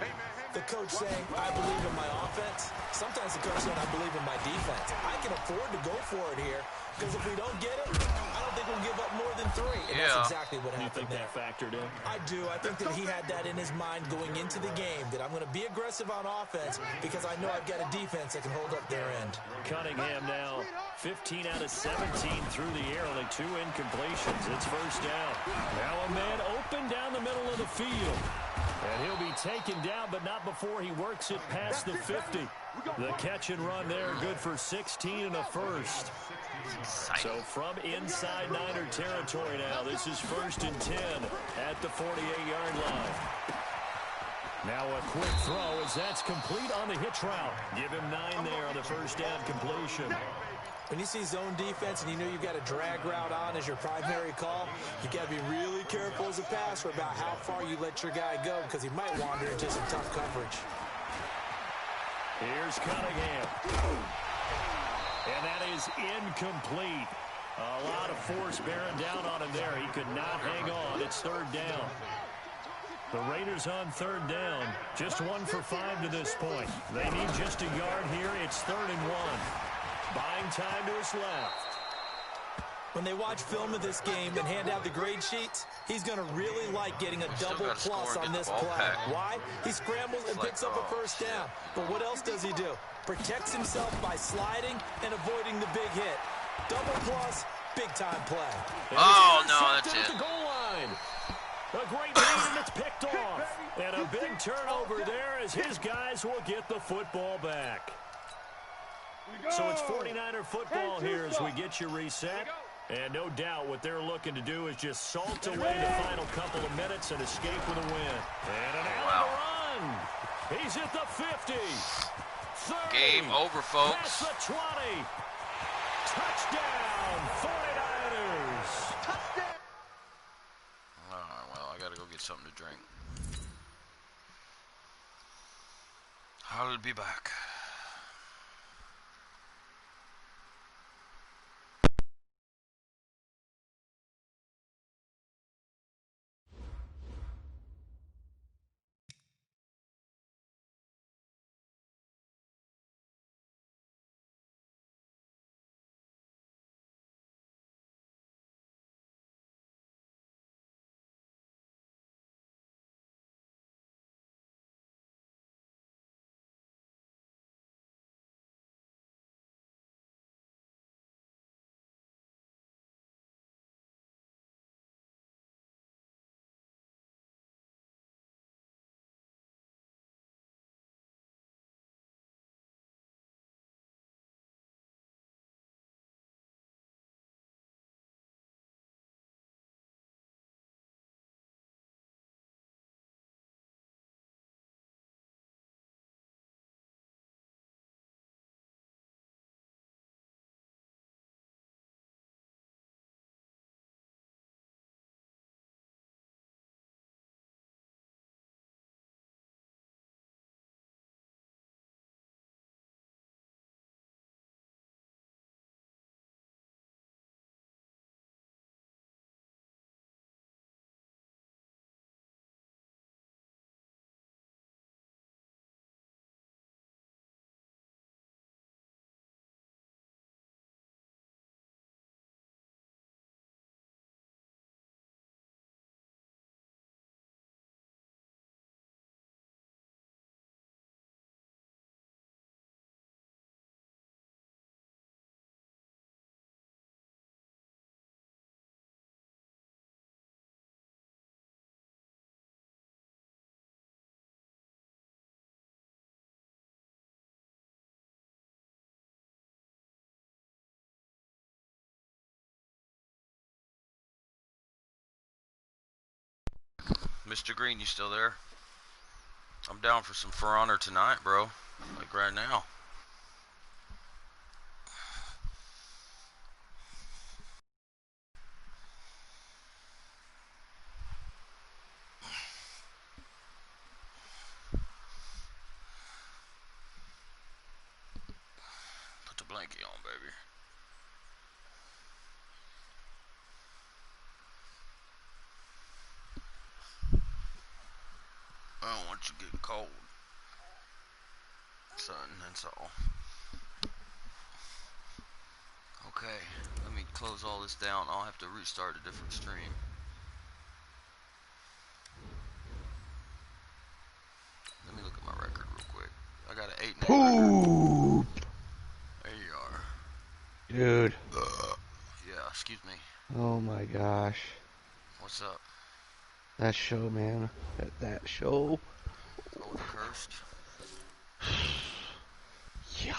the coach saying, I believe in my offense. Sometimes the coach saying, I believe in my defense. I can afford to go for it here because if we don't get it, I don't think we'll give up more than 3. And that's exactly what happened. You think that factored in? I do. I think that he had that in his mind going into the game, that I'm going to be aggressive on offense because I know I've got a defense that can hold up their end. Cunningham now 15 out of 17 through the air, only 2 incompletions. It's 1st down. Now a man open down the middle of the field. And he'll be taken down, but not before he works it past the 50. The catch and run there, good for 16 and a 1st. So from inside Niner territory now, this is 1st and 10 at the 48-yard line. Now a quick throw as that's complete on the hitch route. Give him 9 there on the 1st down completion. When you see zone defense and you know you've got a drag route on as your primary call, you got to be really careful as a passer about how far you let your guy go because he might wander into some tough coverage. Here's Cunningham. And that is incomplete. A lot of force bearing down on him there. He could not hang on. It's 3rd down. The Raiders on 3rd down. Just 1 for 5 to this point. They need just a yard here. It's 3rd and 1. Buying time to his left. When they watch film of this game and hand out the grade sheets, he's going to really like getting a double plus on this play. Why? He scrambles and picks up a 1st down. But what else does he do? Protects himself by sliding and avoiding the big hit. Double plus, big-time play. Oh, no, that's it. The goal line. A great lead, and it's picked off. And a big turnover there as his guys will get the football back. So it's 49er football here as we get you reset. And no doubt what they're looking to do is just salt away the final couple of minutes and escape with a win. And an out run. He's at the 50. 30. Game over, folks. Past the 20. Touchdown, 49ers. Touchdown. All right, well, I got to go get something to drink. I'll be back. Mr. Green, you still there? I'm down for some For Honor tonight, bro. Like right now. Put the blankie on, baby. I don't want you getting cold, son, that's all. Okay, let me close all this down. I'll have to restart a different stream. Let me look at my record real quick. I got an 8-9 record. There you are. Dude. Yeah, excuse me. Oh my gosh. What's up? That show, man. That show. Oh, the cursed? Yeah.